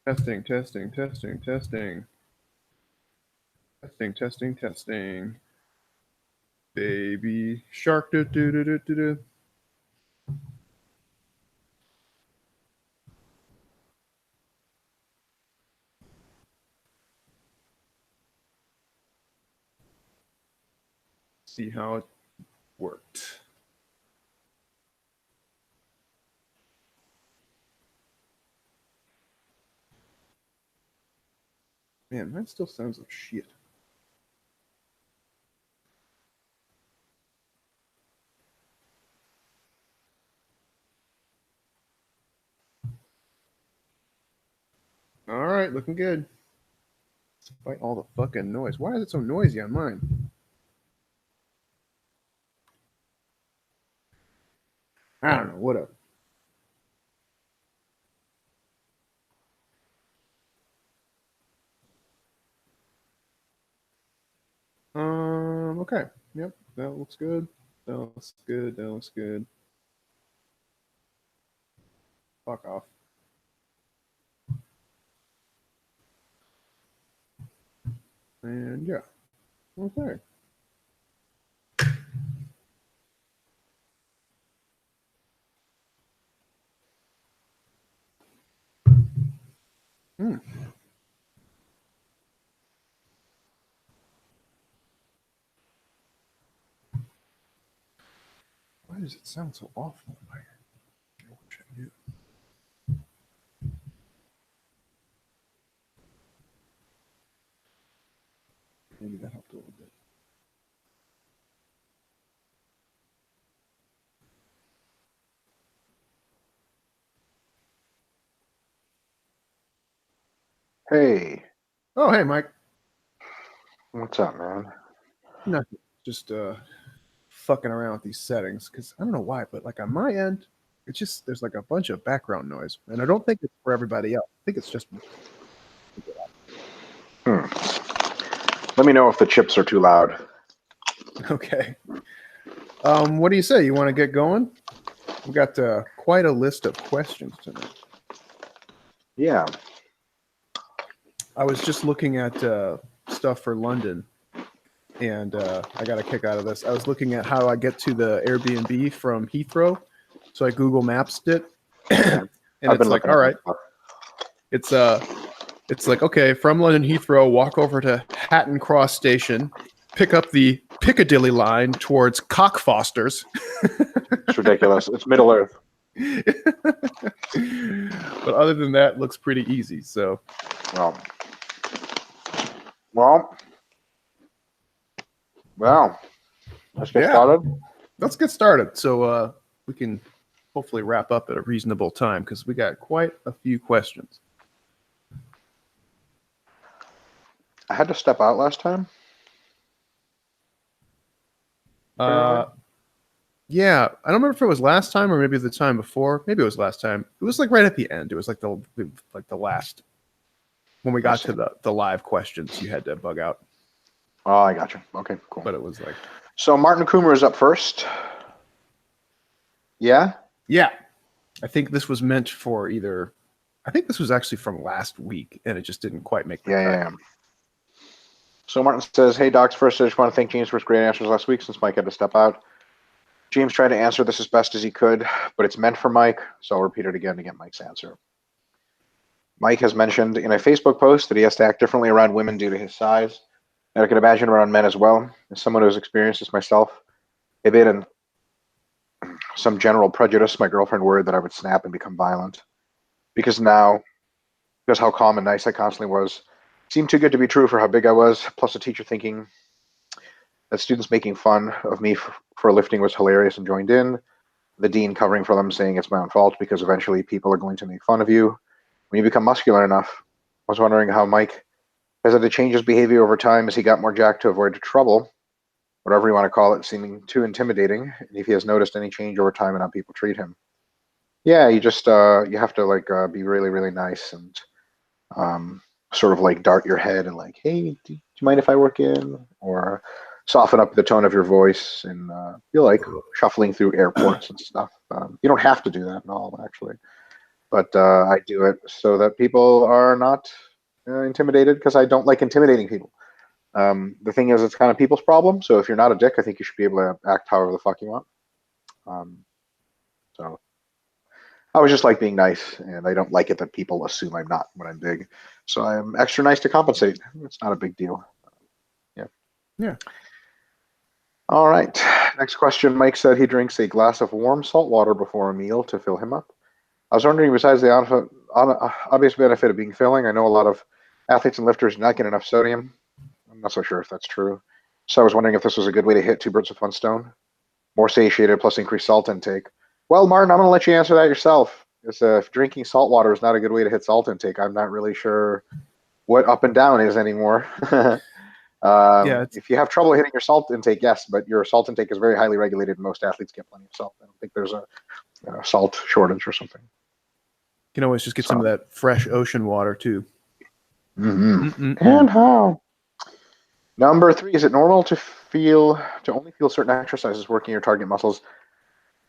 Testing, testing, testing, testing. Testing, testing, testing. Baby shark. Do, do, do, do, do, do. See how it worked. Man, mine still sounds like shit. All right, looking good. Despite all the fucking noise. Why is it so noisy on mine? I don't know. Whatever. Okay. Yep. That looks good. That looks good. That looks good. Fuck off. And yeah. Okay. Hmm. Why does it sound so awful in my ear? What should I do? Maybe that helped a little bit. Hey, Oh, hey, Mike. what's up, man? Nothing. Just fucking around with these settings because I don't know why, but like on my end, it's just there's like a bunch of background noise, and I don't think it's for everybody else. I think it's just me. Let me know if the chips are too loud. Okay. What do you say? You want to get going? We got quite a list of questions tonight. Yeah. I was just looking at stuff for London, and I got a kick out of this. I was looking at how I get to the Airbnb from Heathrow, so I Google Mapsed it, and it's like, all right, it's like, okay, from London Heathrow, walk over to Hatton Cross Station, pick up the Piccadilly line towards Cockfosters. It's ridiculous. It's Middle Earth. But other than that, it looks pretty easy. So, well. Let's get started. Let's get started. So we can hopefully wrap up at a reasonable time because we got quite a few questions. I had to step out last time. Yeah, I don't remember if it was last time or maybe the time before. Maybe it was last time. It was like right at the end. It was like the last when we got to the live questions. You had to bug out. Oh, I got you. Okay, cool. But it was like so. Martin Coomer is up first. Yeah. Yeah, I think this was meant for either. I think this was actually from last week, and it just didn't quite make the cut. Yeah. So Martin says, "Hey docs, first I just want to thank James for his great answers last week since Mike had to step out. James tried to answer this as best as he could, but it's meant for Mike, so I'll repeat it again to get Mike's answer. Mike has mentioned in a Facebook post that he has to act differently around women due to his size, and I can imagine around men as well. As someone who has experienced this myself, a bit in some general prejudice, my girlfriend worried that I would snap and become violent. Because how calm and nice I constantly was, seemed too good to be true for how big I was, plus a teacher thinking that students making fun of me for lifting was hilarious and joined in. The dean covering for them, saying it's my own fault because eventually people are going to make fun of you when you become muscular enough. I was wondering how Mike has had to change his behavior over time as he got more jacked to avoid trouble, whatever you want to call it, seeming too intimidating, and if he has noticed any change over time in how people treat him. Yeah, you just you have to be really, really nice and sort of like dart your head and like, hey, do you mind if I work in? Or soften up the tone of your voice and feel like shuffling through airports and stuff. You don't have to do that at all, actually. but I do it so that people are not intimidated, because I don't like intimidating people. The thing is, it's kind of people's problem. So if you're not a dick, I think you should be able to act however the fuck you want. So I was just like being nice, and I don't like it that people assume I'm not when I'm big. So I'm extra nice to compensate. It's not a big deal. Yeah. Yeah. All right. Next question. Mike said he drinks a glass of warm salt water before a meal to fill him up. I was wondering, besides the obvious benefit of being filling, I know a lot of athletes and lifters do not get enough sodium. I'm not so sure if that's true. So I was wondering if this was a good way to hit two birds with one stone. More satiated plus increased salt intake. Well, Martin, I'm going to let you answer that yourself. If drinking salt water is not a good way to hit salt intake, I'm not really sure what up and down is anymore. If you have trouble hitting your salt intake, yes, but your salt intake is very highly regulated, and most athletes get plenty of salt. I don't think there's a salt shortage or something. You can always just get some of that fresh ocean water too. And how? Number 3, is it normal to only feel certain exercises working your target muscles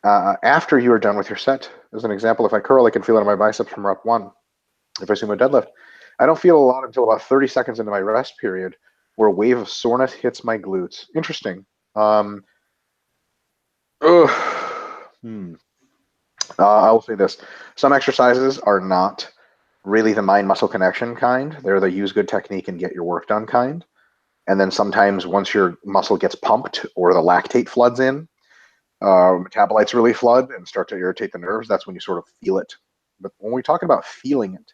after you are done with your set? As an example, if I curl, I can feel it in my biceps from rep 1. If I sumo deadlift, I don't feel a lot until about 30 seconds into my rest period, where a wave of soreness hits my glutes. Interesting. I will say this. Some exercises are not really the mind-muscle connection kind. They're the use good technique and get your work done kind. And then sometimes once your muscle gets pumped or the lactate floods in, metabolites really flood and start to irritate the nerves. That's when you sort of feel it. But when we're talking about feeling it,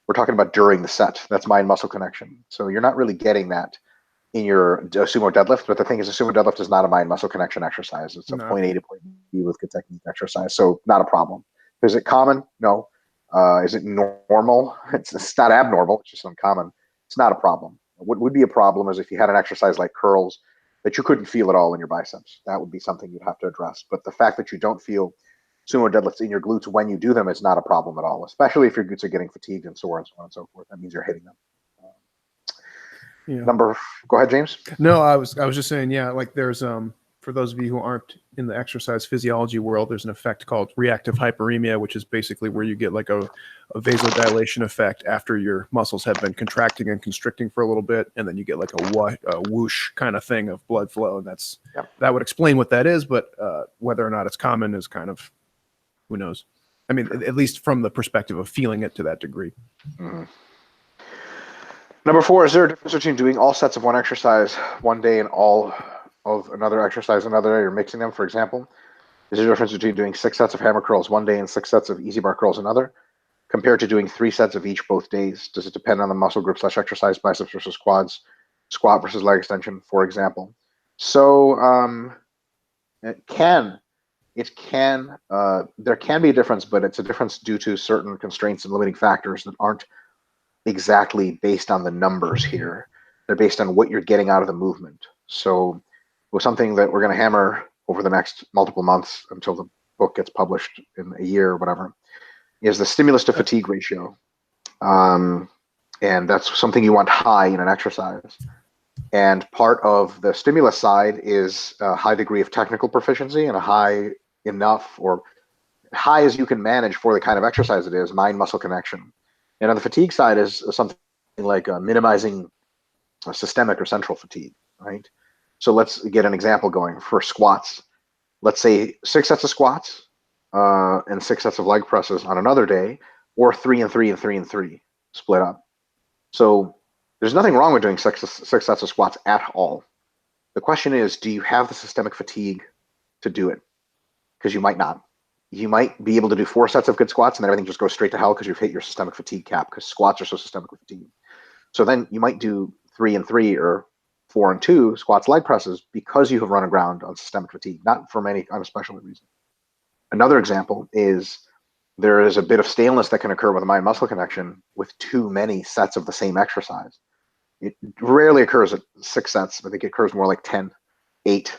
we're talking about during the set. That's mind-muscle connection. So you're not really getting that in your sumo deadlift. But the thing is, a sumo deadlift is not a mind-muscle connection exercise. It's a point A to point B with good technique exercise. So not a problem. Is it common? No. Is it normal? It's not abnormal. It's just uncommon. It's not a problem. What would be a problem is if you had an exercise like curls that you couldn't feel at all in your biceps. That would be something you'd have to address. But the fact that you don't feel sumo deadlifts in your glutes when you do them is not a problem at all, especially if your glutes are getting fatigued and sore and so on and so forth. That means you're hitting them. Go ahead, James. No, I was just saying, yeah, like there's for those of you who aren't in the exercise physiology world, there's an effect called reactive hyperemia, which is basically where you get like a vasodilation effect after your muscles have been contracting and constricting for a little bit, and then you get like a whoosh kind of thing of blood flow, and that would explain what that is, but whether or not it's common is kind of, who knows. I mean, at least from the perspective of feeling it to that degree. Mm-hmm. Number 4, is there a difference between doing all sets of one exercise one day and all of another exercise another day, or mixing them, for example? Is there a difference between doing 6 sets of hammer curls one day and 6 sets of easy bar curls another, compared to doing 3 sets of each both days? Does it depend on the muscle group / exercise, biceps versus quads, squat versus leg extension, for example? So there can be a difference, but it's a difference due to certain constraints and limiting factors that aren't exactly based on the numbers here. They're based on what you're getting out of the movement. So with something that we're going to hammer over the next multiple months until the book gets published in a year or whatever, is the stimulus to fatigue ratio. And that's something you want high in an exercise. And part of the stimulus side is a high degree of technical proficiency and a high enough, or high as you can manage for the kind of exercise it is, mind-muscle connection. And on the fatigue side is something like minimizing systemic or central fatigue, right? So let's get an example going for squats. Let's say 6 sets of squats and 6 sets of leg presses on another day, or 3 and 3 and 3 and 3 split up. So there's nothing wrong with doing 6 sets of squats at all. The question is, do you have the systemic fatigue to do it? Because you might not. You might be able to do 4 sets of good squats and then everything just goes straight to hell because you've hit your systemic fatigue cap, because squats are so systemically fatigued. So then you might do 3 and 3 or 4 and 2 squats, leg presses, because you have run aground on systemic fatigue, not for any unspecial reason. Another example is there is a bit of staleness that can occur with a mind-muscle connection with too many sets of the same exercise. It rarely occurs at 6 sets. I think it occurs more like 10, 8.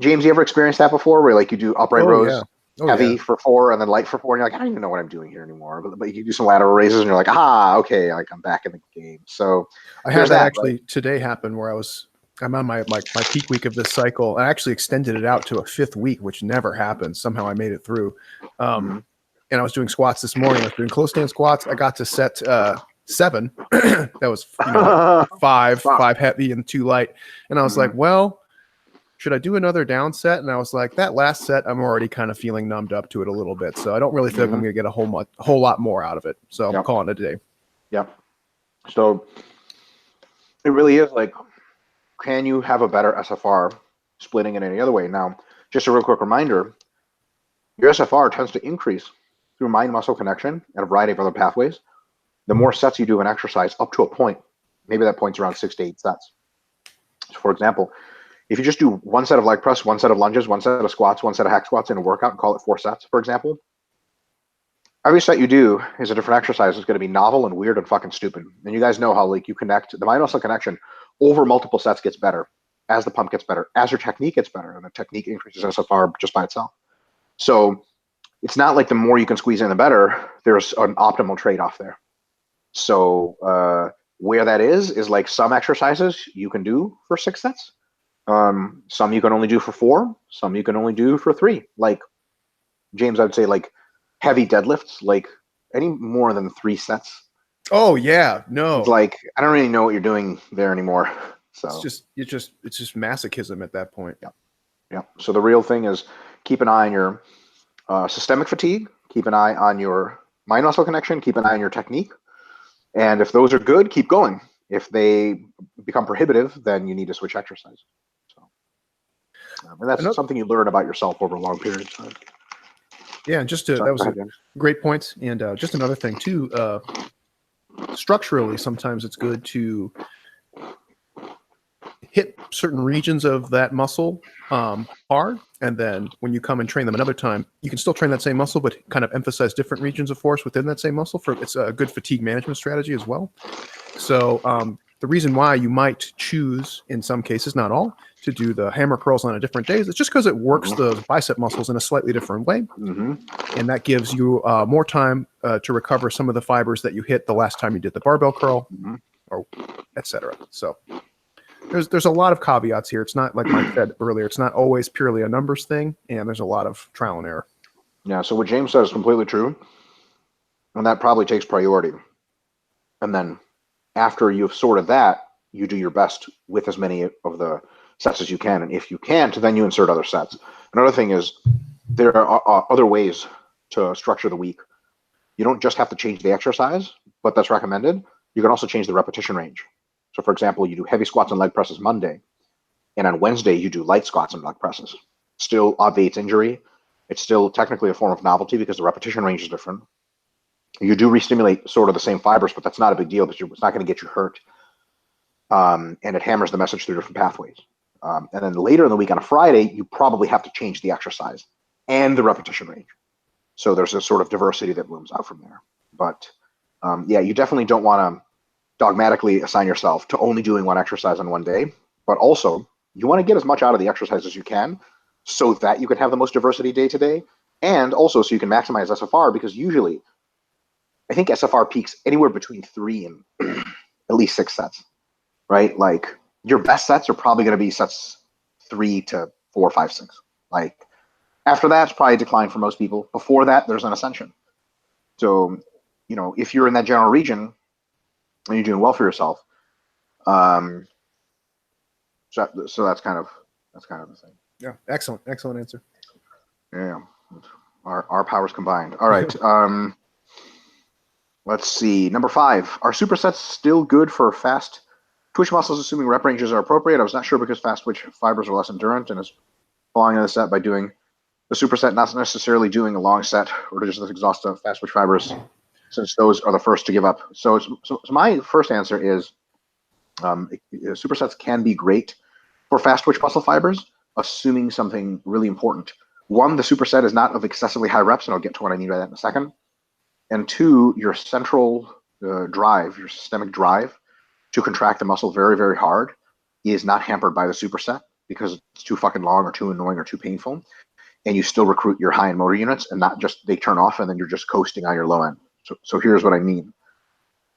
James, you ever experienced that before, where like you do upright rows? Yeah. Heavy for 4 and then light for 4, and you're like, I don't even know what I'm doing here anymore. But you do some lateral raises and you're like, okay, like I'm back in the game. So I had that actually today happen where I'm on my peak week of this cycle. I actually extended it out to a 5th week, which never happens. Somehow I made it through. and I was doing squats this morning. I was doing close stand squats. I got to set 7. That was five heavy and 2 light. And I was like, well, should I do another down set? And I was like, that last set, I'm already kind of feeling numbed up to it a little bit. So I don't really feel like I'm going to get a whole lot more out of it. So I'm calling it a day. Yep. So it really is like, can you have a better SFR splitting it any other way? Now, just a real quick reminder, your SFR tends to increase through mind-muscle connection and a variety of other pathways. The more sets you do an exercise up to a point, maybe that point's around 6 to 8 sets. So for example, if you just do 1 set of leg press, 1 set of lunges, 1 set of squats, 1 set of hack squats in a workout and call it 4 sets, for example, every set you do is a different exercise. It's going to be novel and weird and fucking stupid. And you guys know how like you connect, the mind-muscle connection over multiple sets gets better as the pump gets better, as your technique gets better, and the technique increases SFR just by itself. So it's not like the more you can squeeze in, the better. There's an optimal trade-off there. So where that is like some exercises you can do for 6 sets. Some you can only do for 4. Some you can only do for 3. Like James, I would say like heavy deadlifts, like any more than 3 sets. Oh yeah, no. It's like I don't really know what you're doing there anymore. So it's just masochism at that point. Yeah. So the real thing is keep an eye on your systemic fatigue, keep an eye on your mind-muscle connection, keep an eye on your technique. And if those are good, keep going. If they become prohibitive, then you need to switch exercise. So, and that's something you learn about yourself over a long period of time. Yeah, and that was a great point. And just another thing too, structurally, sometimes it's good to hit certain regions of that muscle hard, and then when you come and train them another time, you can still train that same muscle, but kind of emphasize different regions of force within that same muscle. It's a good fatigue management strategy as well. So the reason why you might choose, in some cases, not all, to do the hammer curls on a different days, it's just because it works the bicep muscles in a slightly different way, and that gives you more time to recover some of the fibers that you hit the last time you did the barbell curl, or etc. So there's a lot of caveats here. It's not like Mike said earlier. It's not always purely a numbers thing, and there's a lot of trial and error. Yeah. So what James says is completely true, and that probably takes priority. And then after you've sorted that, you do your best with as many of the sets as you can, and if you can't, then you insert other sets. Another thing is there are other ways to structure the week. You don't just have to change the exercise, but that's recommended. You can also change the repetition range. So for example, you do heavy squats and leg presses Monday, and on Wednesday you do light squats and leg presses. Still obviates injury. It's still technically a form of novelty because the repetition range is different. You do re-stimulate sort of the same fibers, but that's not a big deal because it's not going to get you hurt. And it hammers the message through different pathways. And then later in the week on a Friday, you probably have to change the exercise and the repetition range. So there's a sort of diversity that blooms out from there. But yeah, you definitely don't want to dogmatically assign yourself to only doing one exercise on one day, but also you want to get as much out of the exercise as you can so that you can have the most diversity day to day, and also so you can maximize SFR, because usually I think SFR peaks anywhere between 3 and at least 6 sets, right? Like your best sets are probably going to be sets 3 to 4, 5, 6. Like after that, it's probably a decline for most people. Before that, there's an ascension. So, you know, if you're in that general region and you're doing well for yourself, so that's kind of the thing. Yeah, excellent answer. Yeah, our powers combined. All right. Let's see. Number 5. Are supersets still good for fast twitch muscles, assuming rep ranges are appropriate? I was not sure because fast twitch fibers are less endurant, and is following the set by doing the superset, not necessarily doing a long set or to just exhaust the fast twitch fibers, since those are the first to give up. So my first answer is supersets can be great for fast twitch muscle fibers, assuming something really important. 1, the superset is not of excessively high reps, and I'll get to what I mean by that in a second. And 2, your central drive, your systemic drive to contract the muscle very, very hard is not hampered by the superset because it's too fucking long or too annoying or too painful. And you still recruit your high end motor units, and not just they turn off and then you're just coasting on your low end. So here's what I mean.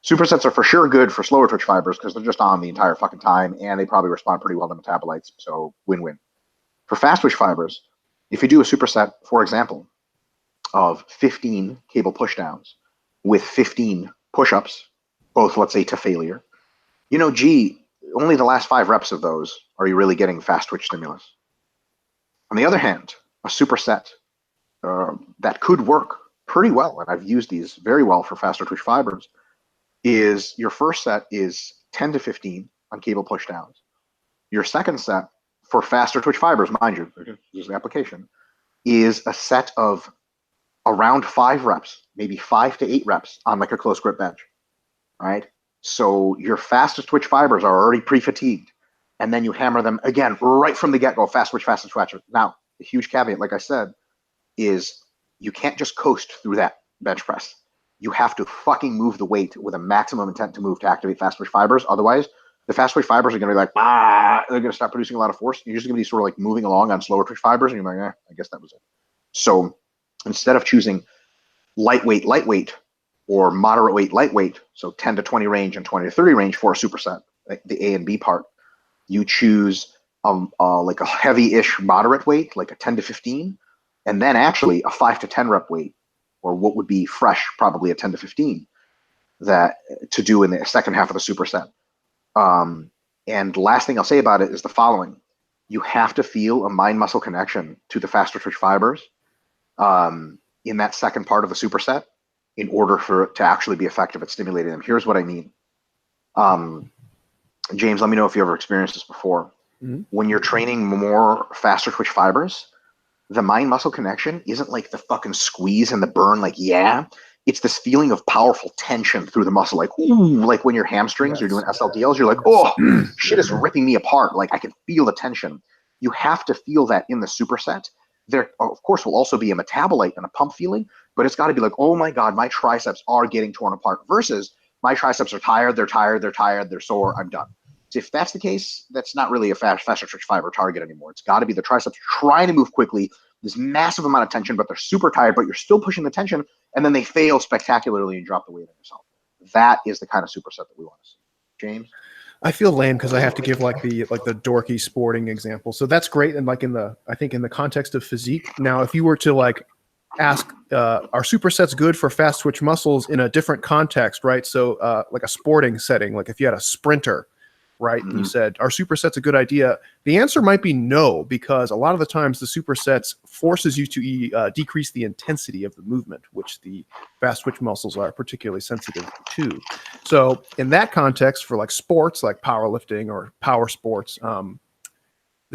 Supersets are for sure good for slower twitch fibers because they're just on the entire fucking time, and they probably respond pretty well to metabolites. So win-win. For fast twitch fibers, if you do a superset, for example, of 15 cable pushdowns with 15 push-ups, both, let's say, to failure, gee, only the last 5 reps of those are you really getting fast twitch stimulus. On the other hand, a superset that could work pretty well, and I've used these very well for faster twitch fibers, is your first set is 10 to 15 on cable pushdowns. Your second set for faster twitch fibers, mind you, there's an application, is a set of around 5 reps, maybe 5 to 8 reps on like a close grip bench. All right. So your fastest twitch fibers are already pre-fatigued, and then you hammer them again right from the get-go, fast twitch, fastest twitch. Now, the huge caveat, like I said, is you can't just coast through that bench press. You have to fucking move the weight with a maximum intent to move to activate fast twitch fibers. Otherwise, the fast twitch fibers are going to be like, they're going to start producing a lot of force. You're just going to be sort of like moving along on slower twitch fibers, and you're like, I guess that was it. So instead of choosing lightweight, or moderate weight, lightweight, so 10 to 20 range and 20 to 30 range for a superset, like the A and B part, you choose like a heavy-ish moderate weight, like a 10 to 15, and then actually a 5 to 10 rep weight, or what would be fresh, probably a 10 to 15, that to do in the second half of the superset. And last thing I'll say about it is the following. You have to feel a mind-muscle connection to the faster twitch fibers in that second part of the superset in order for it to actually be effective at stimulating them. Here's what I mean. James, let me know if you ever experienced this before. Mm-hmm. When you're training more faster twitch fibers, the mind-muscle connection isn't like the fucking squeeze and the burn, like, yeah. It's this feeling of powerful tension through the muscle, like, ooh, like when your hamstrings, you're doing SLDLs, you're like, oh, shit is ripping me apart. Like, I can feel the tension. You have to feel that in the superset. There, of course, will also be a metabolite and a pump feeling, but it's got to be like, oh my God, my triceps are getting torn apart, versus my triceps are tired, they're sore, I'm done. So if that's the case, that's not really a faster twitch fiber target anymore. It's got to be the triceps trying to move quickly, this massive amount of tension, but they're super tired, but you're still pushing the tension, and then they fail spectacularly and drop the weight on yourself. That is the kind of superset that we want to see. James? I feel lame because I have to give like the dorky sporting example. So that's great, and like I think in the context of physique. Now, if you were to like ask, are supersets good for fast twitch muscles in a different context, right? So like a sporting setting, like if you had a sprinter, right? Mm-hmm. And you said, are supersets a good idea? The answer might be no, because a lot of the times the supersets forces you to decrease the intensity of the movement, which the fast twitch muscles are particularly sensitive to. So in that context, for like sports, like powerlifting or power sports, the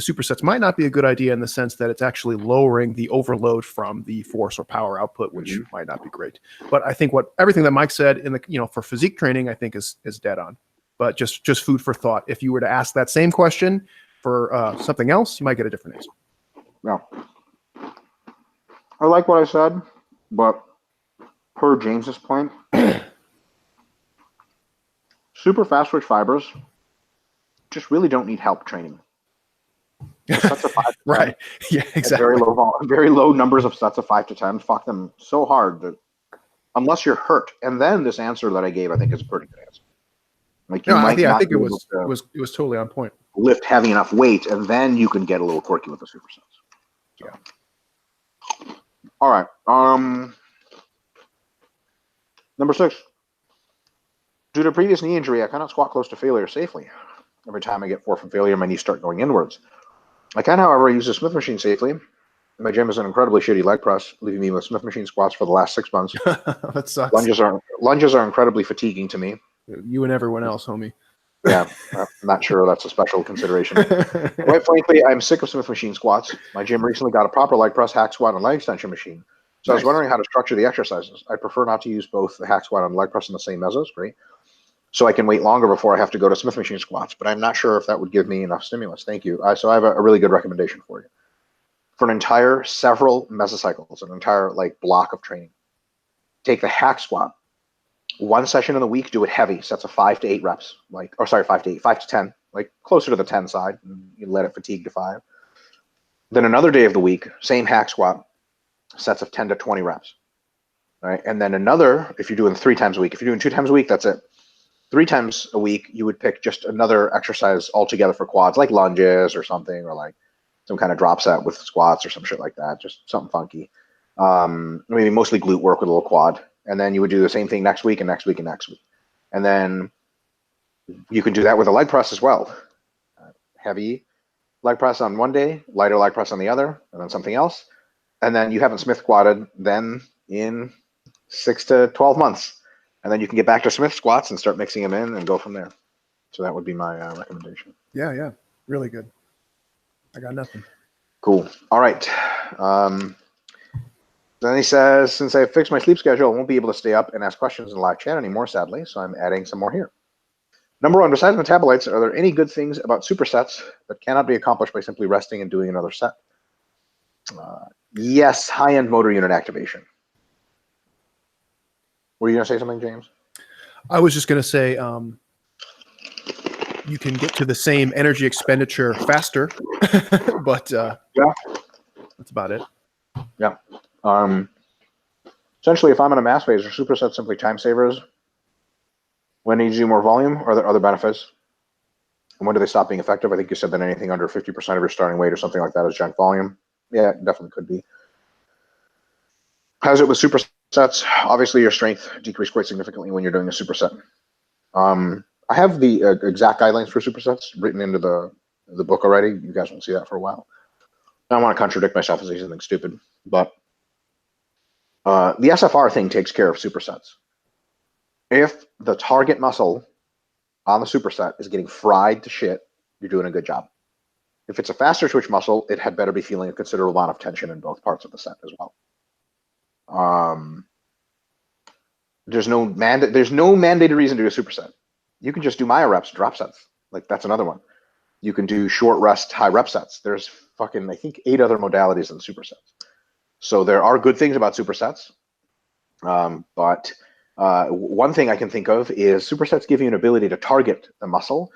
supersets might not be a good idea in the sense that it's actually lowering the overload from the force or power output, which mm-hmm. might not be great. But I think everything that Mike said in the, for physique training, I think is dead on. But just food for thought. If you were to ask that same question for something else, you might get a different answer. No. I like what I said, but per James's point, super fast twitch fibers just really don't need help training. Sets of 5 to 10, right. Yeah, exactly. Very low numbers of sets of 5 to 10. Fuck them so hard that unless you're hurt. And then this answer that I gave, I think, is a pretty good answer. Like I think it was totally on point. Lift heavy enough weight, and then you can get a little quirky with the supersets. So. Yeah. All right. Number 6. Due to previous knee injury, I cannot squat close to failure safely. Every time I get 4 from failure, my knees start going inwards. I can, however, use the Smith machine safely. My gym is an incredibly shitty leg press, leaving me with Smith machine squats for the last 6 months. That sucks. Lunges are incredibly fatiguing to me. You and everyone else, homie. Yeah, I'm not sure that's a special consideration. Quite frankly, I'm sick of Smith machine squats. My gym recently got a proper leg press, hack squat, and leg extension machine. So nice. I was wondering how to structure the exercises. I prefer not to use both the hack squat and leg press in the same mesos, great. So I can wait longer before I have to go to Smith machine squats, but I'm not sure if that would give me enough stimulus. Thank you. So I have a really good recommendation for you. For an entire several mesocycles, an entire like block of training, take the hack squat. 1 session in the week, do it heavy, sets of 5 to 8 reps, 5 to 10, like closer to the 10 side. And you let it fatigue to 5. Then another day of the week, same hack squat, sets of 10 to 20 reps. All right. And then another, if you're doing 3 times a week, if you're doing 2 times a week, that's it. 3 times a week, you would pick just another exercise altogether for quads, like lunges or something, or like some kind of drop set with squats or some shit like that, just something funky. Maybe mostly glute work with a little quad. And then you would do the same thing next week and next week and next week. And then you can do that with a leg press as well. Heavy leg press on one day, lighter leg press on the other, and then something else. And then you haven't Smith squatted then in 6 to 12 months. And then you can get back to Smith squats and start mixing them in and go from there. So that would be my recommendation. Yeah. Really good. I got nothing. Cool. All right. Then he says, since I fixed my sleep schedule, I won't be able to stay up and ask questions in the live chat anymore, sadly. So I'm adding some more here. Number 1, besides metabolites, are there any good things about supersets that cannot be accomplished by simply resting and doing another set? Yes, high-end motor unit activation. Were you going to say something, James? I was just going to say you can get to the same energy expenditure faster, but yeah, that's about it. Yeah. Essentially, if I'm in a mass phase, are supersets simply time savers? When you do more volume, are there other benefits? And when do they stop being effective? I think you said that anything under 50% of your starting weight or something like that is junk volume. Yeah, it definitely could be. How's it with supersets? Obviously, your strength decreases quite significantly when you're doing a superset. I have the exact guidelines for supersets written into the book already. You guys won't see that for a while. I don't want to contradict myself and say something stupid, but the SFR thing takes care of supersets. If the target muscle on the superset is getting fried to shit, you're doing a good job. If it's a faster twitch muscle, it had better be feeling a considerable amount of tension in both parts of the set as well. There's no mandated reason to do a superset. You can just do myo reps, drop sets. Like, that's another one. You can do short rest, high rep sets. There's fucking, I think, 8 other modalities in supersets. So there are good things about supersets. But one thing I can think of is supersets give you an ability to target the muscle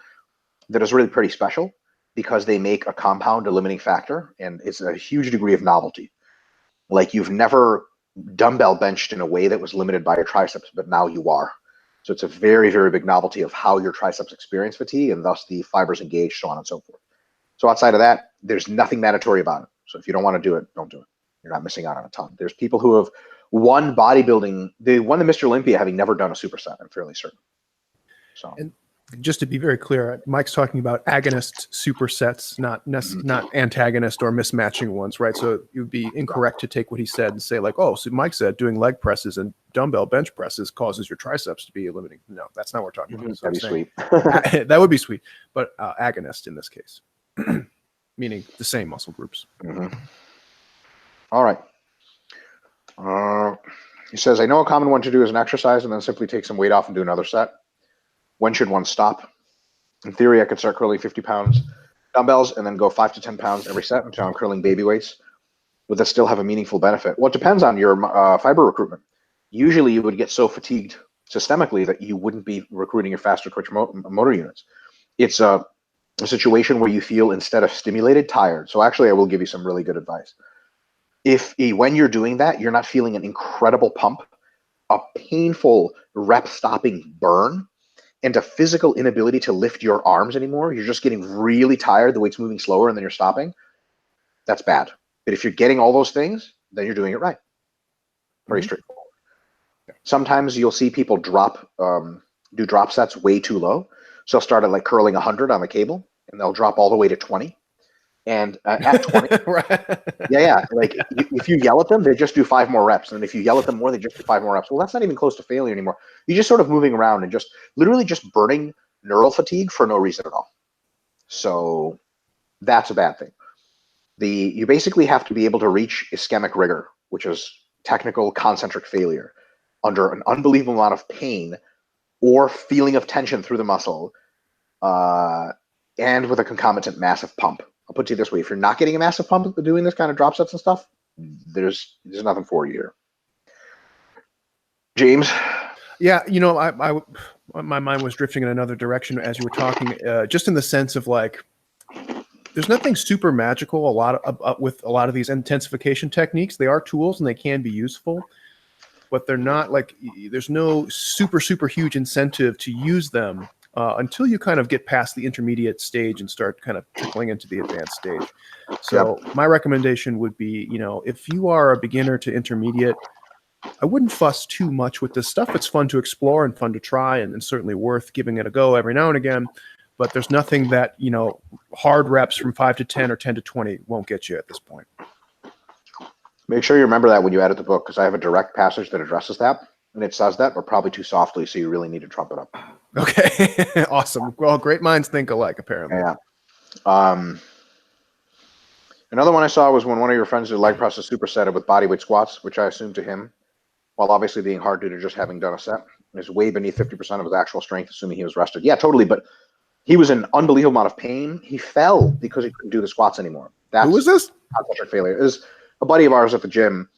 that is really pretty special because they make a compound a limiting factor, and it's a huge degree of novelty. Like, you've never dumbbell benched in a way that was limited by your triceps, but now you are. So it's a very, very big novelty of how your triceps experience fatigue, and thus the fibers engage, so on and so forth. So outside of that, there's nothing mandatory about it. So if you don't want to do it, don't do it. You're not missing out on a ton. There's people who have won bodybuilding. They won the Mr. Olympia having never done a superset, I'm fairly certain. So, and just to be very clear, Mike's talking about agonist supersets, not antagonist or mismatching ones, right? So it would be incorrect to take what he said and say, like, oh, so Mike said doing leg presses and dumbbell bench presses causes your triceps to be limiting. No, that's not what we're talking about. That'd be sweet. That would be sweet, but agonist in this case, meaning the same muscle groups. All right. He says, I know a common one to do is an exercise and then simply take some weight off and do another set. When should one stop? In theory, I could start curling 50 pounds dumbbells and then go 5 to 10 pounds every set until I'm curling baby weights. Would that still have a meaningful benefit? Well, it depends on your fiber recruitment. Usually you would get so fatigued systemically that you wouldn't be recruiting your faster twitch motor units. It's a situation where you feel, instead of stimulated, tired. So actually, I will give you some really good advice. When you're doing that, you're not feeling an incredible pump, a painful rep stopping burn, and a physical inability to lift your arms anymore, you're just getting really tired, the weight's moving slower, and then you're stopping, that's bad. But if you're getting all those things, then you're doing it right. Very straightforward. Sometimes you'll see people do drop sets way too low. So they'll start at like curling 100 on the cable, and they'll drop all the way to 20. And at 20, yeah, like if you yell at them, they just do 5 more reps. And if you yell at them more, they just do 5 more reps. Well, that's not even close to failure anymore. You're just sort of moving around and just literally just burning neural fatigue for no reason at all. So that's a bad thing. You basically have to be able to reach ischemic rigor, which is technical concentric failure, under an unbelievable amount of pain or feeling of tension through the muscle, and with a concomitant massive pump. I'll put it this way: if you're not getting a massive pump doing this kind of drop sets and stuff, there's nothing for you here. James? Yeah, my mind was drifting in another direction as you were talking, just in the sense of like, there's nothing super magical with a lot of these intensification techniques. They are tools and they can be useful, but they're not like, there's no super huge incentive to use them until you kind of get past the intermediate stage and start kind of trickling into the advanced stage. So my recommendation would be, if you are a beginner to intermediate, I wouldn't fuss too much with this stuff. It's fun to explore and fun to try, and certainly worth giving it a go every now and again. But there's nothing that, hard reps from 5 to 10 or 10 to 20 won't get you at this point. Make sure you remember that when you edit the book, because I have a direct passage that addresses that, and it says that, but probably too softly, so you really need to trump it up. Okay, awesome. Well, great minds think alike, apparently. Yeah. Another one I saw was when one of your friends did leg presses supersetted with bodyweight squats, which I assumed to him, while obviously being hard due to just having done a set, is way beneath 50% of his actual strength, assuming he was rested. Yeah, totally, but he was in unbelievable amount of pain. He fell because he couldn't do the squats anymore. Who was this? Concentric failure. It was a buddy of ours at the gym.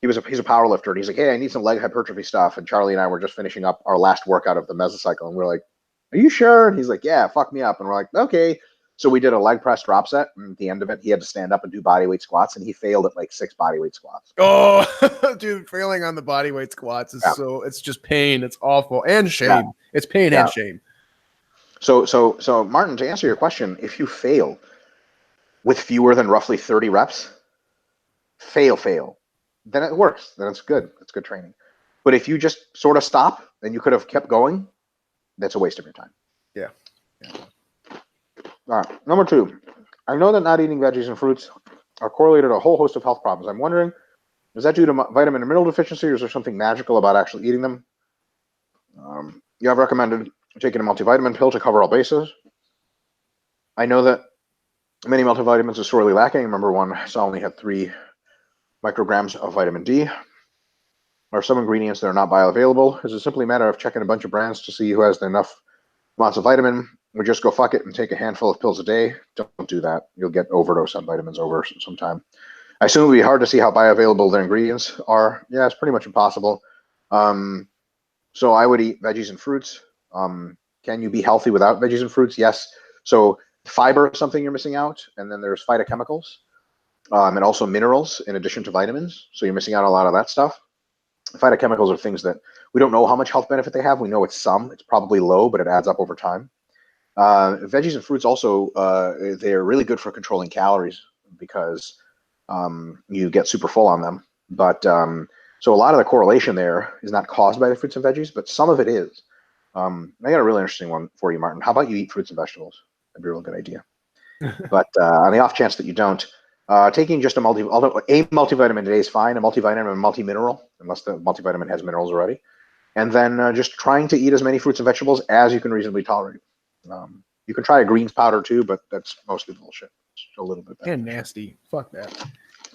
He's a power lifter, and he's like, hey, I need some leg hypertrophy stuff. And Charlie and I were just finishing up our last workout of the mesocycle, and we're like, are you sure? And he's like, yeah, fuck me up. And we're like, okay. So we did a leg press drop set, and at the end of it, he had to stand up and do bodyweight squats, and he failed at like 6 bodyweight squats. Oh, dude, failing on the bodyweight squats is it's just pain. It's awful. And shame. Yeah. It's pain and shame. So Martin, to answer your question, if you fail with fewer than roughly 30 reps, fail, then it works. Then it's good. It's good training. But if you just sort of stop and you could have kept going, that's a waste of your time. Yeah. All right. Number 2, I know that not eating veggies and fruits are correlated to a whole host of health problems. I'm wondering, is that due to vitamin and mineral deficiency, or is there something magical about actually eating them? You have recommended taking a multivitamin pill to cover all bases. I know that many multivitamins are sorely lacking. Remember, one I saw only had 3 micrograms of vitamin D. Are some ingredients that are not bioavailable? Is it simply a matter of checking a bunch of brands to see who has enough amounts of vitamin? Or just go fuck it and take a handful of pills a day? Don't do that. You'll get overdose on vitamins over sometime. I assume it would be hard to see how bioavailable their ingredients are. Yeah, it's pretty much impossible. So I would eat veggies and fruits. Can you be healthy without veggies and fruits? Yes. So fiber is something you're missing out. And then there's phytochemicals and also minerals in addition to vitamins. So you're missing out on a lot of that stuff. Phytochemicals are things that we don't know how much health benefit they have. We know it's some. It's probably low, but it adds up over time. Veggies and fruits also, they're really good for controlling calories because you get super full on them. But so a lot of the correlation there is not caused by the fruits and veggies, but some of it is. I got a really interesting one for you, Martin. How about you eat fruits and vegetables? That'd be a real good idea. But on the off chance that you don't, taking just a multivitamin today is fine, a multivitamin and multimineral, unless the multivitamin has minerals already. And then just trying to eat as many fruits and vegetables as you can reasonably tolerate. You can try a greens powder too, but that's mostly bullshit. It's a little bit bad. And nasty. Fuck that.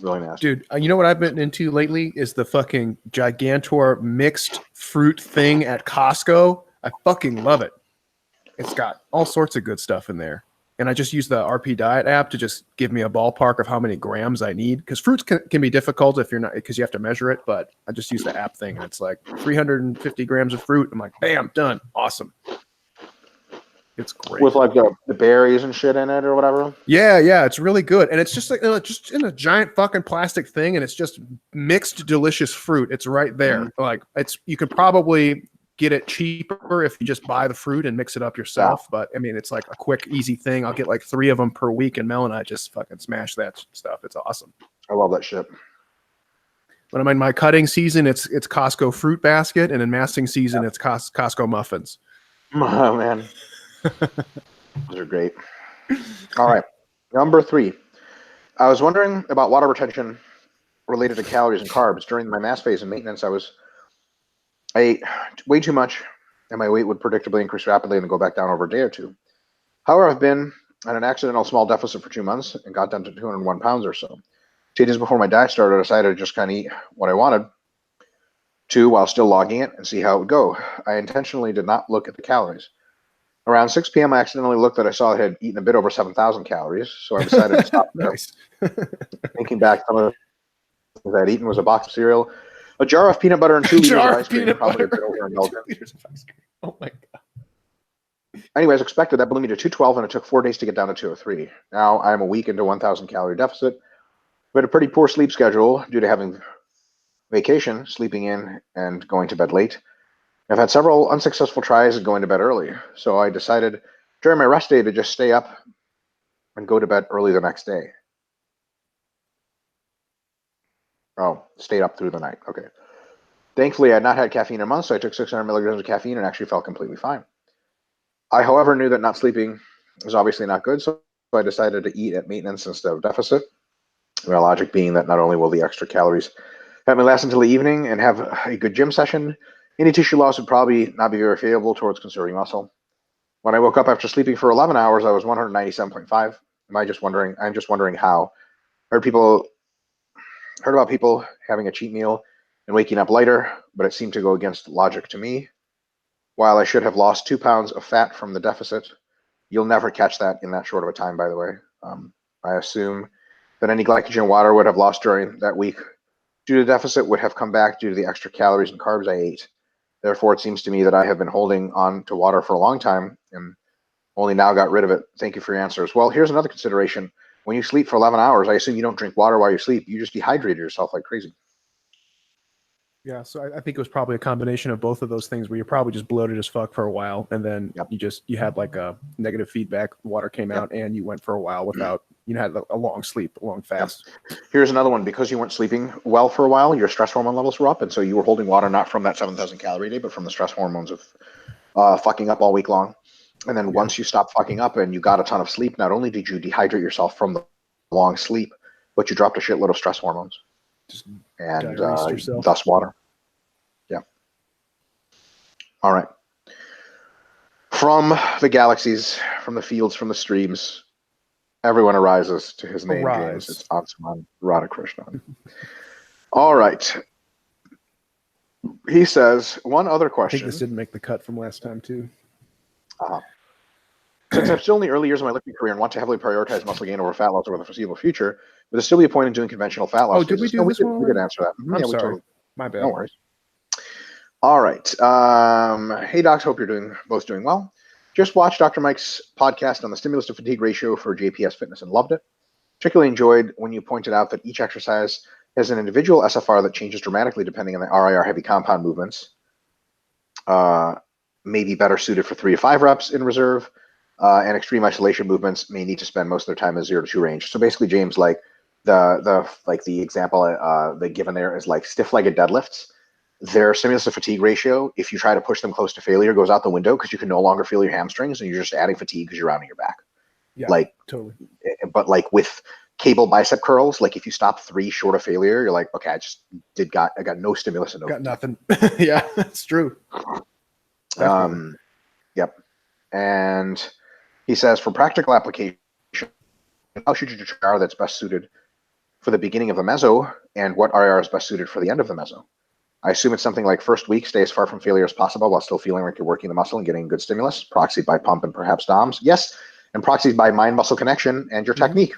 Really nasty. Dude, you know what I've been into lately is the fucking Gigantor mixed fruit thing at Costco. I fucking love it. It's got all sorts of good stuff in there. And I just use the RP Diet app to just give me a ballpark of how many grams I need. Because fruits can be difficult if you're not, because you have to measure it. But I just use the app thing, and it's like 350 grams of fruit. I'm like, bam, done. Awesome. It's great. With like the berries and shit in it or whatever. Yeah, it's really good. And it's just like just in a giant fucking plastic thing, and it's just mixed delicious fruit. It's right there. Mm-hmm. Like you could probably get it cheaper if you just buy the fruit and mix it up yourself. Yeah. But I mean, it's like a quick, easy thing. I'll get like 3 of them per week, and Mel and I just fucking smash that stuff. It's awesome. I love that shit. When I'm in my cutting season, it's Costco fruit basket, and in masking season, it's Costco muffins. Oh man. Those are great. All right. Number 3. I was wondering about water retention related to calories and carbs. During my mass phase and maintenance, I ate way too much, and my weight would predictably increase rapidly and then go back down over a day or 2. However, I've been on an accidental small deficit for 2 months and got down to 201 pounds or so. 2 days before my diet started, I decided to just kind of eat what I wanted to while still logging it and see how it would go. I intentionally did not look at the calories. Around 6 p.m., I accidentally looked that I saw I had eaten a bit over 7,000 calories, so I decided to stop there. Nice. Thinking back, some of the things I'd eaten was a box of cereal, a jar of peanut butter, and 2 liters of ice cream. Probably a bit overindulgent. Oh my god. Anyways, expected that blew me to 212, and it took 4 days to get down to 203. Now I'm a week into 1,000 calorie deficit. We had a pretty poor sleep schedule due to having vacation, sleeping in, and going to bed late. I've had several unsuccessful tries at going to bed early, so I decided during my rest day to just stay up and go to bed early the next day. Oh, stayed up through the night. Okay. Thankfully, I had not had caffeine in a month, so I took 600 milligrams of caffeine and actually felt completely fine. I, however, knew that not sleeping was obviously not good, so I decided to eat at maintenance instead of deficit. My logic being that not only will the extra calories have me last until the evening and have a good gym session, any tissue loss would probably not be very favorable towards conserving muscle. When I woke up after sleeping for 11 hours, I was 197.5. I'm just wondering how. Heard people heard about people having a cheat meal and waking up lighter, but it seemed to go against logic to me. While I should have lost 2 pounds of fat from the deficit, you'll never catch that in that short of a time, by the way. I assume that any glycogen water would have lost during that week due to deficit would have come back due to the extra calories and carbs I ate. Therefore, it seems to me that I have been holding on to water for a long time and only now got rid of it. Thank you for your answers. Well, here's another consideration. When you sleep for 11 hours, I assume you don't drink water while you sleep. You just dehydrate yourself like crazy. Yeah, so I think it was probably a combination of both of those things where you're probably just bloated as fuck for a while, and then Yep. you had like a negative feedback. Water came Yep. out, and you went for a while without had a long sleep, a long fast. Here's another one. Because you weren't sleeping well for a while, your stress hormone levels were up, and so you were holding water not from that 7,000 calorie day, but from the stress hormones of fucking up all week long. And then once you stopped fucking up and you got a ton of sleep, not only did you dehydrate yourself from the long sleep, but you dropped a shitload of stress hormones Just and diuresed yourself. thus water. Yeah. All right. From the galaxies, from the fields, from the streams, everyone arises to his name, Arise. James. It's Ansuman Radhakrishnan. All right. He says, one other I think question. this didn't make the cut from last time too. Since I'm still in the early years of my lifting career and want to heavily prioritize muscle gain over fat loss over the foreseeable future, would there still be a point in doing conventional fat loss? Oh, did we phases? do No, this one we did already? answer that. I'm Yeah, we sorry. totally. My bad. No worries. All right. Hey, docs. Hope you're both doing well. Just watched Dr. Mike's podcast on the stimulus to fatigue ratio for JPS Fitness and loved it. Particularly enjoyed when you pointed out that each exercise has an individual SFR that changes dramatically depending on the RIR heavy compound movements. May be better suited for 3 to 5 reps in reserve, and extreme isolation movements may need to spend most of their time in 0 to 2 range. So basically, James, like the example they given there is like stiff-legged deadlifts. Their stimulus to fatigue ratio, if you try to push them close to failure, goes out the window because you can no longer feel your hamstrings and you're just adding fatigue because you're rounding your back. Yeah, like totally. But like with cable bicep curls, like if you stop 3 short of failure, you're like, okay, I got no stimulus and no Got fatigue. nothing. Yeah, that's true. Yep. And he says, for practical application, how should you determine RIR that's best suited for the beginning of a meso, and what RIR is best suited for the end of the meso? I assume it's something like first week, stay as far from failure as possible while still feeling like you're working the muscle and getting good stimulus, proxied by pump and perhaps DOMs. Yes, and proxied by mind-muscle connection and your technique.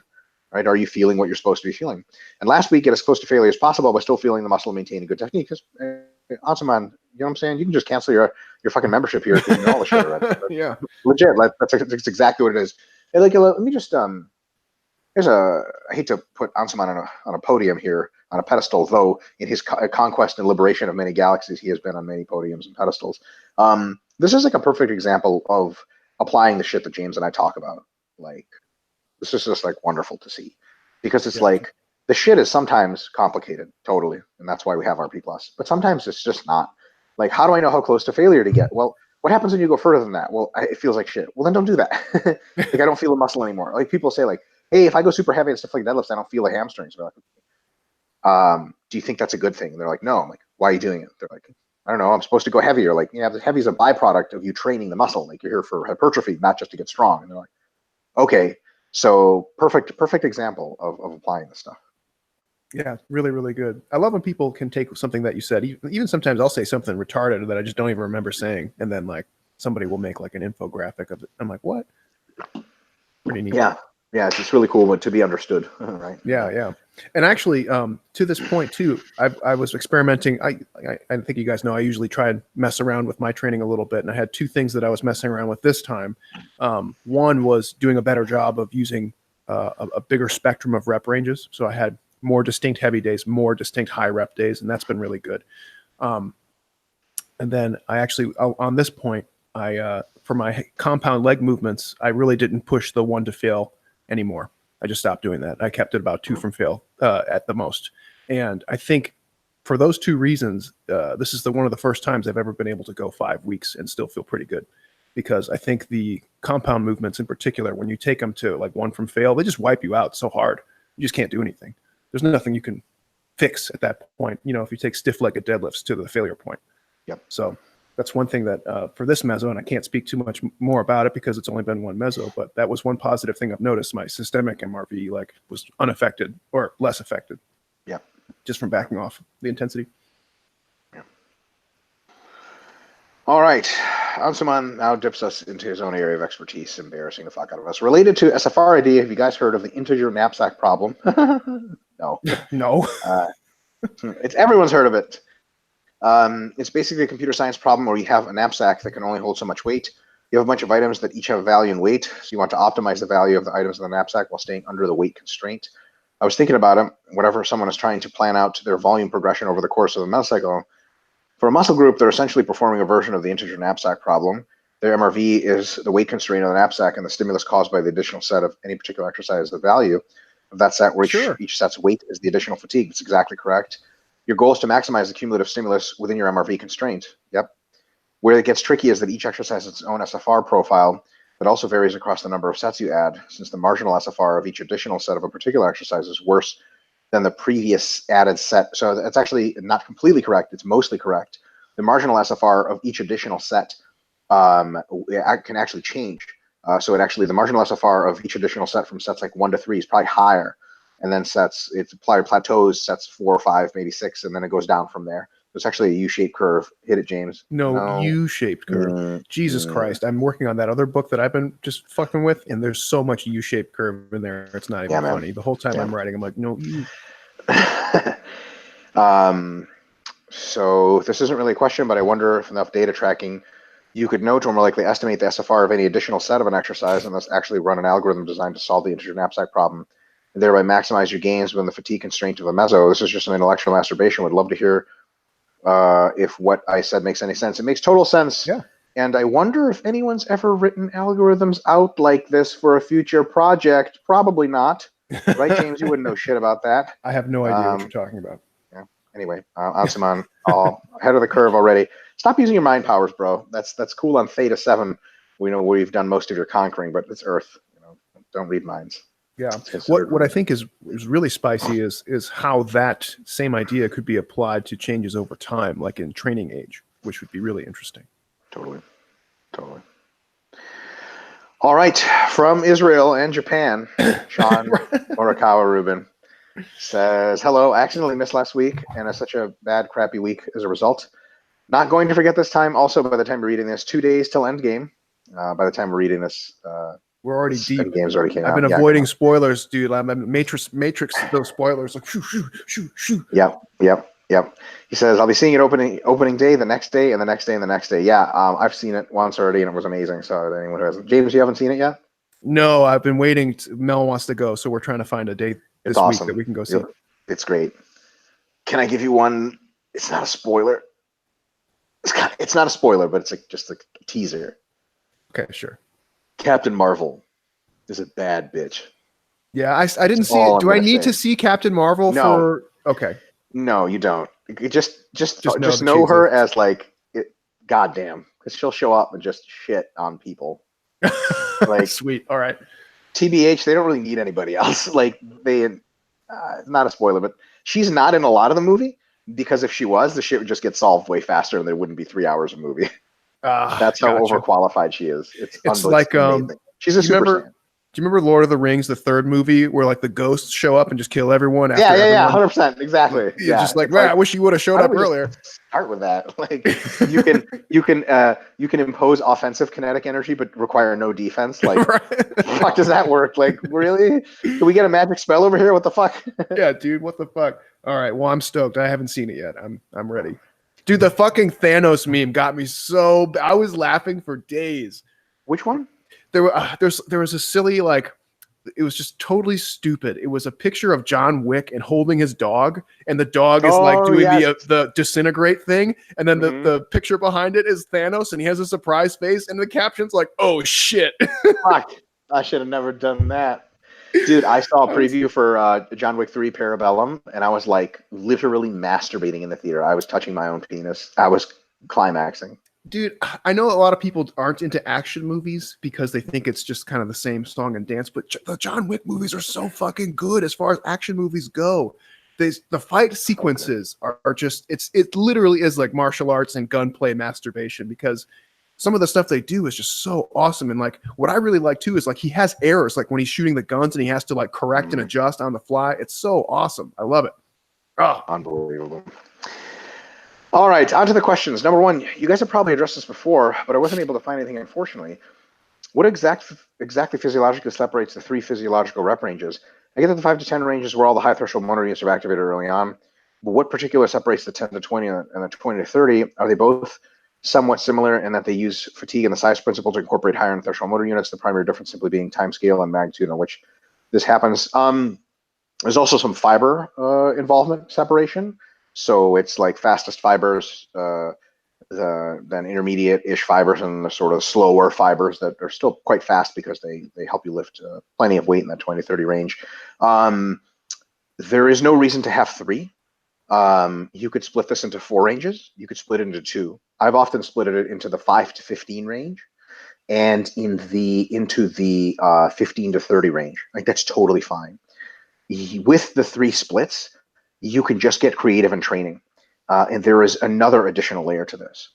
Right? Are you feeling what you're supposed to be feeling? And last week, get as close to failure as possible, but still feeling the muscle and maintaining good technique. Because, Ansuman, you know what I'm saying? You can just cancel your fucking membership here if you know all the shit already. Yeah. Legit. That's exactly what it is. Hey, like, let me just I hate to put Ansuman on a podium here, on a pedestal, though in his conquest and liberation of many galaxies, he has been on many podiums and pedestals. This is like a perfect example of applying the shit that James and I talk about. Like, this is just like wonderful to see, because it's like the shit is sometimes complicated, totally, and that's why we have RP Plus. But sometimes it's just not. Like, how do I know how close to failure to get? Well, what happens when you go further than that? Well, it feels like shit. Well, then don't do that. Like, I don't feel a muscle anymore. Like, people say, like, hey, if I go super heavy and stuff like deadlifts, I don't feel the hamstrings. They're like, do you think that's a good thing? And they're like, no. I'm like, why are you doing it? They're like, I don't know. I'm supposed to go heavier. Like, yeah, the heavy is a byproduct of you training the muscle. Like, you're here for hypertrophy, not just to get strong. And they're like, okay. So perfect example of applying this stuff. Yeah, really, really good. I love when people can take something that you said. Even sometimes I'll say something retarded that I just don't even remember saying, and then like somebody will make like an infographic of it. I'm like, what? Pretty neat. Yeah, it's just really cool to be understood, right? Yeah. And actually, to this point too, I was experimenting. I think you guys know I usually try and mess around with my training a little bit, and I had 2 things that I was messing around with this time. One was doing a better job of using a bigger spectrum of rep ranges. So I had more distinct heavy days, more distinct high rep days, and that's been really good. And then I actually, on this point, for my compound leg movements, I really didn't push the 1 to fail anymore. I just stopped doing that. I kept it about 2 from fail at the most. And I think for those 2 reasons, this is one of the first times I've ever been able to go 5 weeks and still feel pretty good. Because I think the compound movements in particular, when you take them to like 1 from fail, they just wipe you out so hard. You just can't do anything. There's nothing you can fix at that point. If you take stiff-legged deadlifts to the failure point. Yep. So that's one thing that for this meso, and I can't speak too much more about it because it's only been 1 meso, but that was one positive thing I've noticed. My systemic MRV was unaffected or less affected. Yeah. Just from backing off the intensity. Yeah. All right. Ansuman now dips us into his own area of expertise, embarrassing the fuck out of us. Related to SFRID, have you guys heard of the integer knapsack problem? No. No. Everyone's heard of it. It's basically a computer science problem where you have a knapsack that can only hold so much weight. You have a bunch of items that each have a value in weight, so you want to optimize the value of the items in the knapsack while staying under the weight constraint. I was thinking about it, whenever someone is trying to plan out their volume progression over the course of a mesocycle, for a muscle group, they're essentially performing a version of the integer knapsack problem. Their MRV is the weight constraint of the knapsack and the stimulus caused by the additional set of any particular exercise, the value of that set, where each set's weight is the additional fatigue. That's exactly correct. Your goal is to maximize the cumulative stimulus within your MRV constraint. Yep. Where it gets tricky is that each exercise has its own SFR profile that also varies across the number of sets you add, since the marginal SFR of each additional set of a particular exercise is worse than the previous added set. So that's actually not completely correct. It's mostly correct. The marginal SFR of each additional set can actually change. So the marginal SFR of each additional set from sets like 1 to 3 is probably higher. And then plateaus, sets 4 or 5, maybe 6, and then it goes down from there. It's actually a U-shaped curve. Hit it, James. No. U-shaped curve. Jesus Christ. I'm working on that other book that I've been just fucking with, and there's so much U-shaped curve in there. It's not even funny. The whole time I'm writing, I'm like, no. So this isn't really a question, but I wonder if enough data tracking you could know to more likely estimate the SFR of any additional set of an exercise and thus actually run an algorithm designed to solve the integer knapsack problem and thereby maximize your gains within the fatigue constraint of a meso. This is just an intellectual masturbation. Would love to hear if what I said makes any sense. It makes total sense. Yeah. And I wonder if anyone's ever written algorithms out like this for a future project. Probably not. Right, James? You wouldn't know shit about that. I have no idea what you're talking about. Yeah. Anyway, Ansuman, ahead of the curve already. Stop using your mind powers, bro. That's cool on Theta 7. We know where you've done most of your conquering, but it's Earth. Don't read minds. Yeah. What I think is really spicy is how that same idea could be applied to changes over time, like in training age, which would be really interesting. Totally. All right. From Israel and Japan, Sean Morikawa Rubin says, hello, I accidentally missed last week and had such a bad, crappy week as a result. Not going to forget this time. Also, by the time you're reading this, 2 days till Endgame. By the time we're reading this, we're already deep. Endgame's already came out. I've been avoiding spoilers, dude. I'm Matrix. Those spoilers, like shoo. Yep. He says, I'll be seeing it opening day, the next day, and the next day, and the next day. Yeah, I've seen it once already, and it was amazing. So anyone who hasn't, James, you haven't seen it yet? No, I've been waiting. Mel wants to go, so we're trying to find a date this week that we can go see. It's great. Can I give you one? It's not a spoiler. It's not a spoiler, but it's just a teaser. Okay, sure. Captain Marvel is a bad bitch. Yeah, I didn't see it. Do I need to see Captain Marvel for? Okay. No, you don't. Just know her as like, goddamn, because she'll show up and just shit on people. Like, sweet. All right. TBH, they don't really need anybody else. Like not a spoiler, but she's not in a lot of the movie because if she was, the shit would just get solved way faster and there wouldn't be 3 hours of movie. That's how overqualified she is. It's like she's a Super Saiyan. Do you remember Lord of the Rings, the 3rd movie, where like the ghosts show up and just kill everyone? Yeah, 100%, exactly. You're just like, I wish you would have showed up earlier. Start with that. Like you can impose offensive kinetic energy, but require no defense. Like, fuck does that work? Like, really? Can we get a magic spell over here? What the fuck? Yeah, dude, what the fuck? All right, well, I'm stoked. I haven't seen it yet. I'm ready. Dude, the fucking Thanos meme got me so. I was laughing for days. Which one? There was a silly like it was just totally stupid. It was a picture of John Wick and holding his dog, and the dog is like Oh, doing yes. the disintegrate thing, and then Mhm. the picture behind it is Thanos, and he has a surprise face, and the caption's like, "Oh shit." Fuck. I should have never done that. Dude, I saw a I was- preview for John Wick 3 Parabellum, and I was like literally masturbating in the theater. I was touching my own penis. I was climaxing. Dude, I know a lot of people aren't into action movies because they think it's just kind of the same song and dance, but the John Wick movies are so fucking good as far as action movies go. The fight sequences are just it literally is like martial arts and gunplay masturbation because some of the stuff they do is just so awesome. And like what I really like too is like he has errors, like when he's shooting the guns and he has to like correct and adjust on the fly. It's so awesome. I love it. Oh, Unbelievable. All right, on to the questions. Number one, you guys have probably addressed this before, but I wasn't able to find anything, unfortunately. What exactly physiologically separates the three physiological rep ranges? I get that the 5 to 10 range is where all the high threshold motor units are activated early on, but what particular separates the 10 to 20 and the 20 to 30? Are they both somewhat similar in that they use fatigue and the size principle to incorporate higher threshold motor units, the primary difference simply being time scale and magnitude in which this happens? There's also some fiber involvement separation. So it's like fastest fibers, then intermediate-ish fibers, and the sort of slower fibers that are still quite fast because they help you lift plenty of weight in that 20-30 range. There is no reason to have three. You could split this into 4 ranges. You could split it into 2. I've often split it into the 5 to 15 range and into the 15 to 30 range. Like that's totally fine. With the 3 splits, you can just get creative in training. And there is another additional layer to this.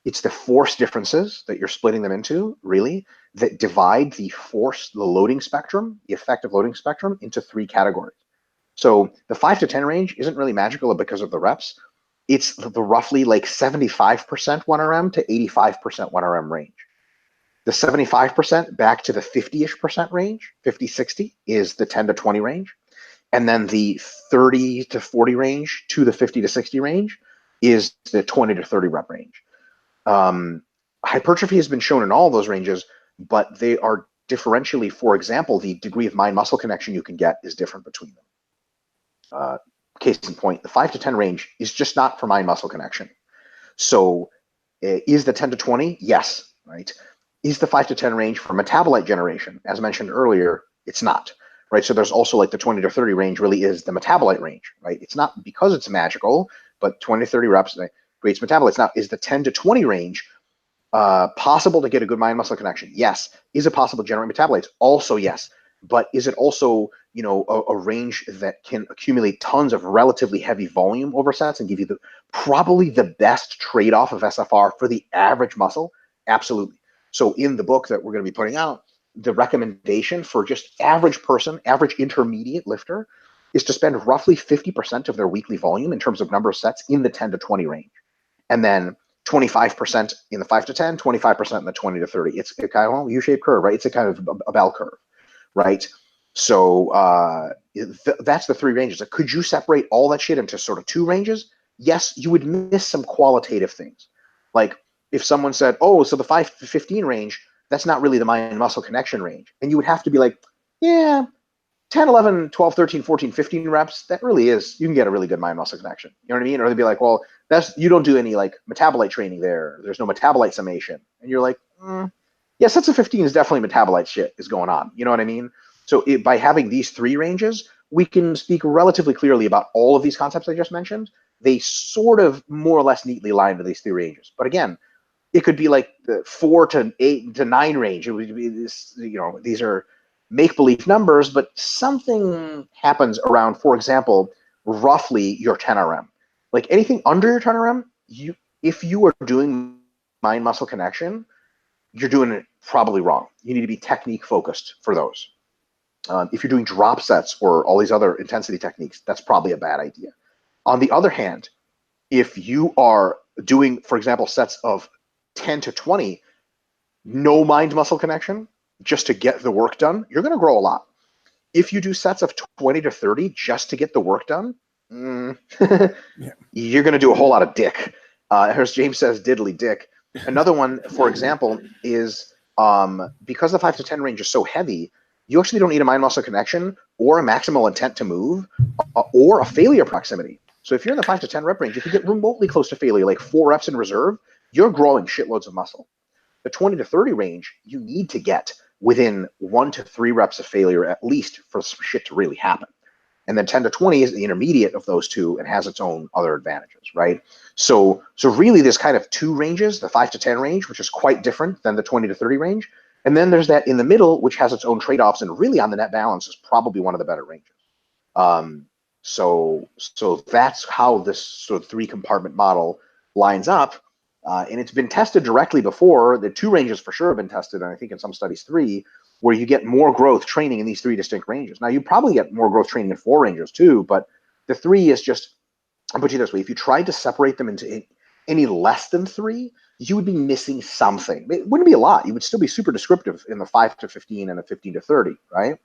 It's the force differences that you're splitting them into, really, that divide the loading spectrum, the effective loading spectrum, into 3 categories. So the 5 to 10 range isn't really magical because of the reps. It's the roughly like 75% 1RM to 85% 1RM range. The 75% back to the 50-ish% range, 50, 60, is the 10 to 20 range. And then the 30 to 40 range to the 50 to 60 range is the 20 to 30 rep range. Hypertrophy has been shown in all those ranges, but they are differentially. For example, the degree of mind-muscle connection you can get is different between them. Case in point, the 5 to 10 range is just not for mind-muscle connection. So is the 10 to 20? Yes, right? Is the 5 to 10 range for metabolite generation? As mentioned earlier, it's not. Right, so there's also like the 20 to 30 range really is the metabolite range, right? It's not because it's magical, but 20 to 30 reps creates metabolites. Now, is the 10 to 20 range possible to get a good mind-muscle connection? Yes. Is it possible to generate metabolites? Also, yes. But is it also, a range that can accumulate tons of relatively heavy volume over sets and give you probably the best trade-off of SFR for the average muscle? Absolutely. So in the book that we're going to be putting out, the recommendation for just average person, average intermediate lifter, is to spend roughly 50% of their weekly volume in terms of number of sets in the 10 to 20 range. And then 25% in the 5 to 10, 25% in the 20 to 30. It's a kind of U-shaped curve, right? It's a kind of a bell curve, right? So that's the 3 ranges. Could you separate all that shit into sort of 2 ranges? Yes, you would miss some qualitative things. Like if someone said, oh, so the 5 to 15 range, that's not really the mind-muscle connection range. And you would have to be like, yeah, 10, 11, 12, 13, 14, 15 reps, that really is, you can get a really good mind-muscle connection. You know what I mean? Or they'd be like, well, you don't do any like metabolite training there. There's no metabolite summation. And you're like, yeah, sets of 15 is definitely metabolite shit is going on. You know what I mean? So by having these 3 ranges, we can speak relatively clearly about all of these concepts I just mentioned. They sort of more or less neatly line to these 3 ranges. But again, it could be like the 4 to 8 to 9 range. It would be this, these are make-believe numbers, but something happens around, for example, roughly your 10 RM. Like anything under your 10 RM, if you are doing mind-muscle connection, you're doing it probably wrong. You need to be technique focused for those. If you're doing drop sets or all these other intensity techniques, that's probably a bad idea. On the other hand, if you are doing, for example, sets of 10 to 20, no mind-muscle connection, just to get the work done, you're going to grow a lot. If you do sets of 20 to 30 just to get the work done, you're going to do a whole lot of dick. As James says, diddly dick. Another one, for example, is because the 5 to 10 range is so heavy, you actually don't need a mind-muscle connection or a maximal intent to move or a failure proximity. So if you're in the 5 to 10 rep range, if you get remotely close to failure, like 4 reps in reserve, you're growing shitloads of muscle. The 20 to 30 range, you need to get within 1 to 3 reps of failure at least for shit to really happen. And then 10 to 20 is the intermediate of those two and has its own other advantages, right? So really there's kind of two ranges, the 5 to 10 range, which is quite different than the 20 to 30 range. And then there's that in the middle, which has its own trade-offs, and really on the net balance is probably one of the better ranges. So that's how this sort of 3-compartment model lines up. And it's been tested directly before. The 2 ranges for sure have been tested, and I think in some studies 3, where you get more growth training in these 3 distinct ranges. Now, you probably get more growth training in 4 ranges too, but the 3 is just, I'll put you this way, if you tried to separate them into any less than 3, you would be missing something. It wouldn't be a lot. You would still be super descriptive in the 5 to 15 and the 15 to 30, right?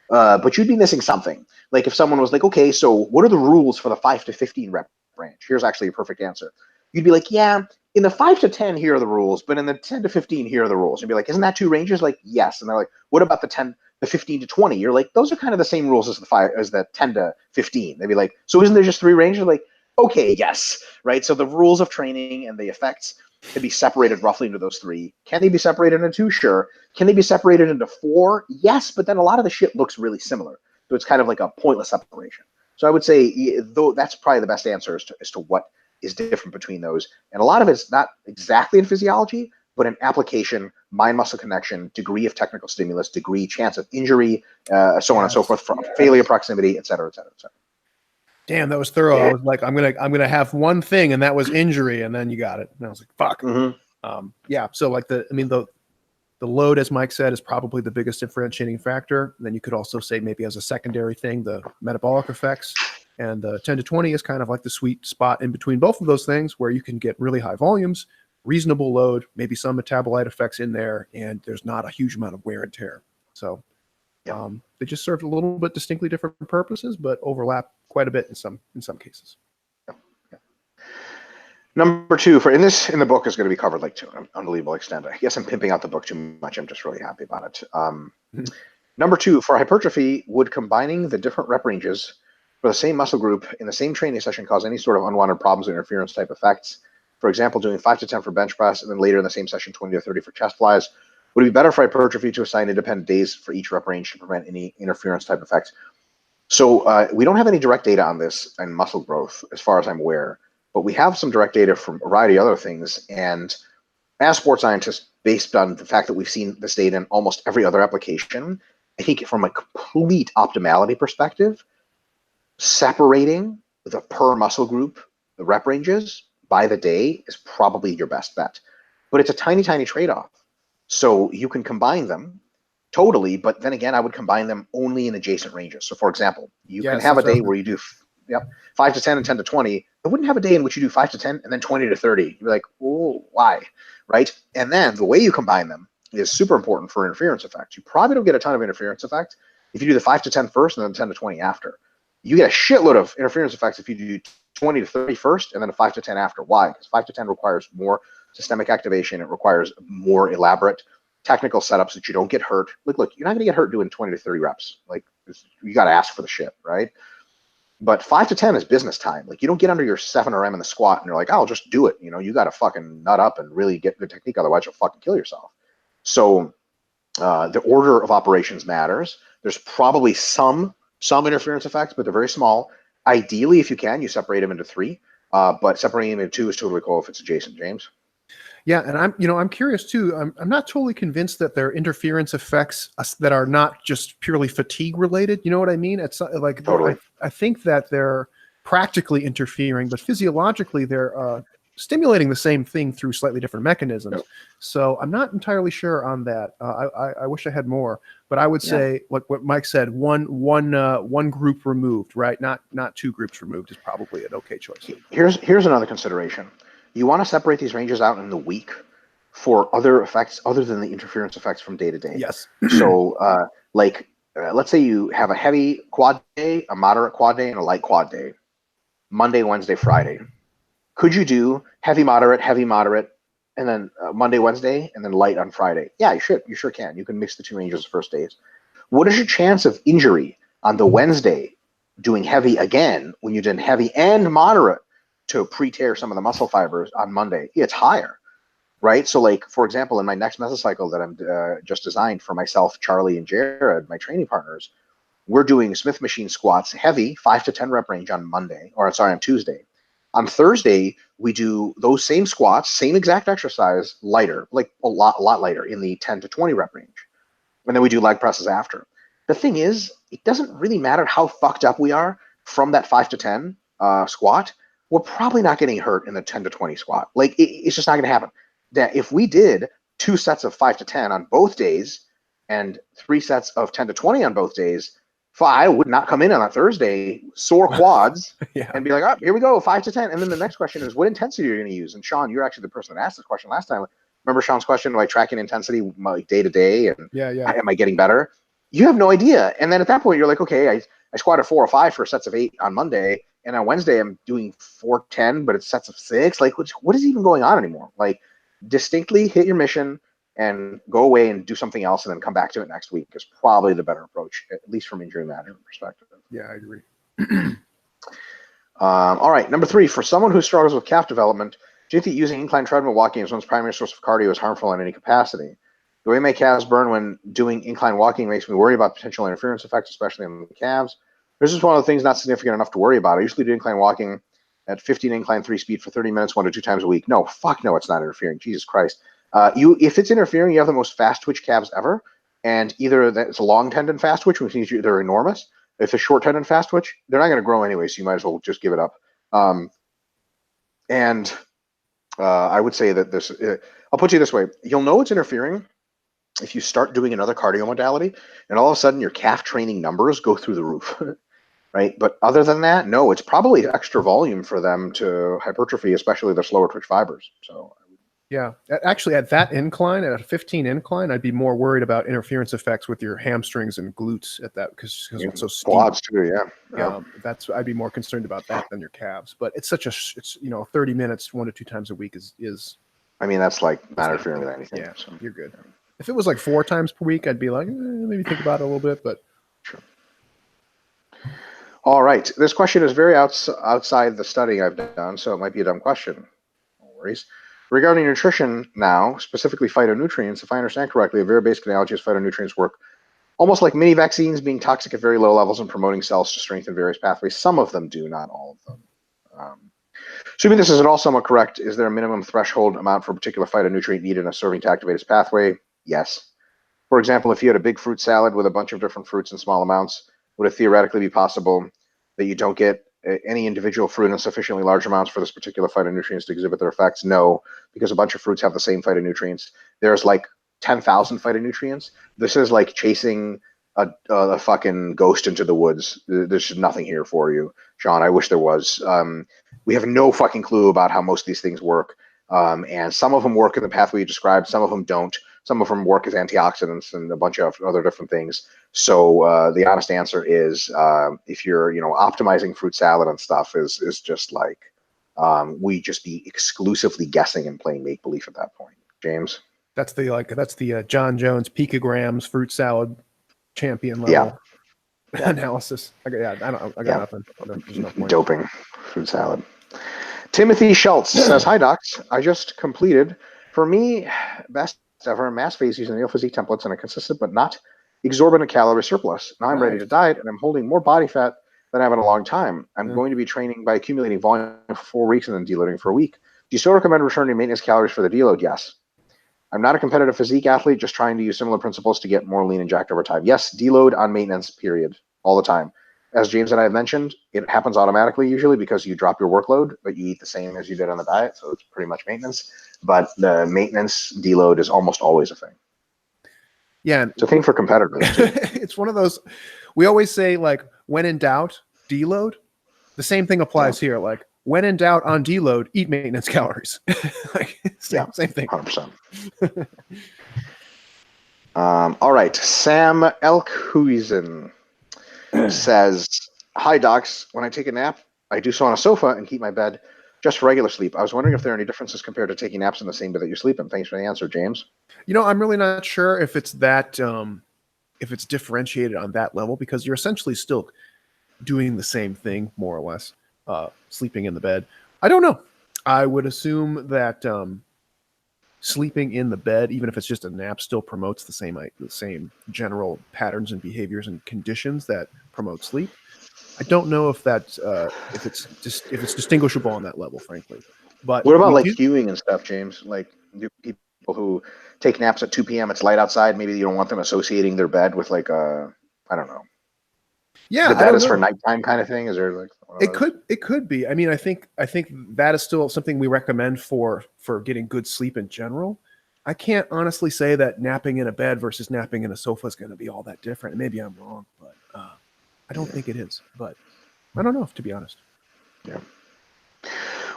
But you'd be missing something. Like if someone was like, okay, so what are the rules for the 5 to 15 rep range? Here's actually a perfect answer. You'd be like, yeah, in the 5 to 10, here are the rules, but in the 10 to 15, here are the rules. You'd be like, isn't that 2 ranges? Like, yes. And they're like, what about the 15 to 20? You're like, those are kind of the same rules as the 10 to 15. They'd be like, so isn't there just 3 ranges? Like, okay, yes, right? So the rules of training and the effects can be separated roughly into those 3. Can they be separated into 2? Sure. Can they be separated into 4? Yes, but then a lot of the shit looks really similar. So it's kind of like a pointless separation. So I would say, though, that's probably the best answer as to what is different between those. And a lot of it's not exactly in physiology, but in application, mind-muscle connection, degree of technical stimulus, degree, chance of injury, so on and so forth, from failure proximity, et cetera, et cetera, et cetera. Damn, that was thorough. I was like, I'm gonna have one thing, and that was injury, and then you got it. And I was like, fuck. Mm-hmm. Yeah. So like the load, as Mike said, is probably the biggest differentiating factor. And then you could also say maybe as a secondary thing, the metabolic effects, and the 10 to 20 is kind of like the sweet spot in between both of those things, where you can get really high volumes, reasonable load, maybe some metabolite effects in there, and there's not a huge amount of wear and tear. So they just serve a little bit distinctly different purposes, but overlap quite a bit in some cases. Number 2 in the book is going to be covered like to an unbelievable extent. I guess I'm pimping out the book too much. I'm just really happy about it. Number 2, for hypertrophy, would combining the different rep ranges for the same muscle group in the same training session cause any sort of unwanted problems or interference type effects? For example, doing 5 to 10 for bench press and then later in the same session 20 to 30 for chest flies. Would it be better for hypertrophy to assign independent days for each rep range to prevent any interference type effects? So we don't have any direct data on this and muscle growth as far as I'm aware, but we have some direct data from a variety of other things. And as sports scientists, based on the fact that we've seen this data in almost every other application, I think from a complete optimality perspective, separating the per muscle group, the rep ranges by the day is probably your best bet. But it's a tiny, tiny trade-off. So you can combine them totally, but then again, I would combine them only in adjacent ranges. So for example, you can have a day where you do 5 to 10 and 10 to 20. I wouldn't have a day in which you do 5 to 10 and then 20 to 30. You'd be like, oh, why? Right? And then the way you combine them is super important for interference effects. You probably don't get a ton of interference effect if you do the 5 to 10 first and then 10 to 20 after. You get a shitload of interference effects if you do 20 to 30 first and then a 5 to 10 after. Why? Because 5 to 10 requires more systemic activation. It requires more elaborate technical setups that you don't get hurt. Look, you're not going to get hurt doing 20 to 30 reps. Like, you got to ask for the shit, right? But 5 to 10 is business time. Like, you don't get under your 7 RM in the squat and you're like, oh, I'll just do it. You got to fucking nut up and really get good technique. Otherwise, you'll fucking kill yourself. So the order of operations matters. There's probably some interference effects, but they're very small. Ideally, if you can, you separate them into 3. But separating them into 2 is totally cool if it's adjacent, James. Yeah, and I'm curious too. I'm not totally convinced that there are interference effects that are not just purely fatigue related. You know what I mean? It's like totally. I think that they're practically interfering, but physiologically they're stimulating the same thing through slightly different mechanisms. Yep. So I'm not entirely sure on that. I wish I had more, but I would say, like what Mike said, one group removed, right? Not 2 groups removed is probably an okay choice. Here's another consideration. You want to separate these ranges out in the week for other effects other than the interference effects from day to day. Yes. So, let's say you have a heavy quad day, a moderate quad day, and a light quad day, Monday, Wednesday, Friday. Could you do heavy, moderate, and then Monday, Wednesday, and then light on Friday? Yeah, you should. You sure can. You can mix the 2 ranges the first days. What is your chance of injury on the Wednesday doing heavy again when you did heavy and moderate to pre-tear some of the muscle fibers on Monday? It's higher, right? So like, for example, in my next mesocycle that I'm just designed for myself, Charlie, and Jared, my training partners, we're doing Smith machine squats heavy, 5 to 10 rep range on on Tuesday. On Thursday, we do those same squats, same exact exercise, lighter, like a lot lighter in the 10 to 20 rep range. And then we do leg presses after. The thing is, it doesn't really matter how fucked up we are from that 5 to 10 squat. We're probably not getting hurt in the 10 to 20 squat. Like, it's just not going to happen. That if we did 2 sets of 5 to 10 on both days and 3 sets of 10 to 20 on both days, I would not come in on a Thursday, sore quads, Yeah. and be like, oh, here we go, 5 to 10. And then the next question is, what intensity are you going to use? And Sean, you're actually the person that asked this question last time. Remember Sean's question, like tracking intensity like day to day, and Yeah. am I getting better? You have no idea. And then at that point, you're like, okay, I squatted 4 or 5 for sets of 8 on Monday, and on Wednesday I'm doing 4-10, but it's sets of 6. Like, what is even going on anymore? Like, distinctly hit your mission and go away and do something else and then come back to it next week is probably the better approach, at least from injury management perspective. Yeah, I agree. All right, number 3, for someone who struggles with calf development, do you think using incline treadmill walking as one's primary source of cardio is harmful in any capacity? The way my calves burn when doing incline walking makes me worry about potential interference effects, especially on the calves. This is one of the things not significant enough to worry about. I usually do incline walking at 15 incline 3 speed for 30 minutes, 1 to 2 times a week. No, fuck no, it's not interfering. Jesus Christ. If it's interfering, you have the most fast twitch calves ever, and either it's a long tendon fast twitch, which means they're enormous. If it's a short tendon fast twitch, they're not going to grow anyway, so you might as well just give it up. I would say that this, I'll put you this way. You'll know it's interfering if you start doing another cardio modality, and all of a sudden your calf training numbers go through the roof, right? But other than that, no, it's probably extra volume for them to hypertrophy, especially the slower twitch fibers. So Yeah, actually, at that incline, at a 15 incline, I'd be more worried about interference effects with your hamstrings and glutes at that because it's so steep. quads too, yeah. I'd be more concerned about that than your calves. But it's 30 minutes, 1 to 2 times a week is. I mean, that's like not interfering with anything. Yeah, so. you're good. If it was like 4 times per week, I'd be like, maybe think about it a little bit. But sure. All right, this question is very outside the study I've done, so it might be a dumb question. No worries. Regarding nutrition now, specifically phytonutrients, if I understand correctly, a very basic analogy is phytonutrients work almost like mini vaccines, being toxic at very low levels and promoting cells to strengthen various pathways. Some of them do, not all of them. Assuming this is at all somewhat correct, is there a minimum threshold amount for a particular phytonutrient needed in a serving to activate its pathway? Yes. For example, if you had a big fruit salad with a bunch of different fruits in small amounts, would it theoretically be possible that you don't get any individual fruit in sufficiently large amounts for this particular phytonutrients to exhibit their effects? No, because a bunch of fruits have the same phytonutrients. There's like 10,000 phytonutrients. This is like chasing a fucking ghost into the woods. There's nothing here for you, Sean. I wish there was. We have no fucking clue about how most of these things work. And some of them work in the pathway you described. Some of them don't. Some of them work as antioxidants and a bunch of other different things. So the honest answer is, if you're, optimizing fruit salad and stuff is just like, we just be exclusively guessing and playing make believe at that point. James, that's the John Jones picograms fruit salad champion level analysis. I got nothing. There's no point. Doping fruit salad. Timothy Schultz says, "Hi docs, I just completed, for me, best ever mass phase using the physique templates and a consistent but not exorbitant calorie surplus. Now I'm ready to diet and I'm holding more body fat than I have in a long time. I'm going to be training by accumulating volume for 4 weeks and then deloading for a week. Do you still recommend returning maintenance calories for the deload? Yes. I'm not a competitive physique athlete, just trying to use similar principles to get more lean and jacked over time. Yes, deload on maintenance, period, all the time. As James and I have mentioned, it happens automatically usually because you drop your workload, but you eat the same as you did on the diet, so it's pretty much maintenance. But the maintenance deload is almost always a thing. Yeah. It's a thing for competitors. It's one of those, we always say, like, when in doubt, deload. The same thing applies here. Like, when in doubt on deload, eat maintenance calories. Same thing. 100%. All right. Sam Elkhuizen says, "Hi docs, when I take a nap, I do so on a sofa and keep my bed just for regular sleep. I was wondering if there are any differences compared to taking naps in the same bed that you sleep in. Thanks for the answer, James." I'm really not sure if it's that if it's differentiated on that level, because you're essentially still doing the same thing, more or less, sleeping in the bed. I don't know. I would assume that sleeping in the bed, even if it's just a nap, still promotes the same general patterns and behaviors and conditions that promote sleep. I don't know if that's if it's distinguishable on that level, frankly. But What about we like do, queuing and stuff, James? Like do people who take naps at 2 p.m. It's light outside. Maybe you don't want them associating their bed with like I don't know. yeah, The I bed don't is for know. nighttime kind of thing. Is there like one of those? It could be. I mean, I think that is still something we recommend for getting good sleep in general. I can't honestly say that napping in a bed versus napping in a sofa is going to be all that different. Maybe I'm wrong, but I don't think it is. But I don't know, to be honest. Yeah.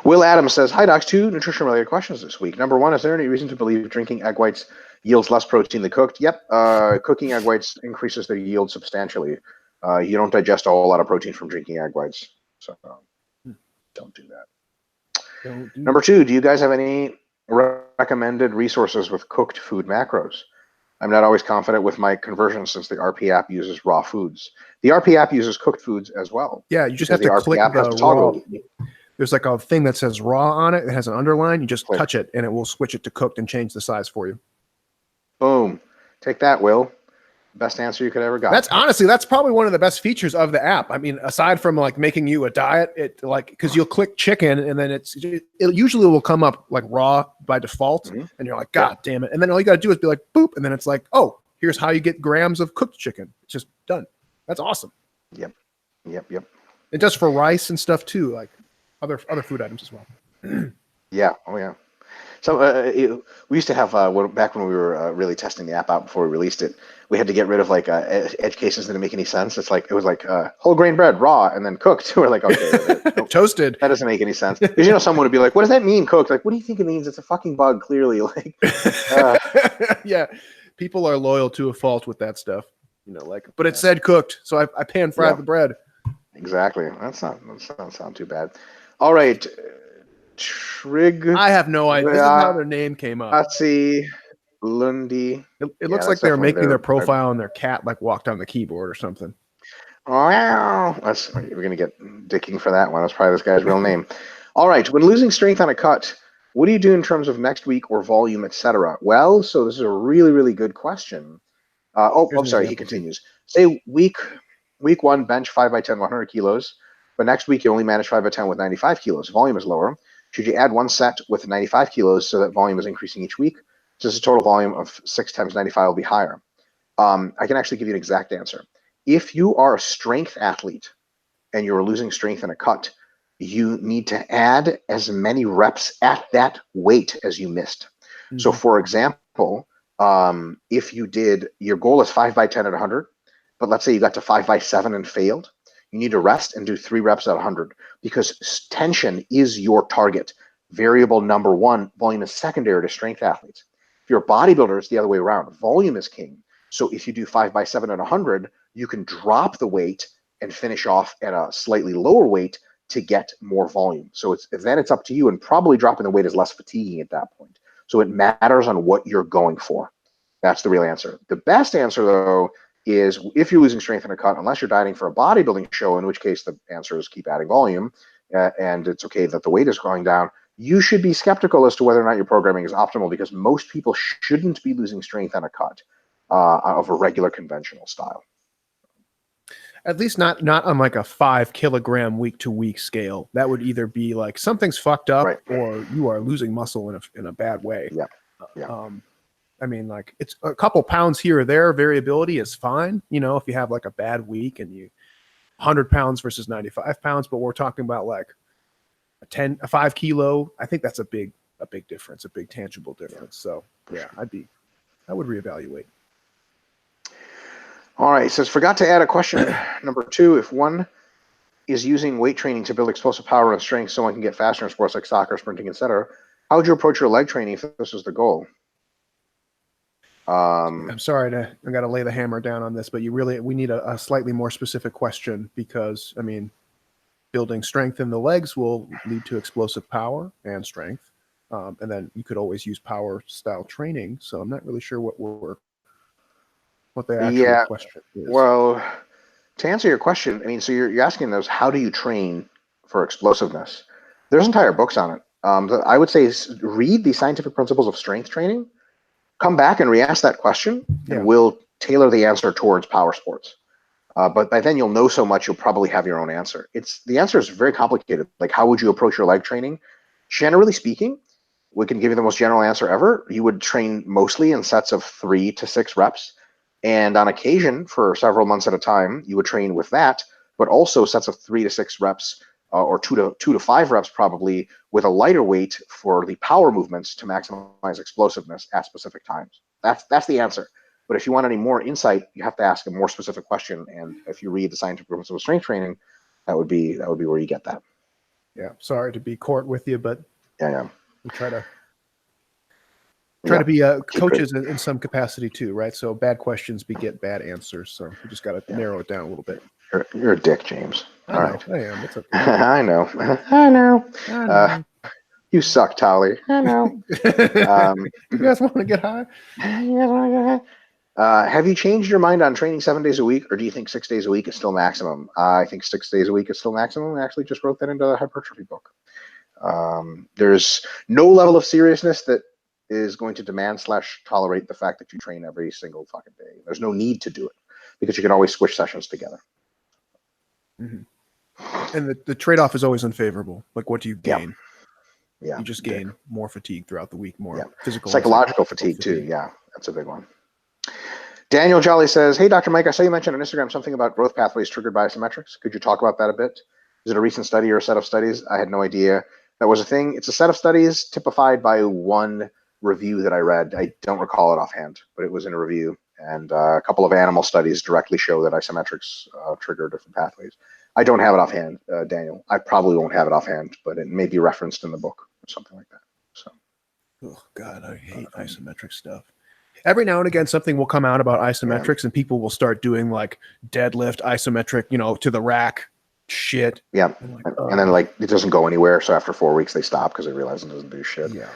Will Adams says, "Hi, docs. Two nutrition-related questions this week. Number one, is there any reason to believe drinking egg whites yields less protein than cooked? Yep. Cooking egg whites increases their yield substantially. You don't digest a whole lot of protein from drinking egg whites, so don't do that. Don't do Number that. two, do you guys have any recommended resources with cooked food macros? I'm not always confident with my conversion since the RP app uses raw foods. The RP app uses cooked foods as well. Yeah, you just Because have the to RP click app has the the raw. toggle. There's like a thing that says raw on it. It has an underline. You just Click. touch it, and it will switch it to cooked and change the size for you. Boom. Take that, Will. Best answer you could ever got. That's probably one of the best features of the app. I mean, aside from like making you a diet, it like because you'll click chicken and then it usually will come up like raw by default, and you're like, God damn it! And then all you got to do is be like, boop, and then it's like, oh, here's how you get grams of cooked chicken. It's just done. That's awesome. Yep. It does for rice and stuff too, like other food items as well. Yeah. Oh yeah. So we used to have back when we were really testing the app out before we released it, we had to get rid of like edge cases that didn't make any sense. It was like whole grain bread, raw, and then cooked. We're like, okay, nope, Toasted. that doesn't make any sense. Because someone would be like, what does that mean, cooked? Like, what do you think it means? It's a fucking bug, clearly. Like, yeah, people are loyal to a fault with that stuff. But it said cooked, so I pan fried the bread. Exactly. That doesn't sound too bad. All right. Trig. I have no idea. This is how their name came up. Patsy Lundy. It looks like they're making their profile and their cat like walked on the keyboard or something. Wow. We're going to get dicking for that one. That's probably this guy's real name. All right. When losing strength on a cut, what do you do in terms of next week or volume, etc.? Well, so this is a really, really good question. I'm sorry. He continues. Say week one, bench 5x10, 100 kilos. But next week, you only manage 5x10 with 95 kilos. Volume is lower. Should you add one set with 95 kilos so that volume is increasing each week? So the total volume of 6 times 95 will be higher. I can actually give you an exact answer. If you are a strength athlete and you're losing strength in a cut, you need to add as many reps at that weight as you missed. Mm-hmm. So for example, if you did, your goal is 5x10 at 100, but let's say you got to 5x7 and failed, you need to rest and do 3 reps at 100 because tension is your target. Variable number one, volume is secondary to strength athletes. If you're a bodybuilder, it's the other way around. Volume is king. So if you do 5x7 at 100, you can drop the weight and finish off at a slightly lower weight to get more volume. So it's up to you, and probably dropping the weight is less fatiguing at that point. So it matters on what you're going for. That's the real answer. The best answer, though, is if you're losing strength in a cut, unless you're dieting for a bodybuilding show, in which case the answer is keep adding volume, and it's okay that the weight is going down, you should be skeptical as to whether or not your programming is optimal, because most people shouldn't be losing strength on a cut of a regular conventional style. At least not on like a 5 kilogram week to week scale. That would either be like something's fucked up, right, or you are losing muscle in a bad way. Yeah. I mean, like, it's a couple pounds here or there. Variability is fine. If you have like a bad week and you 100 pounds versus 95 pounds, but we're talking about like a 5 kilo. I think that's a big difference, a big tangible difference. So yeah, I would reevaluate. All right. It says, forgot to add a question. Number 2, if one is using weight training to build explosive power and strength so one can get faster in sports like soccer, sprinting, etc., how would you approach your leg training if this was the goal? I'm sorry I got to lay the hammer down on this, but we need a slightly more specific question, because I mean, building strength in the legs will lead to explosive power and strength, and then you could always use power style training. So I'm not really sure what we're what the actual Yeah. question is. Well, to answer your question, I mean, so you're asking those, how do you train for explosiveness? There's entire books on it. I would say read the Scientific Principles of Strength Training. Come back and re-ask that question, Yeah. and we'll tailor the answer towards power sports. But by then you'll know so much, you'll probably have your own answer. The answer is very complicated. Like, how would you approach your leg training? Generally speaking, we can give you the most general answer ever. You would train mostly in sets of 3 to 6 reps. And on occasion, for several months at a time, you would train with that, but also sets of 3 to 6 reps or 2 to 5 reps probably with a lighter weight for the power movements to maximize explosiveness at specific times. That's the answer. But if you want any more insight, you have to ask a more specific question. And if you read the Scientific Principles of Strength Training, that would be where you get that. Yeah. Sorry to be court with you, but Yeah. we try to be coaches in some capacity too, right? So bad questions beget bad answers. So we just got to narrow it down a little bit. You're a dick, James. I know. I am. It's okay. I know. You suck, Tolly. I know. You guys want to get high? Have you changed your mind on training 7 days a week, or do you think 6 days a week is still maximum? I think 6 days a week is still maximum. I actually just wrote that into the hypertrophy book. There's no level of seriousness that is going to demand / tolerate the fact that you train every single fucking day. There's no need to do it because you can always switch sessions together. Mm-hmm. And the trade-off is always unfavorable. Like, what do you gain? Yeah. You just gain more fatigue throughout the week, more physical, psychological fatigue too. Yeah, that's a big one. Daniel Jolly says, "Hey, Dr. Mike, I saw you mentioned on Instagram something about growth pathways triggered by isometrics. Could you talk about that a bit? Is it a recent study or a set of studies? I had no idea that was a thing. It's a set of studies typified by one review that I read. I don't recall it offhand, but it was in a review. And a couple of animal studies directly show that isometrics trigger different pathways. I don't have it offhand, Daniel. I probably won't have it offhand, but it may be referenced in the book or something like that. So, oh God, I hate isometric stuff. Every now and again, something will come out about isometrics, and people will start doing like deadlift isometric, to the rack shit. Yeah, and then like it doesn't go anywhere. So after 4 weeks, they stop because they realize it doesn't do shit. Yeah.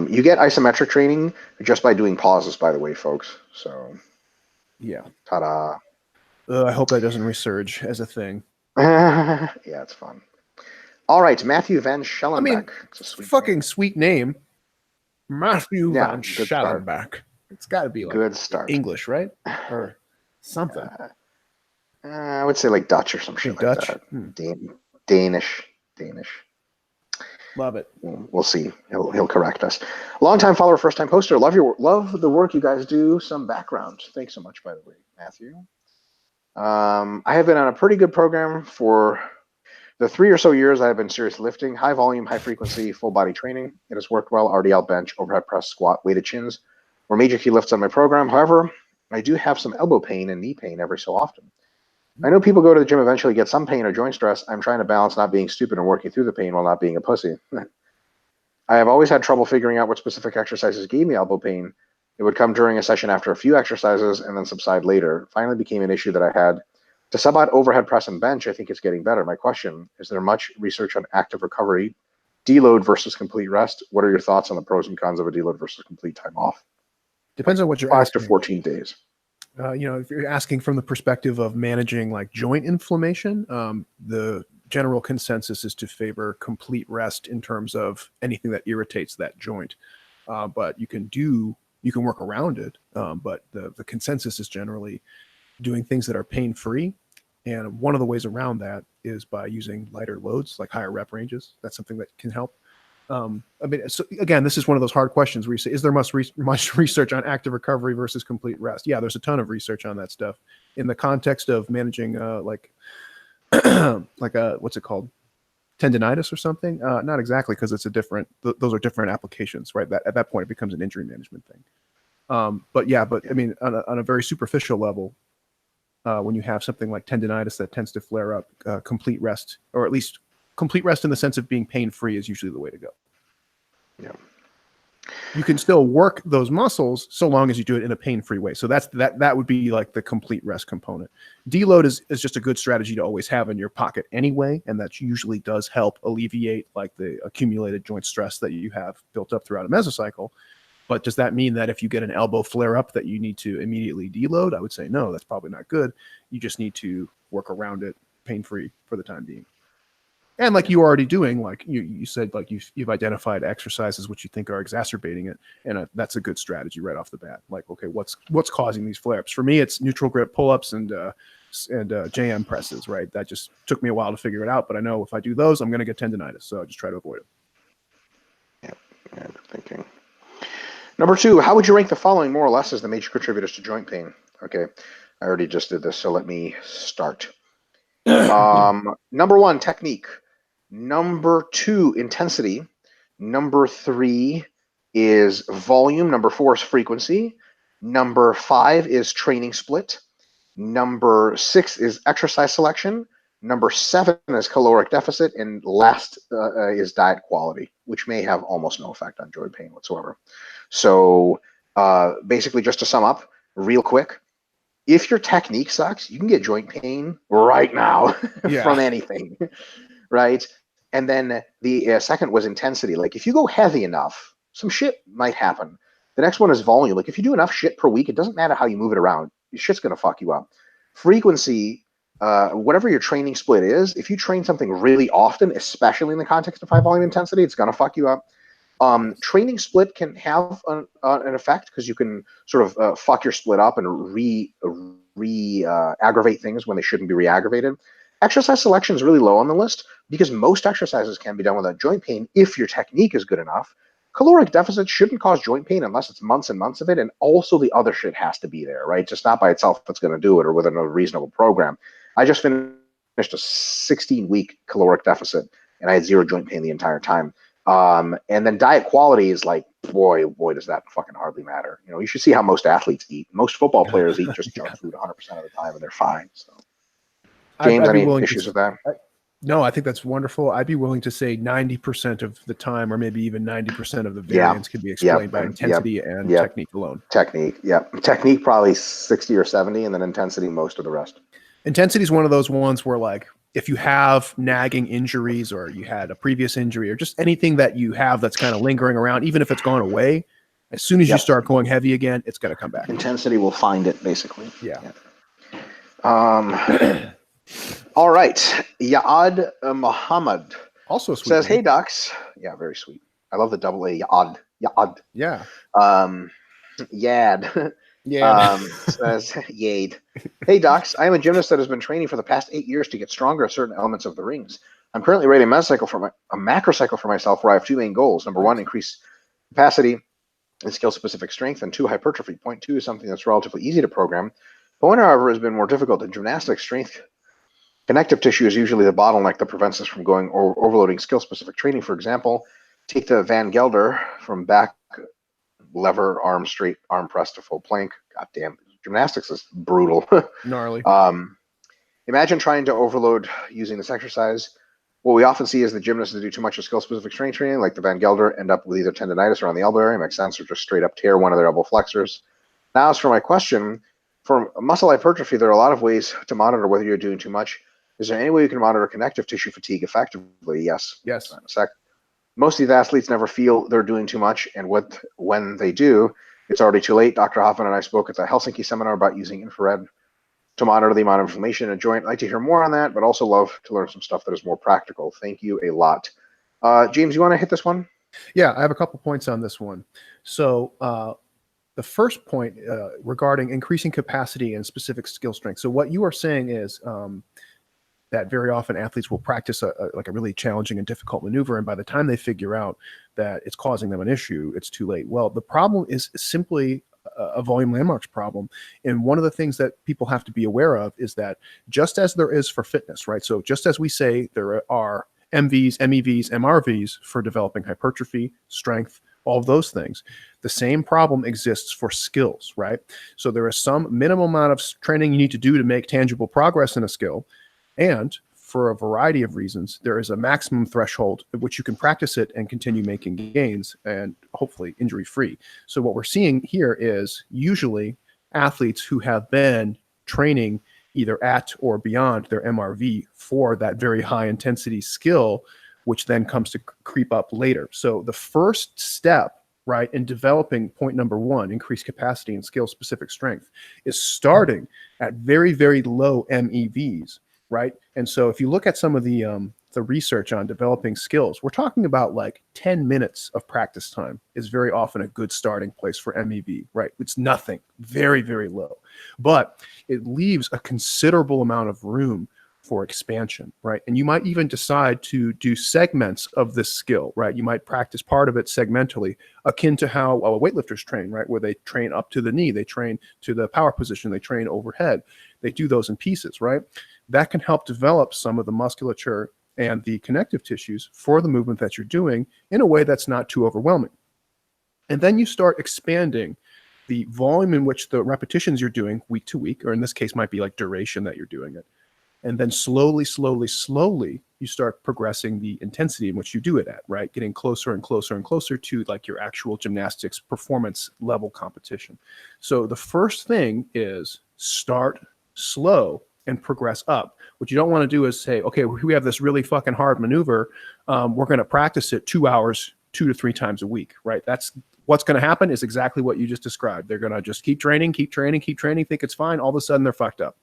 You get isometric training just by doing pauses, by the way, folks. So, yeah. Ta-da. I hope that doesn't resurge as a thing. Yeah, it's fun. All right, Matthew Van Schellenbach. I mean, it's a sweet name. Matthew Van Schellenbach. It's got to be like good start. English, right? Or something. I would say like Dutch or some shit Dutch? like that. Danish. Love it. We'll see. He'll correct us. Longtime follower, first time poster. Love the work you guys do. Some background. Thanks so much, by the way, Matthew. I have been on a pretty good program for the 3 or so years I have been seriously lifting, high volume, high frequency, full body training. It has worked well. RDL, bench, overhead press, squat, weighted chins were major key lifts on my program. However, I do have some elbow pain and knee pain every so often. I know people go to the gym eventually get some pain or joint stress. I'm trying to balance not being stupid and working through the pain while not being a pussy. I have always had trouble figuring out what specific exercises gave me elbow pain. It would come during a session after a few exercises and then subside later. Finally became an issue that I had to sub out overhead press and bench. I think it's getting better. My question, is there much research on active recovery, deload versus complete rest? What are your thoughts on the pros and cons of a deload versus complete time off? Depends on what you're 5 asking. to 14 days. If you're asking from the perspective of managing like joint inflammation, the general consensus is to favor complete rest in terms of anything that irritates that joint. But you can work around it. But the consensus is generally doing things that are pain-free. And one of the ways around that is by using lighter loads, like higher rep ranges. That's something that can help. So again, this is one of those hard questions where you say, is there much research on active recovery versus complete rest? Yeah, there's a ton of research on that stuff in the context of managing what's it called? Tendinitis or something? Not exactly, because it's those are different applications, right? At that point, it becomes an injury management thing. But I mean, on a very superficial level, when you have something like tendinitis that tends to flare up, complete rest, or at least complete rest in the sense of being pain-free, is usually the way to go. Yeah. You can still work those muscles so long as you do it in a pain-free way. So that would be like the complete rest component. Deload is just a good strategy to always have in your pocket anyway, and that usually does help alleviate like the accumulated joint stress that you have built up throughout a mesocycle. But does that mean that if you get an elbow flare up that you need to immediately deload? I would say no, that's probably not good. You just need to work around it pain-free for the time being. And like you are already doing, like you said, like you've identified exercises which you think are exacerbating it, and that's a good strategy right off the bat. Like, okay, what's causing these flare-ups? For me, it's neutral grip pull-ups and JM presses. Right, that just took me a while to figure it out, but I know if I do those, I'm going to get tendonitis, so I just try to avoid it. Yeah, good thinking. Number 2, how would you rank the following more or less as the major contributors to joint pain? Okay, I already just did this, so let me start. Number 1, technique. Number 2, intensity. Number 3 is volume. Number 4 is frequency. Number 5 is training split. Number 6 is exercise selection. Number 7 is caloric deficit. And last is diet quality, which may have almost no effect on joint pain whatsoever. So basically, just to sum up real quick, if your technique sucks, you can get joint pain right now from anything, right? And then the second was intensity. Like if you go heavy enough, some shit might happen. The next one is volume. Like if you do enough shit per week, it doesn't matter how you move it around. Your shit's going to fuck you up. Frequency, whatever your training split is, if you train something really often, especially in the context of high volume intensity, it's going to fuck you up. Training split can have an effect because you can sort of fuck your split up and aggravate things when they shouldn't be re-aggravated. Exercise selection is really low on the list because most exercises can be done without joint pain if your technique is good enough. Caloric deficit shouldn't cause joint pain unless it's months and months of it, and also the other shit has to be there, right? Just not by itself that's going to do it or within a reasonable program. I just finished a 16-week caloric deficit, and I had zero joint pain the entire time. And then diet quality is like, boy, does that fucking hardly matter. You know, you should see how most athletes eat. Most football players eat just junk food 100% of the time, and they're fine. So, James, any issues with that? No, I think that's wonderful. I'd be willing to say 90% of the time, or maybe even 90% of the variance can be explained by intensity and technique alone. Technique probably 60 or 70, and then intensity most of the rest. Intensity is one of those ones where, like, if you have nagging injuries or you had a previous injury or just anything that you have that's kind of lingering around, even if it's gone away, as soon as you start going heavy again, it's going to come back. Intensity will find it, basically. All right. Yaad Muhammad also sweet says, name. "Hey, docs." Yeah, very sweet. I love the double A. Yaad. Yeah. Yad. Says, Yade. "Hey, docs. I am a gymnast that has been training for the past 8 years to get stronger at certain elements of the rings. I'm currently writing a macrocycle for myself where I have 2 main goals. Number 1, increase capacity and skill-specific strength, and 2, hypertrophy. Point 2 is something that's relatively easy to program. Point, however, has been more difficult. In gymnastics, strength connective tissue is usually the bottleneck that prevents us from going or overloading skill-specific training. For example, take the Van Gelder from back lever arm straight arm press to full plank. God damn, gymnastics is brutal. Gnarly. Imagine trying to overload using this exercise. What we often see is the gymnasts that do too much of skill-specific strength training, like the Van Gelder, end up with either tendonitis around the elbow area, makes sense, or just straight up tear one of their elbow flexors. Now, as for my question, for muscle hypertrophy, there are a lot of ways to monitor whether you're doing too much. Is there any way you can monitor connective tissue fatigue effectively? Yes. In a sec. Most of these athletes never feel they're doing too much, and when they do, it's already too late. Dr. Hoffman and I spoke at the Helsinki seminar about using infrared to monitor the amount of inflammation in a joint. I'd like to hear more on that, but also love to learn some stuff that is more practical. Thank you a lot. James, you want to hit this one? Yeah, I have a couple points on this one. So the first point regarding increasing capacity and specific skill strength. So what you are saying is that very often athletes will practice a really challenging and difficult maneuver, and by the time they figure out that it's causing them an issue, it's too late. Well, the problem is simply a volume landmarks problem. And one of the things that people have to be aware of is that just as there is for fitness, right? So just as we say there are MVs, MEVs, MRVs for developing hypertrophy, strength, all of those things, the same problem exists for skills, right? So there is some minimum amount of training you need to do to make tangible progress in a skill. And for a variety of reasons, there is a maximum threshold at which you can practice it and continue making gains and hopefully injury-free. So what we're seeing here is usually athletes who have been training either at or beyond their MRV for that very high intensity skill, which then comes to creep up later. So the first step right, in developing point number one, increased capacity and skill specific strength, is starting at very, very low MEVs, right? And so if you look at some of the research on developing skills, we're talking about like 10 minutes of practice time is very often a good starting place for MEV, right? It's nothing, very, very low, but it leaves a considerable amount of room for expansion, right? And you might even decide to do segments of this skill, right? You might practice part of it segmentally, akin to how weightlifters train, right? Where they train up to the knee, they train to the power position, they train overhead. They do those in pieces, right? That can help develop some of the musculature and the connective tissues for the movement that you're doing in a way that's not too overwhelming. And then you start expanding the volume in which the repetitions you're doing week to week, or in this case might be like duration that you're doing it. And then slowly, you start progressing the intensity in which you do it at, right? Getting closer and closer and closer to like your actual gymnastics performance level competition. So the first thing is start slow and progress up. What you don't want to do is say, okay, we have this really fucking hard maneuver. We're going to practice it 2 hours, 2 to 3 times a week, right? That's what's going to happen is exactly what you just described. They're going to just keep training, think it's fine. All of a sudden they're fucked up.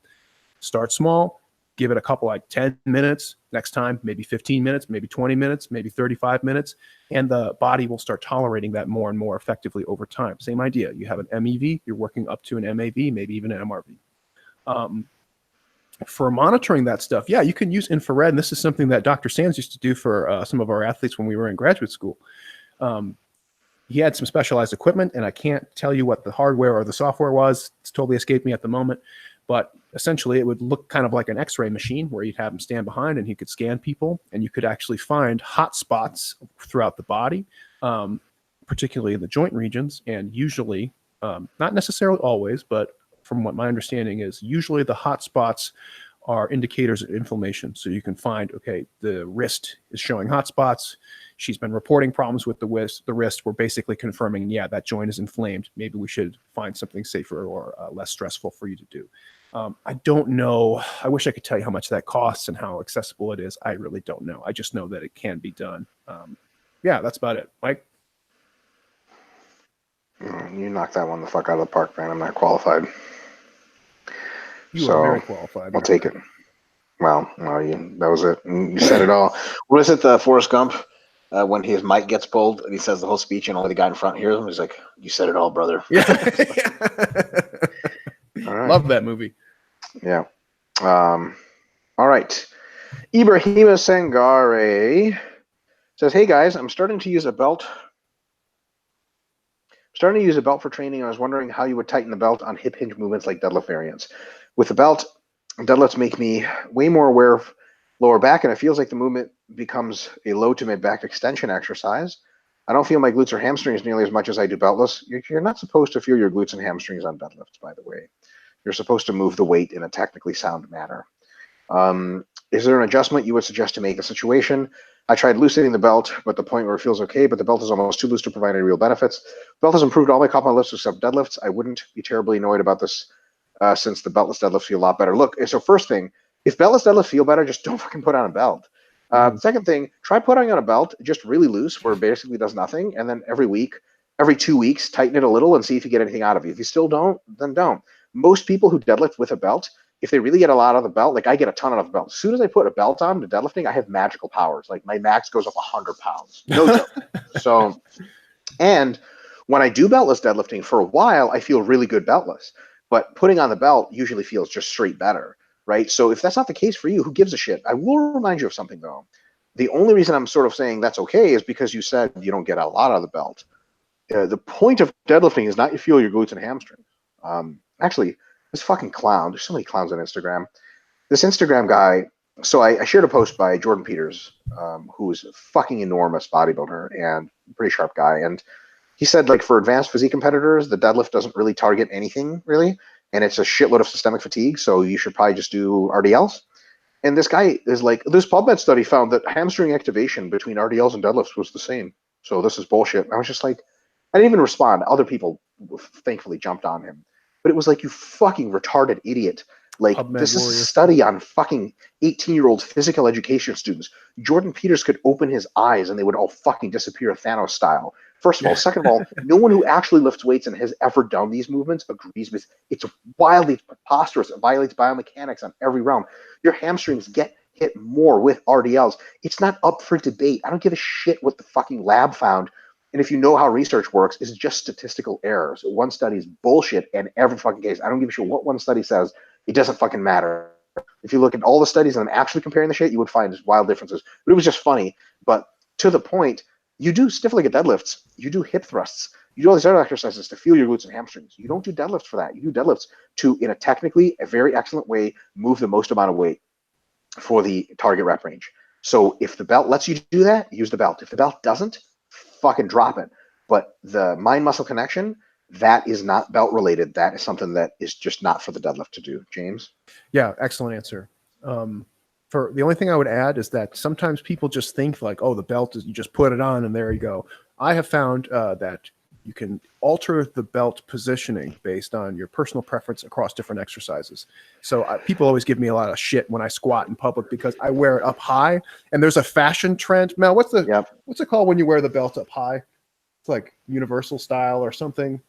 Start small. Give it a couple, like 10 minutes. Next time, maybe 15 minutes, maybe 20 minutes, maybe 35 minutes. And the body will start tolerating that more and more effectively over time. Same idea. You have an MEV, you're working up to an MAV, maybe even an MRV. For monitoring that stuff, yeah, you can use infrared. And this is something that Dr. Sands used to do for some of our athletes when we were in graduate school. He had some specialized equipment, and I can't tell you what the hardware or the software was. It's totally escaped me at the moment. But essentially, it would look kind of like an X-ray machine where you'd have him stand behind and he could scan people, and you could actually find hot spots throughout the body, particularly in the joint regions. And usually, not necessarily always, but from what my understanding is, usually the hot spots are indicators of inflammation. So you can find, okay, the wrist is showing hot spots. She's been reporting problems with the wrist. We're basically confirming, yeah, that joint is inflamed. Maybe we should find something safer or less stressful for you to do. I don't know. I wish I could tell you how much that costs and how accessible it is. I really don't know. I just know that it can be done. Yeah, that's about it. Mike? You knocked that one the fuck out of the park, man. I'm not qualified. You are very qualified. I'll take it. Well, that was it. You said it all. What is it, the Forrest Gump? When his mic gets pulled and he says the whole speech and only the guy in front hears him, he's like, "You said it all, brother." Yeah. All right. Love that movie. Yeah. All right. Ibrahima Sangare says, "Hey guys, I'm starting to use a belt for training. I was wondering how you would tighten the belt on hip hinge movements like deadlift variants. With the belt, deadlifts make me way more aware of lower back, and it feels like the movement becomes a low to mid back extension exercise. I don't feel my glutes or hamstrings nearly as much as I do beltless. You're not supposed to feel your glutes and hamstrings on deadlifts, by the way. You're supposed to move the weight in a technically sound manner. Is there an adjustment you would suggest to make the situation? I tried loosening the belt, but the point where it feels okay, but the belt is almost too loose to provide any real benefits. The belt has improved all my compound lifts except deadlifts. I wouldn't be terribly annoyed about this since the beltless deadlifts feel a lot better. Look, so first thing, if beltless deadlifts feel better, just don't fucking put on a belt. Second thing, try putting on a belt just really loose where it basically does nothing, and then every 2 weeks, tighten it a little and see if you get anything out of it. If you still don't, then don't. Most people who deadlift with a belt, if they really get a lot out of the belt, like I get a ton out of the belt. As soon as I put a belt on to deadlifting, I have magical powers. Like my max goes up 100 pounds. No joke. So, and when I do beltless deadlifting for a while, I feel really good beltless. But putting on the belt usually feels just straight better, right? So if that's not the case for you, who gives a shit? I will remind you of something though. The only reason I'm sort of saying that's okay is because you said you don't get a lot out of the belt. The point of deadlifting is not you feel your glutes and hamstrings. Actually, this fucking clown, there's so many clowns on Instagram. This Instagram guy, so I shared a post by Jordan Peters, who's a fucking enormous bodybuilder and pretty sharp guy. And he said, like, for advanced physique competitors, the deadlift doesn't really target anything, really. And it's a shitload of systemic fatigue, so you should probably just do RDLs. And this guy is like, this PubMed study found that hamstring activation between RDLs and deadlifts was the same. So this is bullshit. I was just like, I didn't even respond. Other people thankfully jumped on him. But it was like, you fucking retarded idiot. Like, PubMed this is warrior. a study on fucking 18-year-old physical education students. Jordan Peters could open his eyes and they would all fucking disappear Thanos style. First of all. Second of all, no one who actually lifts weights and has ever done these movements agrees with it's wildly preposterous. It violates biomechanics on every realm. Your hamstrings get hit more with RDLs. It's not up for debate. I don't give a shit what the fucking lab found. And if you know how research works, it's just statistical errors. One study is bullshit in every fucking case. I don't give a shit what one study says. It doesn't fucking matter. If you look at all the studies and I'm actually comparing the shit, you would find just wild differences. But it was just funny. But to the point, you do stiff leg deadlifts. You do hip thrusts. You do all these other exercises to feel your glutes and hamstrings. You don't do deadlifts for that. You do deadlifts to, in a very excellent way, move the most amount of weight for the target rep range. So if the belt lets you do that, use the belt. If the belt doesn't, fucking drop it. But the mind-muscle connection, that is not belt related. That is something that is just not for the deadlift to do. James? Yeah, excellent answer. For the only thing I would add is that sometimes people just think like, oh, the belt is, you just put it on and there you go. I have found that you can alter the belt positioning based on your personal preference across different exercises. So people always give me a lot of shit when I squat in public because I wear it up high, and there's a fashion trend. Mel, what's it called when you wear the belt up high? It's like universal style or something.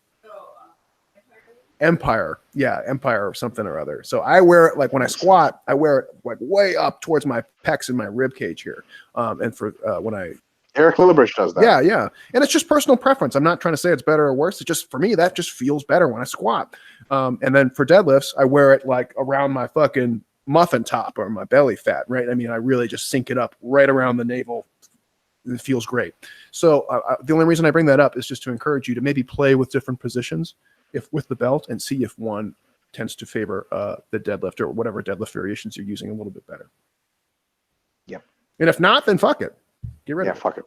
Empire. Yeah, Empire or something or other. So I wear it like when I squat, I wear it like way up towards my pecs and my rib cage here. And for when I Eric Lillibridge does that. Yeah. And it's just personal preference. I'm not trying to say it's better or worse. It's just, for me, that just feels better when I squat. And then for deadlifts, I wear it like around my fucking muffin top or my belly fat, right? I mean, I really just sink it up right around the navel. It feels great. So the only reason I bring that up is just to encourage you to maybe play with different positions with the belt and see if one tends to favor the deadlift or whatever deadlift variations you're using a little bit better. Yep. And if not, then fuck it. Get rid of it. Yeah, fuck it.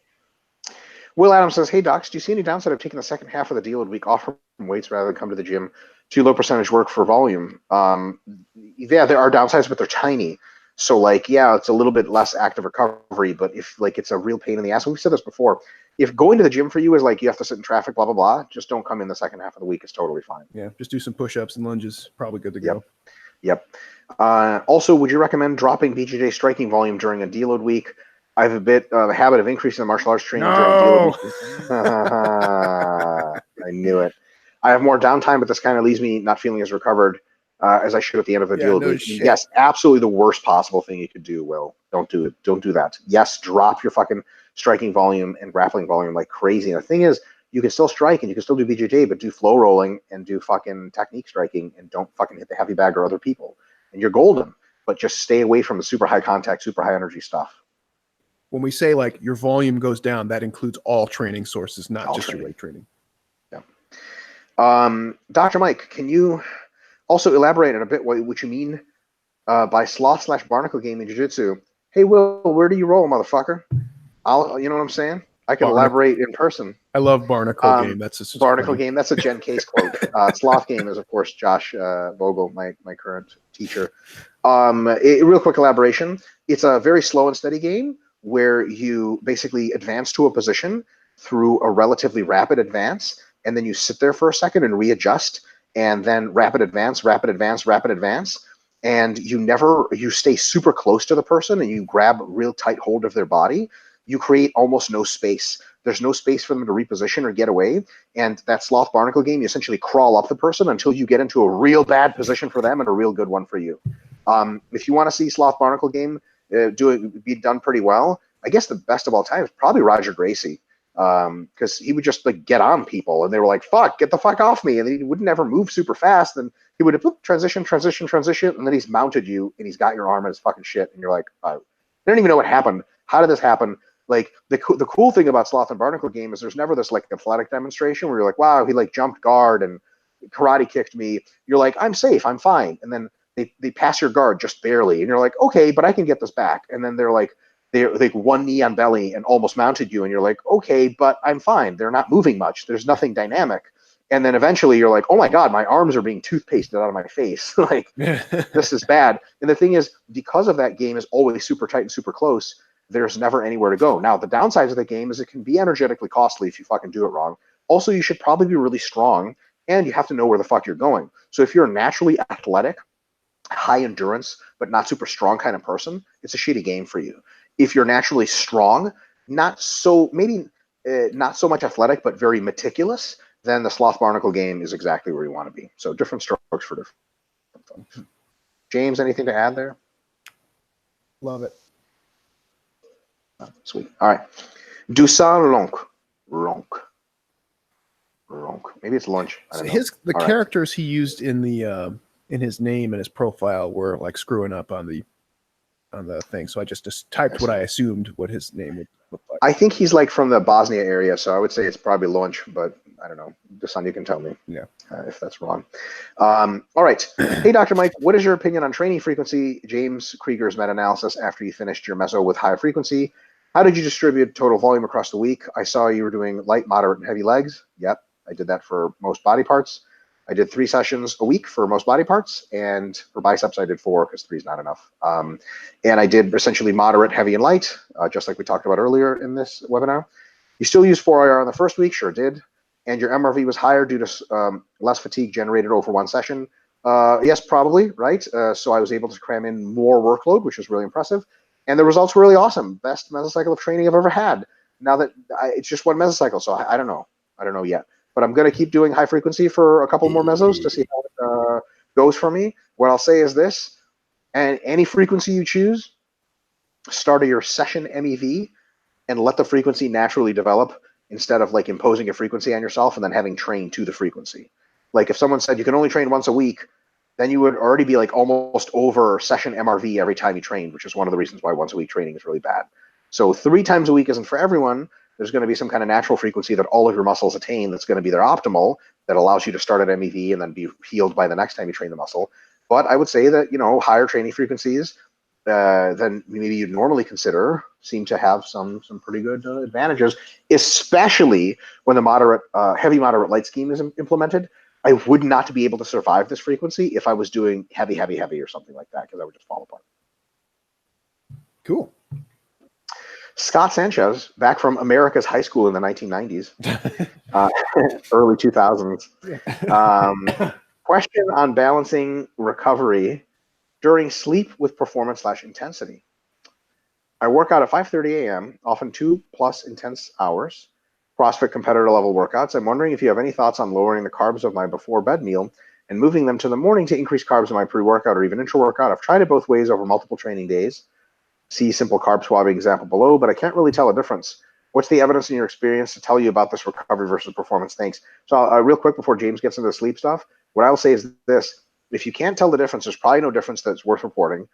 Will Adams says, hey, docs, do you see any downside of taking the second half of the deload week off from weights rather than come to the gym to low percentage work for volume? Yeah, there are downsides, but they're tiny. So, like, yeah, it's a little bit less active recovery, but if, like, it's a real pain in the ass, we've said this before, if going to the gym for you is like you have to sit in traffic, blah, blah, blah, just don't come in the second half of the week. It's totally fine. Yeah, just do some push-ups and lunges. Probably good to go. Yep. Also, would you recommend dropping BJJ striking volume during a deload week? I have a bit of a habit of increasing the martial arts training during deload week. I knew it. I have more downtime, but this kind of leaves me not feeling as recovered as I should at the end of a deload week. Shit. Yes, absolutely the worst possible thing you could do, Will. Don't do it. Don't do that. Yes, drop your fucking striking volume and grappling volume like crazy. And the thing is, you can still strike and you can still do BJJ, but do flow rolling and do fucking technique striking and don't fucking hit the heavy bag or other people. And you're golden, but just stay away from the super high contact, super high energy stuff. When we say like your volume goes down, that includes all training sources, not all just training. Your weight training. Yeah. Dr. Mike, can you also elaborate on a bit what you mean by sloth/barnacle game in jiu-jitsu? Hey, Will, where do you roll, motherfucker? You know what I'm saying? I can elaborate in person. I love barnacle game. That's a barnacle game. That's a Jen Case quote. Sloth game is, of course, Josh Vogel, my current teacher. Real quick elaboration. It's a very slow and steady game where you basically advance to a position through a relatively rapid advance, and then you sit there for a second and readjust, and then rapid advance, and you stay super close to the person and you grab real tight hold of their body. You create almost no space. There's no space for them to reposition or get away. And that sloth barnacle game, you essentially crawl up the person until you get into a real bad position for them and a real good one for you. If you want to see sloth barnacle game be done pretty well, I guess the best of all time is probably Roger Gracie, because he would just like get on people and they were like, fuck, get the fuck off me. And he wouldn't ever move super fast. And he would transition. And then he's mounted you and he's got your arm in his fucking shit. And you're like, I don't even know what happened. How did this happen? Like the cool thing about sloth and barnacle game is there's never this like athletic demonstration where you're like, wow, he like jumped guard and karate kicked me. You're like, I'm safe, I'm fine. And then they pass your guard just barely. And you're like, okay, but I can get this back. And then they're like one knee on belly and almost mounted you. And you're like, okay, but I'm fine. They're not moving much. There's nothing dynamic. And then eventually you're like, oh my God, my arms are being toothpasted out of my face. Like, this is bad. And the thing is, because of that game is always super tight and super close, there's never anywhere to go. Now, the downsides of the game is it can be energetically costly if you fucking do it wrong. Also, you should probably be really strong, and you have to know where the fuck you're going. So if you're naturally athletic high endurance but not super strong kind of person, it's a shitty game for you. If you're naturally strong, not so much athletic but very meticulous, then the Sloth Barnacle game is exactly where you want to be. So different strokes for different folks. James, anything to add there? Love it. Oh, sweet. All right. Dusan Lonk. Maybe it's lunch. I So don't know. the All right. characters he used in the in his name and his profile were like screwing up on the thing. So I just typed what I assumed what his name would look like. I think he's like from the Bosnia area, so I would say it's probably lunch, but I don't know. Dusan, you can tell me if that's wrong. All right. Hey, Dr. Mike, what is your opinion on training frequency? James Krieger's meta-analysis after you finished your meso with high frequency. How did you distribute total volume across the week? I saw you were doing light, moderate, and heavy legs. Yep, I did that for most body parts. I did 3 sessions a week for most body parts, and for biceps I did 4 because 3 is not enough. And I did essentially moderate, heavy, and light, just like we talked about earlier in this webinar. You still used 4IR on the first week? Sure did. And your MRV was higher due to less fatigue generated over one session? Yes, probably, right? So I was able to cram in more workload, which was really impressive. And the results were really awesome. Best mesocycle of training I've ever had. Now that it's just one mesocycle, so I don't know. I don't know yet. But I'm going to keep doing high frequency for a couple more mesos to see how it goes for me. What I'll say is this, and any frequency you choose, start at your session MEV and let the frequency naturally develop instead of like imposing a frequency on yourself and then having trained to the frequency. Like if someone said you can only train once a week, then you would already be like almost over session MRV every time you train, which is one of the reasons why once a week training is really bad. So 3 times a week isn't for everyone. There's going to be some kind of natural frequency that all of your muscles attain that's going to be their optimal, that allows you to start at MEV and then be healed by the next time you train the muscle. But I would say that, you know, higher training frequencies than maybe you'd normally consider seem to have some pretty good advantages, especially when the heavy, moderate, light scheme is implemented. I would not be able to survive this frequency if I was doing heavy, heavy, heavy or something like that, because I would just fall apart. Cool. Scott Sanchez, back from America's high school in the 1990s, early 2000s. Question on balancing recovery during sleep with performance/intensity. I work out at 5:30 a.m., often 2+ intense hours, CrossFit competitor level workouts. I'm wondering if you have any thoughts on lowering the carbs of my before bed meal and moving them to the morning to increase carbs in my pre-workout or even intra-workout. I've tried it both ways over multiple training days. See simple carb swapping example below, but I can't really tell a difference. What's the evidence in your experience to tell you about this recovery versus performance? Thanks. So real quick before James gets into the sleep stuff, what I will say is this. If you can't tell the difference, there's probably no difference that's worth reporting.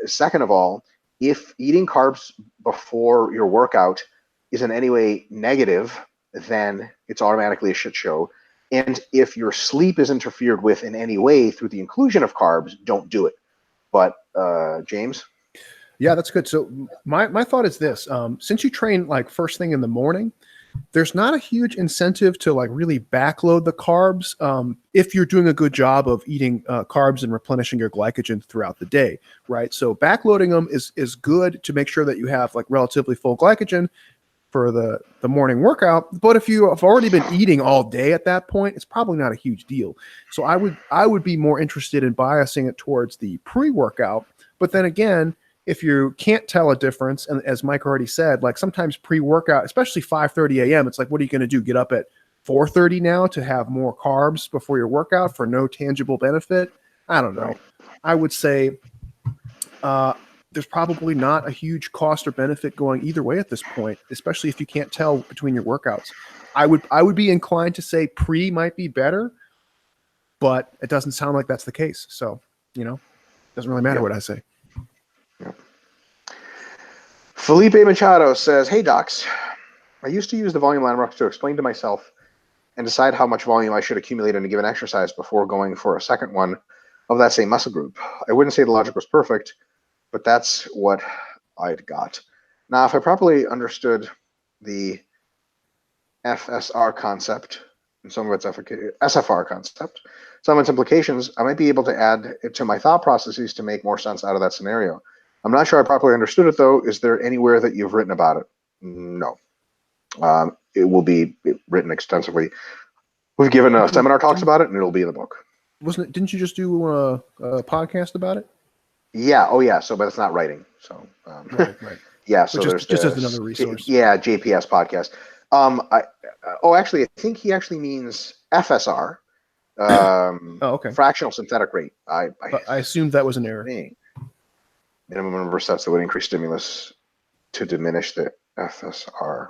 Second of all, if eating carbs before your workout is in any way negative, then it's automatically a shit show. And if your sleep is interfered with in any way through the inclusion of carbs, don't do it. But James? Yeah, that's good. So my thought is this: since you train like first thing in the morning, there's not a huge incentive to like really backload the carbs if you're doing a good job of eating carbs and replenishing your glycogen throughout the day, right? So backloading them is good to make sure that you have like relatively full glycogen for the morning workout. But if you have already been eating all day at that point, it's probably not a huge deal. So I would be more interested in biasing it towards the pre-workout. But then again, if you can't tell a difference, and as Mike already said, like sometimes pre-workout, especially 5:30 a.m., it's like, what are you going to do? Get up at 4:30 now to have more carbs before your workout for no tangible benefit? I don't know. Right. I would say there's probably not a huge cost or benefit going either way at this point, especially if you can't tell between your workouts. I would be inclined to say pre might be better, but it doesn't sound like that's the case. So, you know, doesn't really matter what I say. Felipe Machado says, hey, docs, I used to use the volume landmarks to explain to myself and decide how much volume I should accumulate in a given exercise before going for a second one of that same muscle group. I wouldn't say the logic was perfect, but that's what I'd got. Now, if I properly understood the FSR concept and some of its SFR concept, some of its implications, I might be able to add it to my thought processes to make more sense out of that scenario. I'm not sure I properly understood it, though. Is there anywhere that you've written about it? No. It will be written extensively. We've given seminar talks about it, and it'll be in the book. wasn't it? Didn't you just do a podcast about it? Yeah. Oh, yeah. So, but it's not writing. So, Right. yeah. So But there's just as the another resource. JPS podcast. Actually, I think he actually means FSR, Oh, okay. fractional synthetic rate. But I assumed that was an error. think minimum number of sets that would increase stimulus to diminish the FSR.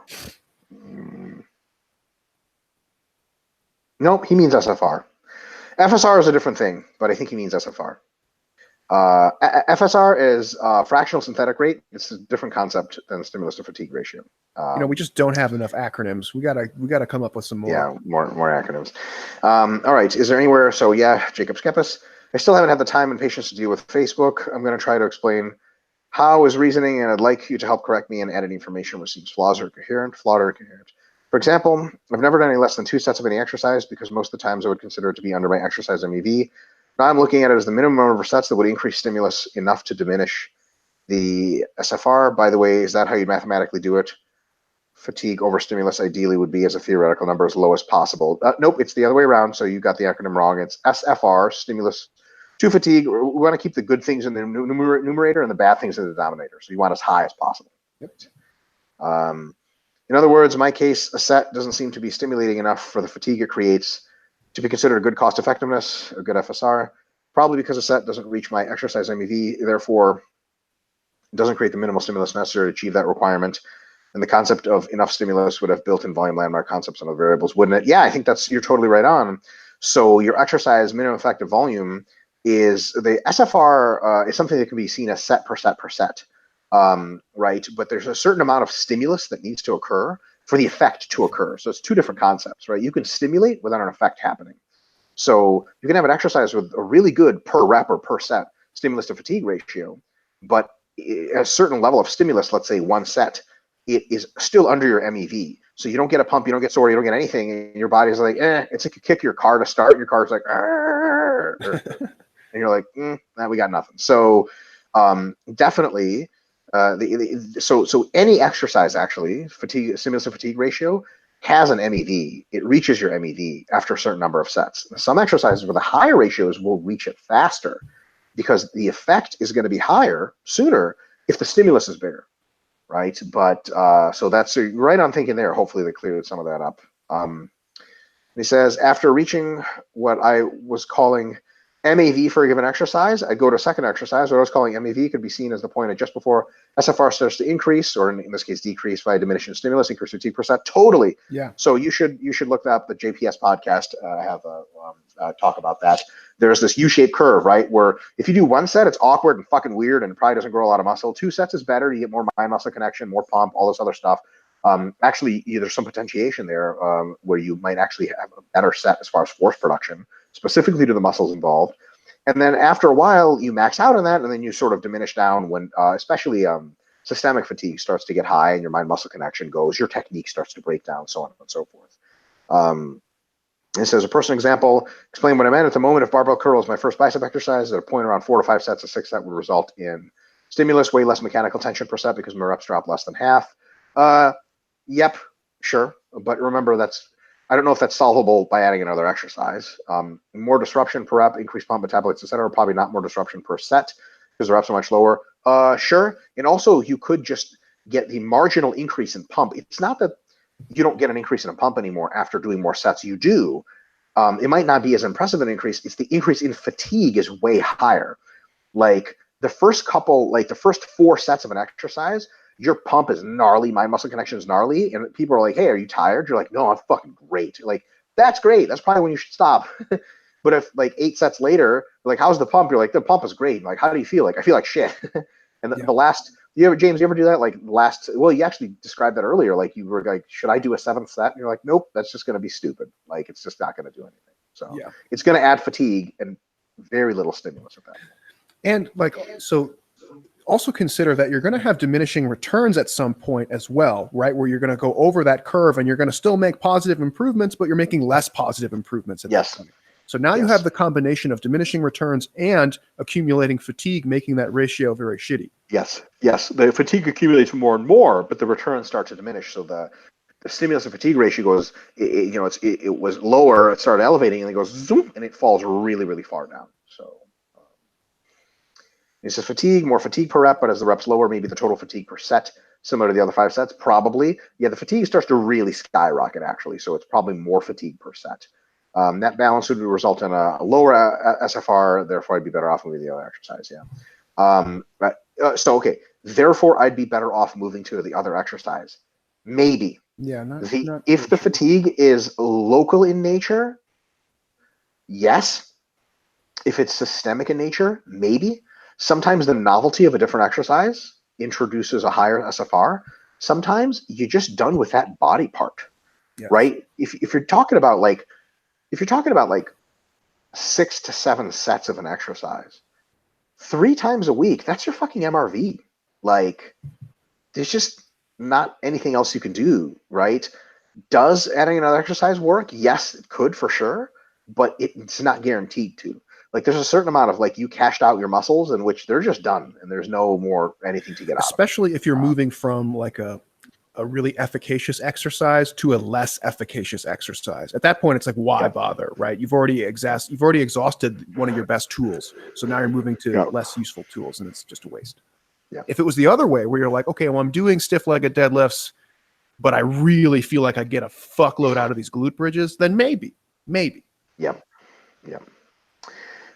Nope, he means SFR. FSR is a different thing, but I think he means SFR. FSR is fractional synthetic rate. It's a different concept than stimulus to fatigue ratio. We just don't have enough acronyms. We gotta come up with some more. Yeah, more acronyms. All right. Is there anywhere? So yeah, Jacob Skepis. I still haven't had the time and patience to deal with Facebook. I'm going to try to explain how is reasoning, and I'd like you to help correct me and add any information which seems flawed or incoherent. For example, I've never done any less than 2 sets of any exercise because most of the times I would consider it to be under my exercise MEV. Now I'm looking at it as the minimum number of sets that would increase stimulus enough to diminish the SFR. By the way, is that how you mathematically do it? Fatigue over stimulus ideally would be as a theoretical number as low as possible. Nope, it's the other way around. So you got the acronym wrong. It's SFR, stimulus to fatigue. We want to keep the good things in the numerator and the bad things in the denominator. So you want as high as possible. Yep. In other words, in my case, a set doesn't seem to be stimulating enough for the fatigue it creates to be considered a good cost effectiveness, a good FSR, probably because a set doesn't reach my exercise MEV, therefore it doesn't create the minimal stimulus necessary to achieve that requirement. And the concept of enough stimulus would have built-in volume landmark concepts on the variables, wouldn't it? Yeah, I think you're totally right on. So your exercise minimum effective volume is the SFR is something that can be seen as set per set per set, right? But there's a certain amount of stimulus that needs to occur for the effect to occur. So it's 2 different concepts, right? You can stimulate without an effect happening. So you can have an exercise with a really good per rep or per set stimulus to fatigue ratio, but a certain level of stimulus, let's say 1 set, it is still under your MEV. So you don't get a pump, you don't get sore, you don't get anything, and your body's like, it's like you kick your car to start, your car's like, and you're like, nah, we got nothing. So definitely, so any exercise actually, stimulus to fatigue ratio has an MEV. It reaches your MEV after a certain number of sets. Some exercises with the higher ratios will reach it faster because the effect is going to be higher sooner if the stimulus is bigger. Right, but so that's right on thinking there. Hopefully they cleared some of that up. He says, after reaching what I was calling MAV for a given exercise, I go to a second exercise. What I was calling MAV could be seen as the point at just before SFR starts to increase, or in this case, decrease via diminishing stimulus, increase fatigue percent. Totally. Yeah. So you should look up the JPS podcast. I have talk about that. There's this U-shaped curve, right? Where if you do 1 set, it's awkward and fucking weird and it probably doesn't grow a lot of muscle. 2 sets is better. You get more mind-muscle connection, more pump, all this other stuff. Actually, there's some potentiation there where you might actually have a better set as far as force production, specifically to the muscles involved. And then after a while, you max out on that, and then you sort of diminish down when, especially systemic fatigue starts to get high and your mind-muscle connection goes, your technique starts to break down, so on and so forth. It says, a personal example, explain what I meant. At the moment, if barbell curl is my first bicep exercise, at a point around 4 to 5 sets, a 6 set would result in stimulus, way less mechanical tension per set because my reps drop less than half. Yep, sure. But remember, I don't know if that's solvable by adding another exercise. More disruption per rep, increased pump metabolites, et cetera, probably not more disruption per set because the reps are much lower. Sure. And also, you could just get the marginal increase in pump. It's not that you don't get an increase in a pump anymore after doing more sets. You do. It might not be as impressive an increase. It's the increase in fatigue is way higher. Like the first 4 sets of an exercise, your pump is gnarly, mind muscle connection is gnarly, and people are like, hey, are you tired? You're like, no, I'm fucking great. Like, that's great. That's probably when you should stop. But if like 8 sets later, like, how's the pump? You're like, the pump is great. Like, how do you feel? Like, I feel like shit. And the last, James, you ever do that? Like you actually described that earlier. Like you were like, should I do a 7th set? And you're like, nope, that's just going to be stupid. Like, it's just not going to do anything. So it's going to add fatigue and very little stimulus at that point. And like, so also consider that you're going to have diminishing returns at some point as well, right? Where you're going to go over that curve and you're going to still make positive improvements, but you're making less positive improvements at that point. So now you have the combination of diminishing returns and accumulating fatigue, making that ratio very shitty. Yes. The fatigue accumulates more and more, but the returns start to diminish. So the the stimulus to fatigue ratio goes, it was lower, it started elevating, and it goes zoom, and it falls really, really far down. So it says fatigue, more fatigue per rep, but as the reps lower, maybe the total fatigue per set, similar to the other 5 sets, probably. Yeah, the fatigue starts to really skyrocket, actually, so it's probably more fatigue per set. That balance would result in a lower SFR, therefore I'd be better off moving the other exercise, yeah. Okay, therefore I'd be better off moving to the other exercise. Maybe. Yeah, if the fatigue is local in nature, yes. If it's systemic in nature, maybe. Sometimes the novelty of a different exercise introduces a higher SFR. Sometimes you're just done with that body part, right? If you're talking about like 6 to 7 sets of an exercise, 3 times a week, that's your fucking MRV. Like, there's just not anything else you can do, right? Does adding another exercise work? Yes, it could for sure, but it's not guaranteed to. Like, there's a certain amount of like you cashed out your muscles in which they're just done and there's no more anything to get out. Especially if you're moving from like a really efficacious exercise to a less efficacious exercise. At that point, it's like, why bother, right? You've already exhausted one of your best tools. So now you're moving to less useful tools, and it's just a waste. Yeah. If it was the other way, where you're like, okay, well, I'm doing stiff-legged deadlifts, but I really feel like I get a fuckload out of these glute bridges, then maybe. Yep.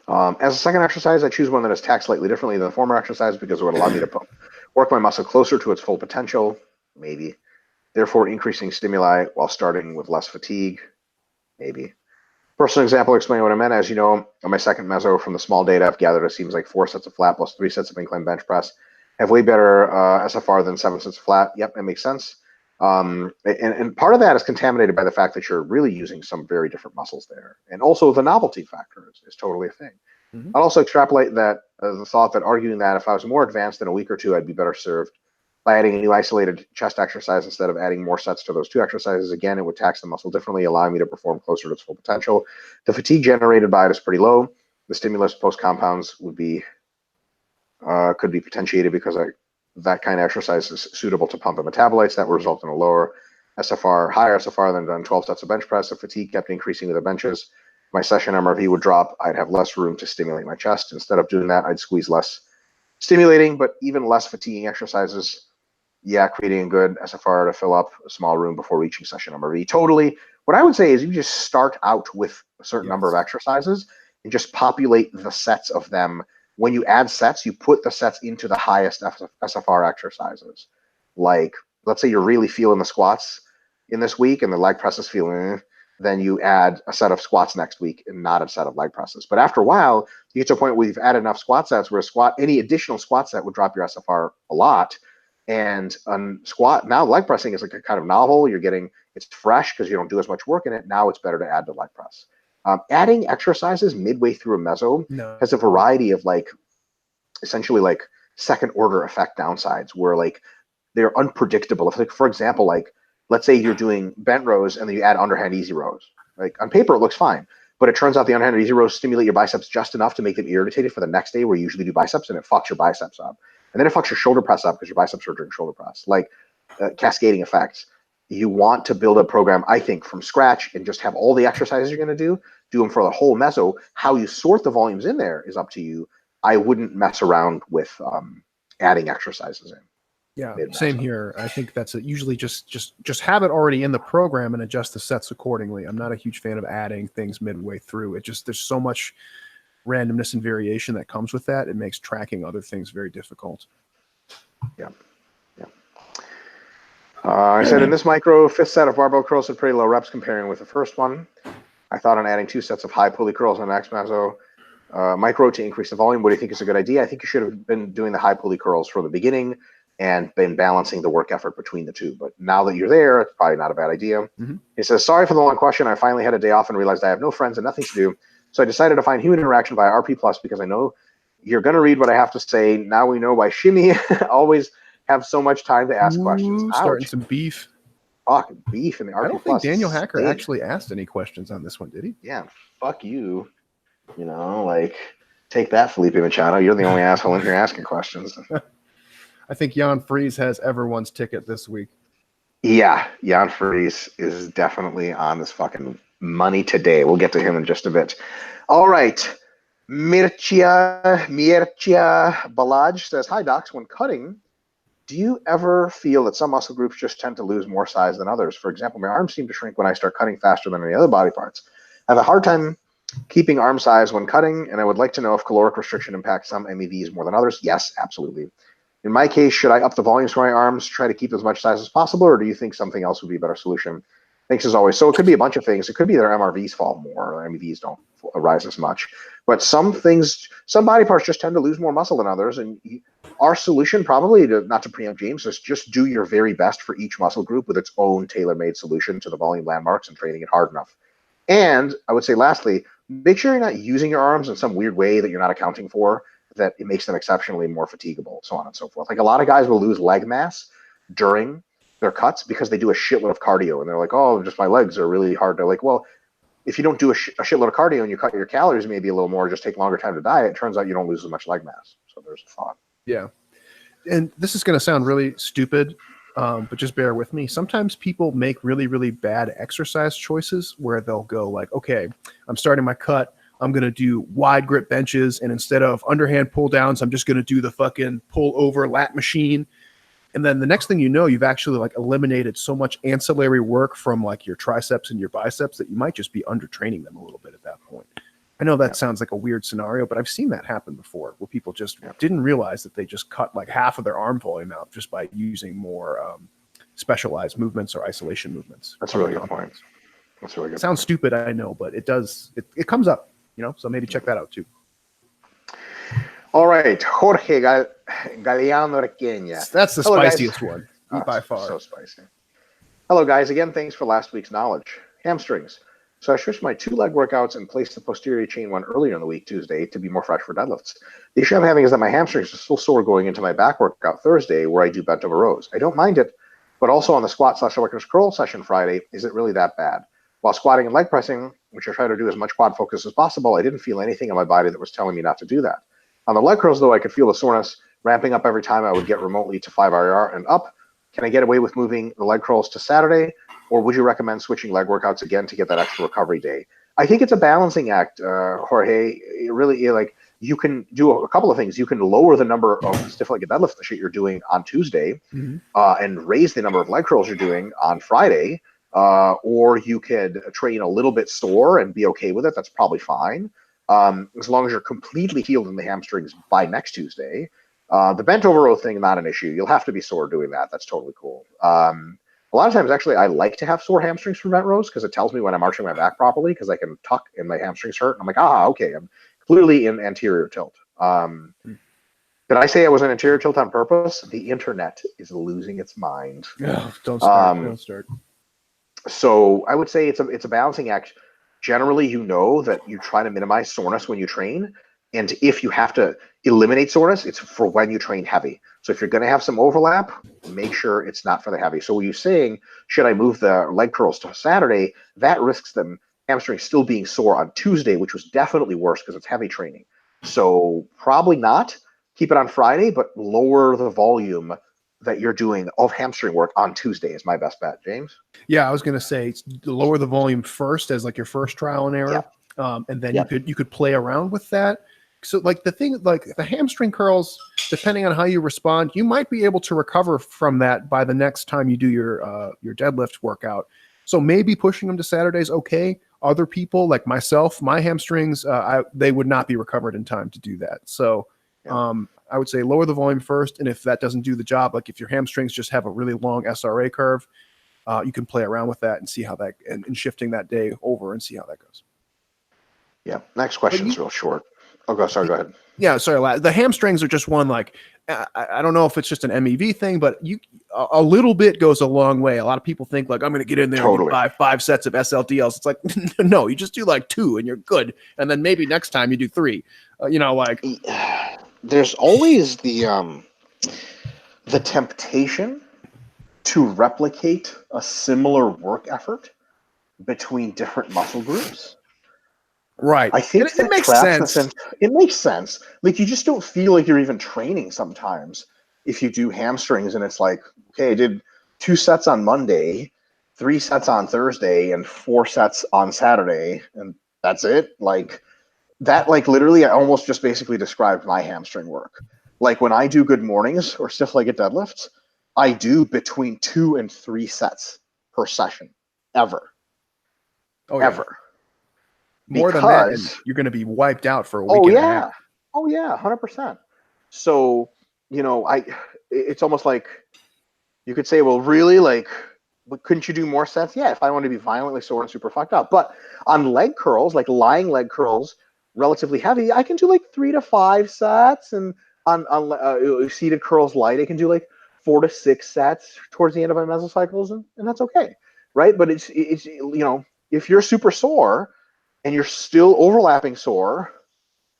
As a second exercise, I choose one that is taxed slightly differently than the former exercise because it would allow me to work my muscle closer to its full potential, maybe. Therefore, increasing stimuli while starting with less fatigue, maybe. Personal example, explain what I meant. As you know, on my second meso from the small data, I've gathered it seems like 4 sets of flat plus 3 sets of incline bench press have way better SFR than 7 sets of flat. Yep, that makes sense. And part of that is contaminated by the fact that you're really using some very different muscles there. And also the novelty factor is totally a thing. Mm-hmm. I'll also extrapolate that the thought that arguing that if I was more advanced in a week or two, I'd be better served by adding a new isolated chest exercise instead of adding more sets to those 2 exercises. Again, it would tax the muscle differently, allowing me to perform closer to its full potential. The fatigue generated by it is pretty low. The stimulus post compounds would be could be potentiated because that kind of exercise is suitable to pump and metabolites. That will result in a lower SFR, higher SFR than done 12 sets of bench press. If fatigue kept increasing with the benches, my session MRV would drop. I'd have less room to stimulate my chest. Instead of doing that, I'd squeeze less stimulating, but even less fatiguing exercises. Yeah, creating a good SFR to fill up a small room before reaching session MRV. Totally. What I would say is you just start out with a certain number of exercises and just populate the sets of them. When you add sets, you put the sets into the highest SFR exercises. Like, let's say you're really feeling the squats in this week and the leg presses feeling, then you add a set of squats next week and not a set of leg presses. But after a while, you get to a point where you've added enough squat sets where any additional squat set would drop your SFR a lot. And squat, now leg pressing is like a kind of novel. It's fresh because you don't do as much work in it. Now it's better to add the leg press. Adding exercises midway through a meso has a variety of essentially second order effect downsides where they're unpredictable. If for example, let's say you're doing bent rows and then you add underhand easy rows. Like on paper, it looks fine, but it turns out the underhand easy rows stimulate your biceps just enough to make them irritated for the next day where you usually do biceps, and it fucks your biceps up. And then it fucks your shoulder press up because your biceps are doing shoulder press, cascading effects. You want to build a program, I think, from scratch and just have all the exercises you're going to do them for the whole meso. How you sort the volumes in there is up to you. I wouldn't mess around with adding exercises in. Yeah, same here. I think that's usually just have it already in the program and adjust the sets accordingly. I'm not a huge fan of adding things midway through. There's so much randomness and variation that comes with that. It makes tracking other things very difficult. Yeah. I said in this micro, 5th set of barbell curls had pretty low reps comparing with the first one. I thought on adding 2 sets of high pulley curls on next meso micro to increase the volume. What do you think is a good idea? I think you should have been doing the high pulley curls from the beginning and been balancing the work effort between the 2. But now that you're there, it's probably not a bad idea. Mm-hmm. He says, sorry for the long question. I finally had a day off and realized I have no friends and nothing to do. So I decided to find human interaction via RP Plus because I know you're going to read what I have to say. Now we know why Shimmy always have so much time to ask questions. Starting some beef. Fucking beef in the RP Plus. I don't think Daniel Hacker actually asked any questions on this one, did he? Yeah, fuck you. Take that, Felipe Machado. You're the only asshole in here asking questions. I think Jan Fries has everyone's ticket this week. Yeah, Jan Fries is definitely on this fucking money today. We'll get to him in just a bit. All right. Mircea Balaj says, "Hi, docs. When cutting, do you ever feel that some muscle groups just tend to lose more size than others? For example, my arms seem to shrink when I start cutting faster than any other body parts. I have a hard time keeping arm size when cutting, and I would like to know if caloric restriction impacts some MEVs more than others." Yes, absolutely. In my case, should I up the volumes for my arms, try to keep as much size as possible, or do you think something else would be a better solution? Thanks as always. So it could be a bunch of things. It could be their MRVs fall more, or MEVs don't rise as much. But some things, some body parts just tend to lose more muscle than others. And our solution, probably, not to preempt James, is just do your very best for each muscle group with its own tailor-made solution to the volume landmarks and training it hard enough. And I would say, lastly, make sure you're not using your arms in some weird way that you're not accounting for, that it makes them exceptionally more fatigable, so on and so forth. Like a lot of guys will lose leg mass during their cuts because they do a shitload of cardio, and they're like, "Oh, just my legs are really hard." They're like, "Well, if you don't do a shitload of cardio and you cut your calories maybe a little more, just take longer time to diet, it turns out you don't lose as much leg mass." So there's a thought. Yeah. And this is going to sound really stupid, but just bear with me. Sometimes people make really, really bad exercise choices where they'll go like, okay, I'm starting my cut. I'm going to do wide grip benches. And instead of underhand pull downs, I'm just going to do the fucking pull over lat machine. And then the next thing you know, you've actually like eliminated so much ancillary work from like your triceps and your biceps that you might just be undertraining them a little bit at that point. I know that sounds like a weird scenario, but I've seen that happen before where people just didn't realize that they just cut like half of their arm volume out just by using more specialized movements or isolation movements. That's a really good point. That's a really good. It sounds stupid, I know, but it does. It comes up, so maybe check that out too. All right, Jorge Galeano Requena. That's the spiciest one by far. So spicy. Hello, guys. Again, thanks for last week's knowledge. Hamstrings. So I switched my 2 leg workouts and placed the posterior chain one earlier in the week, Tuesday, to be more fresh for deadlifts. The issue I'm having is that my hamstrings are still sore going into my back workout Thursday, where I do bent over rows. I don't mind it, but also on the squat/workers curl session Friday, is it really that bad? While squatting and leg pressing, which I try to do as much quad focus as possible, I didn't feel anything in my body that was telling me not to do that. On the leg curls, though, I could feel the soreness ramping up every time I would get remotely to 5 IR and up. Can I get away with moving the leg curls to Saturday, or would you recommend switching leg workouts again to get that extra recovery day? I think it's a balancing act, Jorge. It really, like, you can do a couple of things. You can lower the number of stiff-legged deadlifts that you're doing on Tuesday, and raise the number of leg curls you're doing on Friday, or you could train a little bit sore and be okay with it. That's probably fine. As long as you're completely healed in the hamstrings by next Tuesday. The bent over row thing, not an issue. You'll have to be sore doing that. That's totally cool. A lot of times, actually, I like to have sore hamstrings for bent rows because it tells me when I'm arching my back properly, because I can tuck and my hamstrings hurt. And I'm like, okay, I'm clearly in anterior tilt. Did I say I was in anterior tilt on purpose? The internet is losing its mind. Don't start. Don't start. So I would say it's a balancing act. Generally, that you try to minimize soreness when you train. And if you have to eliminate soreness, it's for when you train heavy. So if you're going to have some overlap, make sure it's not for the heavy. So when you're saying, should I move the leg curls to Saturday? That risks them hamstrings still being sore on Tuesday, which was definitely worse because it's heavy training. So probably not. Keep it on Friday, but lower the volume that you're doing of hamstring work on Tuesday is my best bet. James? Yeah, I was going to say lower the volume first as like your first trial and error. And then you could play around with that. So like the hamstring curls, depending on how you respond, you might be able to recover from that by the next time you do your deadlift workout. So maybe pushing them to Saturdays, okay. Other people like myself, my hamstrings, they would not be recovered in time to do that. So I would say lower the volume first. And if that doesn't do the job, like if your hamstrings just have a really long SRA curve, you can play around with that and see how that, and shifting that day over and see how that goes. Yeah. Next question is real short. Go ahead. Yeah, sorry. The hamstrings are just one, like, I don't know if it's just an MEV thing, but a little bit goes a long way. A lot of people think like, I'm going to get in there and buy 5 sets of SLDLs. It's like, no, you just do like 2 and you're good. And then maybe next time you do 3, There's always the temptation to replicate a similar work effort between different muscle groups. Right. I think it makes sense. It makes sense. Like, you just don't feel like you're even training sometimes if you do hamstrings and it's like, okay, I did 2 sets on Monday, 3 sets on Thursday, and 4 sets on Saturday, and that's it. Like that, like literally, I almost just basically described my hamstring work. Like when I do good mornings or stiff legged deadlifts, I do between 2 and 3 sets per session, ever. Oh, yeah. Ever. More than that, and Because you're going to be wiped out for a week and a half. Oh yeah, 100%. So, you know, it's almost like you could say, well, really, like, couldn't you do more sets? Yeah, if I want to be violently sore and super fucked up. But on leg curls, like lying leg curls, relatively heavy, I can do like 3 to 5 sets, and on seated curls light, I can do like 4 to 6 sets towards the end of my mesocycles, and that's okay, right? But it's you know, if you're super sore and you're still overlapping sore,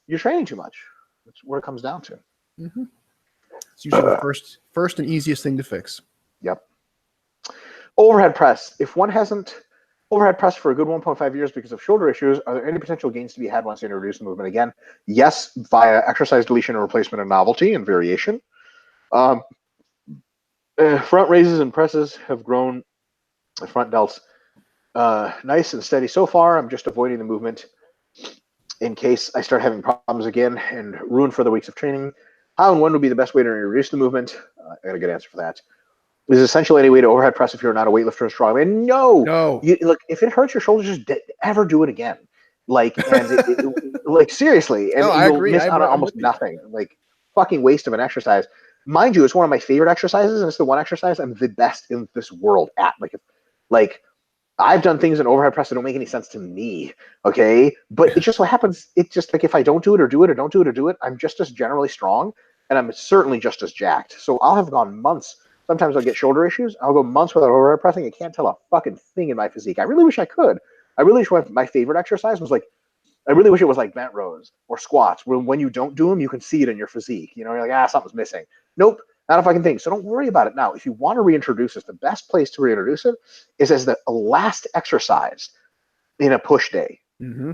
you're training too much. That's what it comes down to. Mm-hmm. It's usually the first and easiest thing to fix. Yep. Overhead press. If one hasn't overhead pressed for a good 1.5 years because of shoulder issues, are there any potential gains to be had once you introduce the movement again? Yes, via exercise deletion and replacement of novelty and variation. Front raises and presses have grown the front delts nice and steady so far. I'm just avoiding the movement in case I start having problems again and ruin further weeks of training. How and when would be the best way to introduce the movement? I got a good answer for that. Is essentially any way to overhead press if you're not a weightlifter or strongman? No. Look, if it hurts your shoulders, just ever do it again. Like, and like seriously, and I you'll agree. miss out on almost nothing. Like, fucking waste of an exercise. Mind you, it's one of my favorite exercises, and it's the one exercise I'm the best in this world at. Like I've done things in overhead press that don't make any sense to me. Okay, but it just what happens. It's just like if I don't do it or do it or don't do it or do it, I'm just as generally strong, and I'm certainly just as jacked. So I'll have gone months. Sometimes I'll get shoulder issues. I'll go months without overhead pressing. I can't tell a fucking thing in my physique. I really wish I could. I really wish my favorite exercise was like, I really wish it was like bent rows or squats, where when you don't do them, you can see it in your physique. You know, you're like, something's missing. Nope, not a fucking thing. So don't worry about it now. If you want to reintroduce it, the best place to reintroduce it is as the last exercise in a push day. Mm-hmm.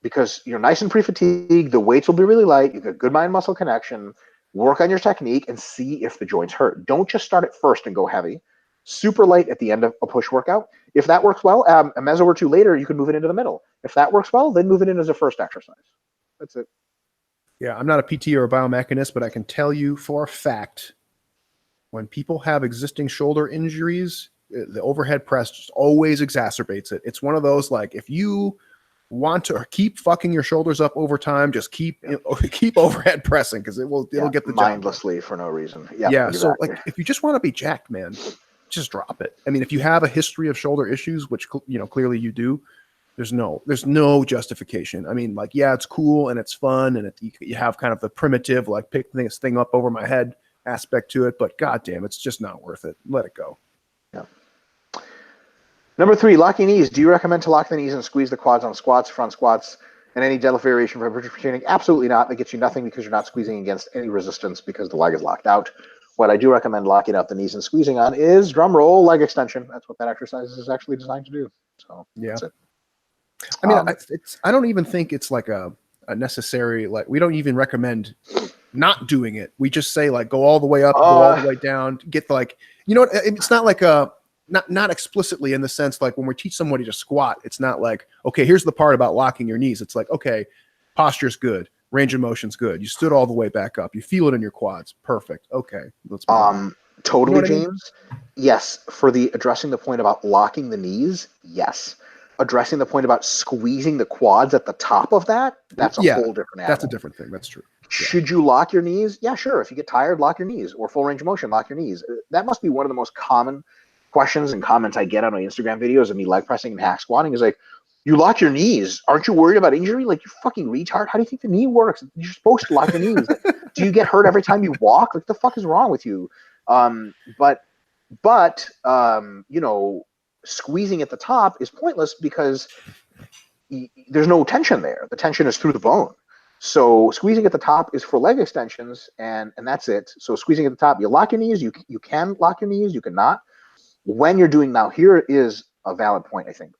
Because you're nice and pre-fatigued, the weights will be really light, you've got good mind-muscle connection. Work on your technique and see if the joints hurt. Don't just start at first and go heavy. Super light at the end of a push workout. If that works well, a meso or 2 later, you can move it into the middle. If that works well, then move it in as a first exercise. That's it. Yeah, I'm not a PT or a biomechanist, but I can tell you for a fact, when people have existing shoulder injuries, the overhead press just always exacerbates it. It's one of those, like, if you want to keep fucking your shoulders up over time, just keep overhead pressing, because it'll get the mindlessly job for no reason. Exactly. So like, if you just want to be jacked, man, just drop it. I mean, if you have a history of shoulder issues, which clearly you do, there's no justification. I mean, like, yeah, it's cool and it's fun, and you have kind of the primitive, like, pick this thing up over my head aspect to it, but goddamn, it's just not worth it. Let it go. Yeah. Number 3, locking knees. Do you recommend to lock the knees and squeeze the quads on squats, front squats, and any deadlift variation for hypertrophy training? Absolutely not. That gets you nothing because you're not squeezing against any resistance because the leg is locked out. What I do recommend locking out the knees and squeezing on is, drum roll, leg extension. That's what that exercise is actually designed to do. So yeah, that's it. I mean, I don't even think it's like a necessary, like, we don't even recommend not doing it. We just say, like, go all the way up, go all the way down, get like, it's not like not explicitly in the sense, like, when we teach somebody to squat, it's not like, okay, here's the part about locking your knees. It's like, okay, posture's good, range of motion's good, you stood all the way back up, you feel it in your quads, perfect. Okay, let's move on. Totally, James. I mean? Yes, for the addressing the point about locking the knees, yes. Addressing the point about squeezing the quads at the top of that's a whole different animal. That's a different thing. That's true. Should you lock your knees? Yeah, sure. If you get tired, lock your knees, or full range of motion, lock your knees. That must be one of the most common questions and comments I get on my Instagram videos of me leg pressing and hack squatting is like, you lock your knees. Aren't you worried about injury? Like, you fucking retard. How do you think the knee works? You're supposed to lock your knees. Like, do you get hurt every time you walk? Like, the fuck is wrong with you? But squeezing at the top is pointless because there's no tension there. The tension is through the bone. So squeezing at the top is for leg extensions, and that's it. So squeezing at the top, you lock your knees. You can lock your knees. You cannot. When you're doing, now here is a valid point, I think.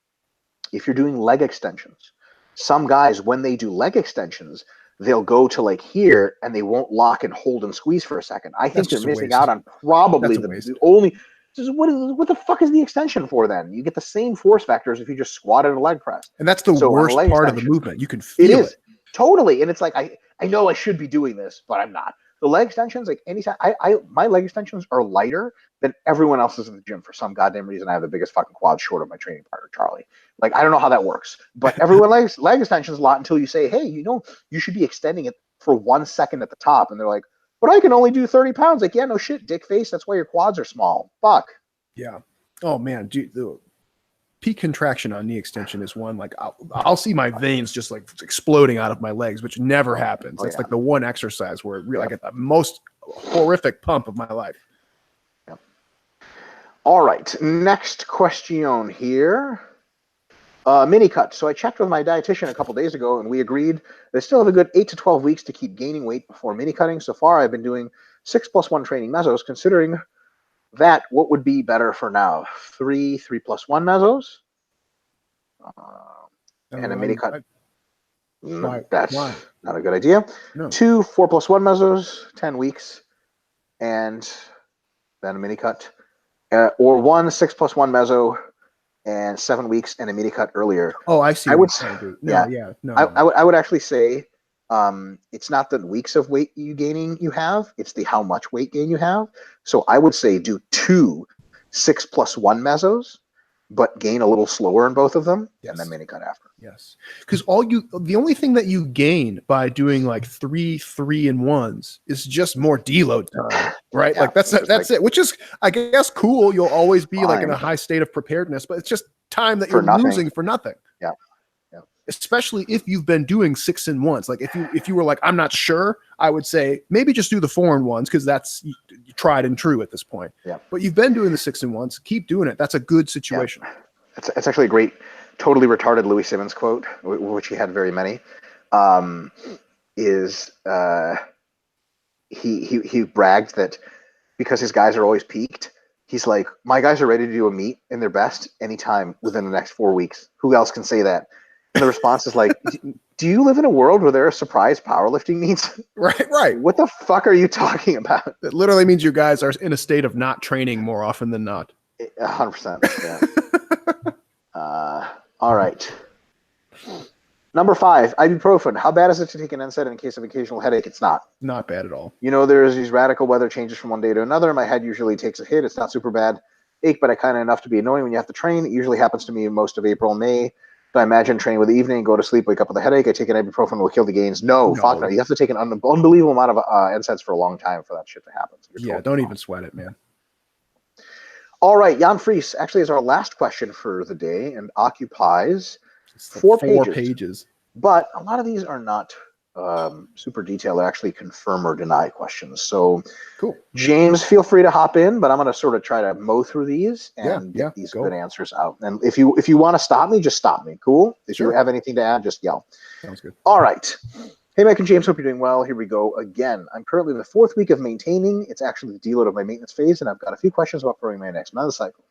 If you're doing leg extensions, some guys, when they do leg extensions, they'll go to like here and they won't lock and hold and squeeze for a second. I think they're missing out on probably the only, What the fuck is the extension for then? You get the same force vectors if you just squatted a leg press. And that's the So on a worst leg part of the extension, movement. You can It feel is it. totally, and it's like I know I should be doing this, but I'm not. The leg extensions, like anytime, my leg extensions are lighter than everyone else's in the gym for some goddamn reason. I have the biggest fucking quad short of my training partner, Charlie. Like I don't know how that works, but everyone likes leg extensions a lot until you say, hey, you should be extending it for 1 second at the top, and they're like, but I can only do 30 pounds. Like, yeah, no shit, dick face. That's why your quads are small. Fuck. Yeah. Oh man, the peak contraction on knee extension is one like I'll see my veins just like exploding out of my legs, which never happens. Oh, That's yeah. like the one exercise where I get the most horrific pump of my life. Yep. All right, next question here. Mini cut. So I checked with my dietitian a couple days ago, and we agreed they still have a good 8 to 12 weeks to keep gaining weight before mini cutting. So far, I've been doing 6+1 training mesos. Considering that, what would be better for now? 3+1 mesos, and a mini cut. That's not a good idea. No. 2 4+1 mesos, 10 weeks, and then a mini cut, or 1 6+1 meso and 7 weeks and a mini cut earlier. Oh, I see. I would, no. I would actually say it's not the weeks of weight you have, it's the how much weight gain you have. So I would say do 2 6+1 mesos, but gain a little slower in both of them, Yes. and then mini cut after. Yes, because the only thing that you gain by doing like 3-3-1s is just more deload time, right? Yeah, like that's it, which is I guess cool. You'll always be like in a Fine. high state of preparedness, but it's just time that For you're nothing. losing for nothing. Yeah. Especially if you've been doing 6-1s. Like if you were like, I'm not sure, I would say maybe just do the 4-1s because that's tried and true at this point. Yeah. But you've been doing the 6-1s. Keep doing it. That's a good situation. Yeah. It's actually a great, totally retarded Louis Simmons quote, which he had very many. He bragged that because his guys are always peaked, he's like, my guys are ready to do a meet in their best anytime within the next 4 weeks. Who else can say that? And the response is like, do you live in a world where there are surprise powerlifting meets? Right. What the fuck are you talking about? It literally means you guys are in a state of not training more often than not. 100%. Yeah. All right. Number 5, ibuprofen. How bad is it to take an NSAID in case of occasional headache? It's not. Not bad at all. There's these radical weather changes from one day to another. My head usually takes a hit. It's not super bad ache, but I kind of enough to be annoying when you have to train. It usually happens to me most of April and May. So I imagine training with the evening, go to sleep, wake up with a headache. I take an ibuprofen, will kill the gains. No, fuck no. You have to take an unbelievable amount of NSAIDs for a long time for that shit to happen. Yeah, don't even sweat it, man. All right, Jan Fries actually is our last question for the day and occupies like 4 pages. But a lot of these are not super detailed. They're actually confirm or deny questions. So, cool. James, feel free to hop in, but I'm going to sort of try to mow through these and get these good answers out. And if you want to stop me, just stop me. Cool. If you have anything to add, just yell. Sounds good. All right. Hey, Mike and James, hope you're doing well. Here we go again. I'm currently in the 4th week of maintaining. It's actually the deload of my maintenance phase, and I've got a few questions about throwing my next mesocycle.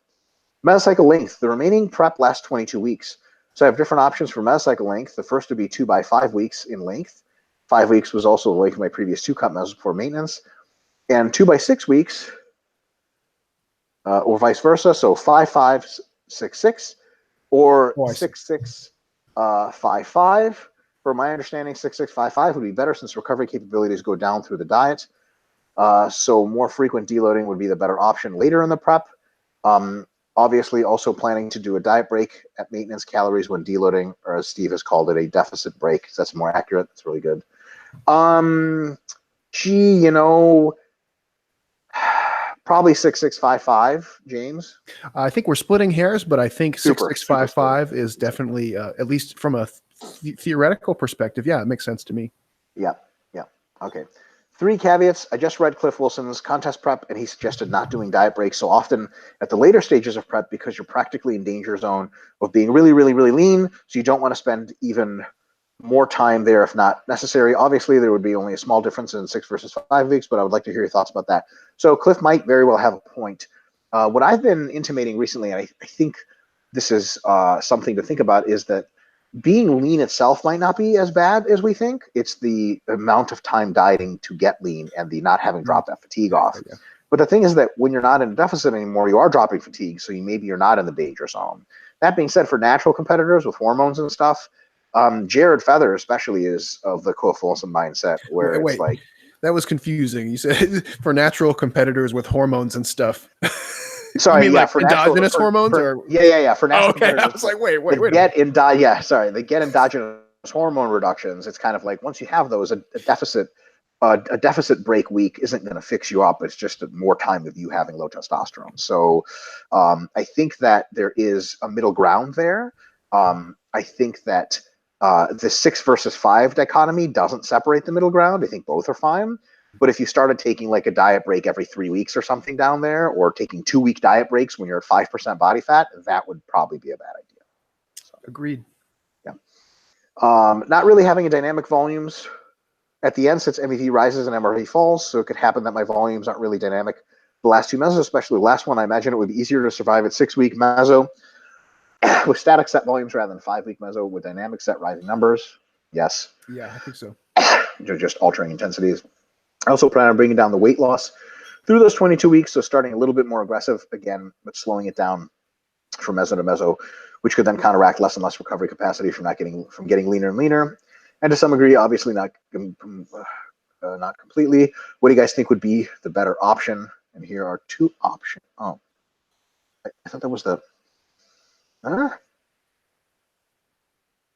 Mesocycle length. The remaining prep lasts 22 weeks. So I have different options for mesocycle length. The first would be 2 by 5 weeks in length. 5 weeks was also the length of my previous 2-cut mesos before maintenance. And 2 by 6 weeks, or vice versa. So 5-5, 6-6, or 6-6, 5-5. For my understanding, 6-6, 5-5 would be better since recovery capabilities go down through the diet. So more frequent deloading would be the better option later in the prep. Obviously, also planning to do a diet break at maintenance calories when deloading, or as Steve has called it, a deficit break. That's more accurate. That's really good. Probably 6-6-5-5, James. I think we're splitting hairs, but I think 6-6-5-5 is definitely, at least from a theoretical perspective, yeah, it makes sense to me. Yeah. Okay. 3 caveats. I just read Cliff Wilson's contest prep, and he suggested not doing diet breaks so often at the later stages of prep because you're practically in danger zone of being really, really, really lean. So you don't want to spend even more time there if not necessary. Obviously, there would be only a small difference in 6 versus 5 weeks, but I would like to hear your thoughts about that. So Cliff might very well have a point. What I've been intimating recently, and I think this is something to think about, is that being lean itself might not be as bad as we think. It's the amount of time dieting to get lean and the not having dropped that fatigue off. But the thing is that when you're not in a deficit anymore, you are dropping fatigue, so maybe you're not in the danger zone. That being said, for natural competitors with hormones and stuff, Jared Feather especially is of the co-Folsom mindset, where Wait, it's like, that was confusing. You said for natural competitors with hormones and stuff. sorry, you mean yeah, like for endogenous natural, hormones, or yeah, for natural okay? I competitors, was like, wait, they wait. they get endogenous hormone reductions. It's kind of like once you have those, a deficit break week isn't going to fix you up. It's just more time of you having low testosterone. So I think that there is a middle ground there. I think that the 6 versus 5 dichotomy doesn't separate the middle ground. I think both are fine. But if you started taking like a diet break every 3 weeks or something down there, or taking 2-week diet breaks when you're at 5% body fat, that would probably be a bad idea. So, Agreed. yeah. Not really having a dynamic volumes at the end, since MEV rises and MRV falls, so it could happen that my volumes aren't really dynamic. The last 2 mesos, especially the last one, I imagine it would be easier to survive at 6-week meso with static set volumes rather than 5-week meso with dynamic set rising numbers. Yes. Yeah, I think so. They're just altering intensities. I also plan on bringing down the weight loss through those 22 weeks, so starting a little bit more aggressive again, but slowing it down from meso to meso, which could then counteract less and less recovery capacity from getting leaner and leaner. And to some degree, obviously not completely. What do you guys think would be the better option? And here are 2 options. Oh, I thought that was the. I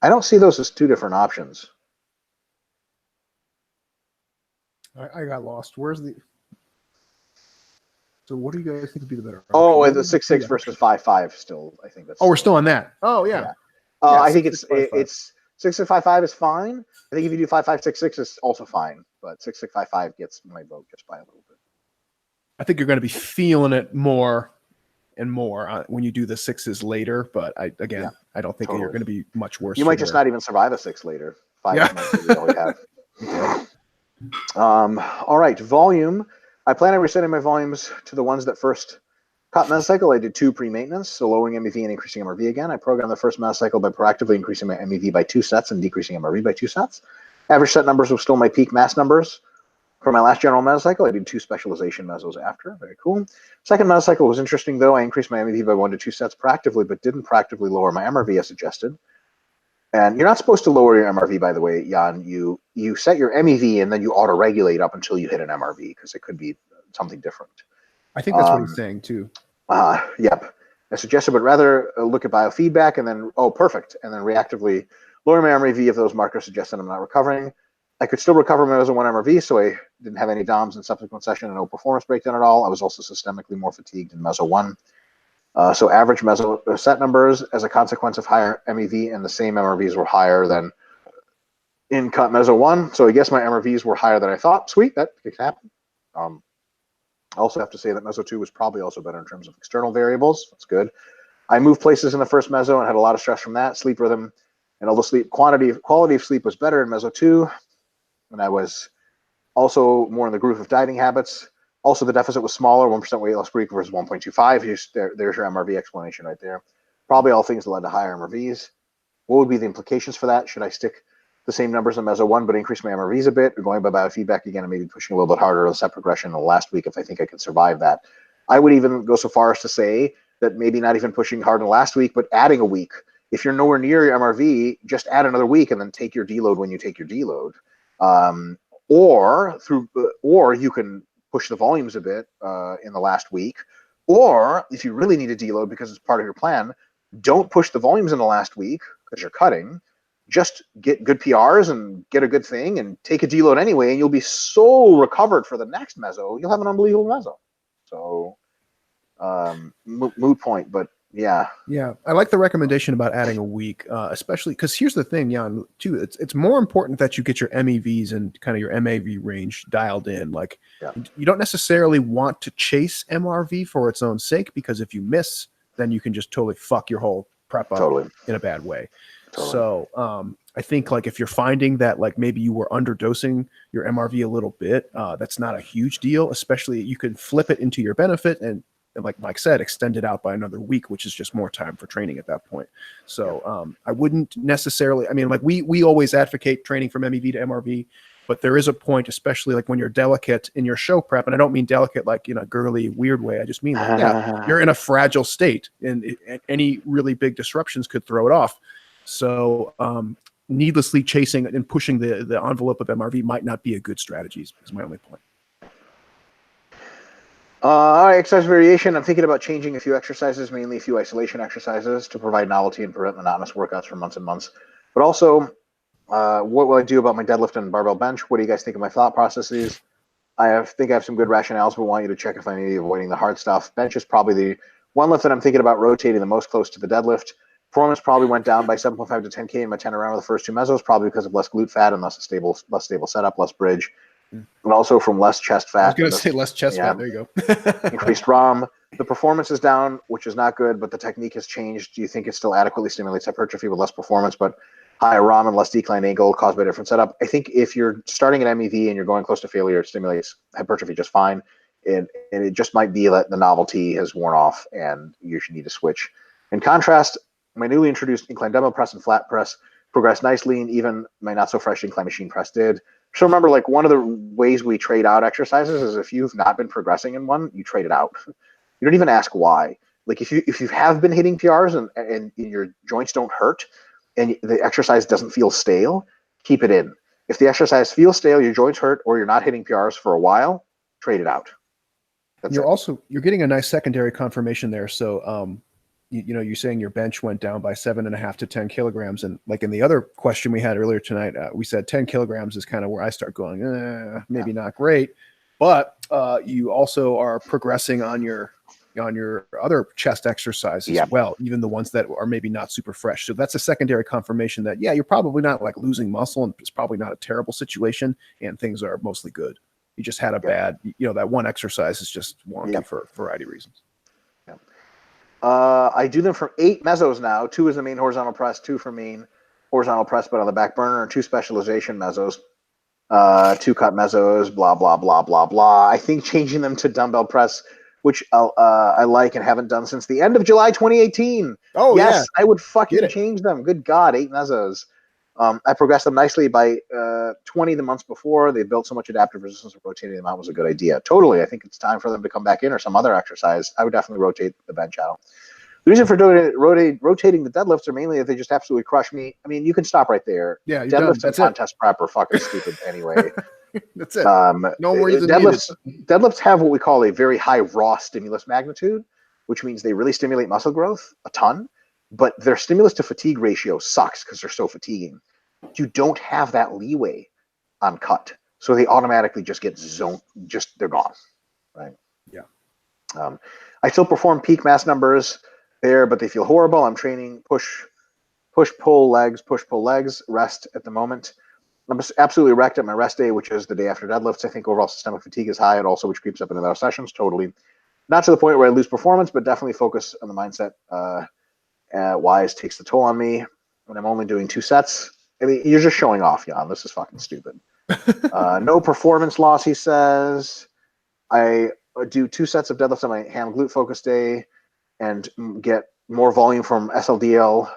don't see those as 2 different options. I got lost. Where's the? So what do you guys think would be the better option? Oh, the 6-6 versus 5-5 still. I think that's. Oh, we're still on that. Oh, yeah. I think it's 6-6-5-5 is fine. I think if you do 5-5-6-6 is also fine, but 6-6-5-5 gets my vote just by a little bit. I think you're going to be feeling it more and more when you do the 6s later. But I don't think you're going to be much worse. You might just not even survive a 6 later. 5 might be all you have. All right, volume. I plan on resetting my volumes to the ones that first caught mesocycle. I did 2 pre-maintenance, so lowering MEV and increasing MRV again. I programmed the first mesocycle by proactively increasing my MEV by 2 sets and decreasing MRV by 2 sets. Average set numbers were still my peak mass numbers. For my last general mesocycle, I did 2 specialization mesos after. Very cool. Second mesocycle was interesting, though. I increased my MEV by 1 to 2 sets proactively, but didn't proactively lower my MRV as suggested. And you're not supposed to lower your MRV, by the way, Jan. You set your MEV and then you auto-regulate up until you hit an MRV, because it could be something different. I think that's what he's saying, too. Yep. I suggested, but rather look at biofeedback and then, perfect, and then reactively lower my MRV if those markers suggested I'm not recovering. I could still recover my meso 1 MRV, so I didn't have any DOMs in subsequent session and no performance breakdown at all. I was also systemically more fatigued in meso 1. So average meso set numbers as a consequence of higher MEV, and the same MRVs were higher than in cut meso 1. So I guess my MRVs were higher than I thought. Sweet, that could happen. I also have to say that meso 2 was probably also better in terms of external variables. That's good. I moved places in the first meso and had a lot of stress from that. Sleep rhythm and although quality of sleep was better in meso 2, and I was also more in the groove of dieting habits. Also, the deficit was smaller, 1% weight loss per week versus 1.25. There's your MRV explanation right there. Probably all things that led to higher MRVs. What would be the implications for that? Should I stick the same numbers in meso 1 but increase my MRVs a bit, or going by biofeedback again and maybe pushing a little bit harder on set progression in the last week if I think I can survive that? I would even go so far as to say that maybe not even pushing hard in the last week, but adding a week. If you're nowhere near your MRV, just add another week and then take your deload when you take your deload. Or you can push the volumes a bit in the last week. Or if you really need a deload because it's part of your plan, don't push the volumes in the last week because you're cutting. Just get good PRs and get a good thing and take a deload anyway, and you'll be so recovered for the next meso. You'll have an unbelievable meso. So moot point, but yeah. Yeah, I like the recommendation about adding a week, especially because here's the thing, Jan, too. It's more important that you get your MEVs and kind of your MAV range dialed in. Like, you don't necessarily want to chase MRV for its own sake, because if you miss, then you can just totally fuck your whole prep up in a bad way. Totally. So I think like if you're finding that like maybe you were underdosing your MRV a little bit, that's not a huge deal. Especially you can flip it into your benefit and like Mike said, extend it out by another week, which is just more time for training at that point. So I wouldn't necessarily, I mean, like we always advocate training from MEV to MRV, but there is a point, especially like when you're delicate in your show prep, and I don't mean delicate like in a girly weird way. I just mean like, yeah, you're in a fragile state, and any really big disruptions could throw it off. So needlessly chasing and pushing the envelope of MRV might not be a good strategy, is my only point. All right, exercise variation. I'm thinking about changing a few exercises, mainly a few isolation exercises to provide novelty and prevent monotonous workouts for months and months. But also, what will I do about my deadlift and barbell bench? What do you guys think of my thought processes? think I have some good rationales, but want you to check if I need to be avoiding the hard stuff. Bench is probably the one lift that I'm thinking about rotating the most close to the deadlift. Performance probably went down by 7.5 to 10K in my 10 around with the first two mesos, probably because of less glute fat and less stable setup, less bridge, and also from less chest fat. I was going to say less chest fat. There you go. Increased ROM. The performance is down, which is not good, but the technique has changed. Do you think it still adequately stimulates hypertrophy with less performance, but higher ROM and less decline angle caused by a different setup? I think if you're starting an MEV and you're going close to failure, it stimulates hypertrophy just fine. And it just might be that the novelty has worn off and you should need to switch. In contrast, my newly introduced incline dumbbell press and flat press progressed nicely, and even my not so fresh incline machine press did. So remember, like, one of the ways we trade out exercises is if you've not been progressing in one, you trade it out. You don't even ask why. Like, if you have been hitting PRs and your joints don't hurt and the exercise doesn't feel stale, keep it in. If the exercise feels stale, your joints hurt, or you're not hitting PRs for a while, trade it out. You're getting a nice secondary confirmation there. So, you're saying your bench went down by 7.5 to 10 kilograms. And like in the other question we had earlier tonight, we said 10 kilograms is kind of where I start going, maybe not great, but you also are progressing on your other chest exercises as well, even the ones that are maybe not super fresh. So that's a secondary confirmation that, you're probably not like losing muscle, and it's probably not a terrible situation, and things are mostly good. You just had a bad, that one exercise is just wonky for a variety of reasons. I do them from 8 mesos now. 2 is the main horizontal press, 2 for main horizontal press, but on the back burner, 2 specialization mesos, 2 cut mesos, blah, blah, blah, blah, blah. I think changing them to dumbbell press, which I like and haven't done since the end of July 2018. Oh, yes, I would fucking change them. Good God, 8 mesos. I progressed them nicely by 20 the months before. They built so much adaptive resistance, rotating them out was a good idea. Totally. I think it's time for them to come back in or some other exercise. I would definitely rotate the bench out. The reason for rotating the deadlifts are mainly that they just absolutely crush me. I mean, you can stop right there. Yeah, deadlifts and contest prep are fucking stupid anyway. That's it. No more reason deadlifts have what we call a very high raw stimulus magnitude, which means they really stimulate muscle growth a ton, but their stimulus to fatigue ratio sucks because they're so fatiguing. You don't have that leeway on cut, so they automatically just get zoned. They're gone, right? Yeah. I still perform peak mass numbers there, but they feel horrible. I'm training push, pull legs, rest at the moment. I'm absolutely wrecked at my rest day, which is the day after deadlifts. I think overall systemic fatigue is high, and also which creeps up into our sessions. Totally, not to the point where I lose performance, but definitely focus on the mindset. Wise takes the toll on me when I'm only doing 2 sets. I mean, you're just showing off, Jan. This is fucking stupid. No performance loss, he says. I do 2 sets of deadlifts on my ham glute focus day and get more volume from SLDL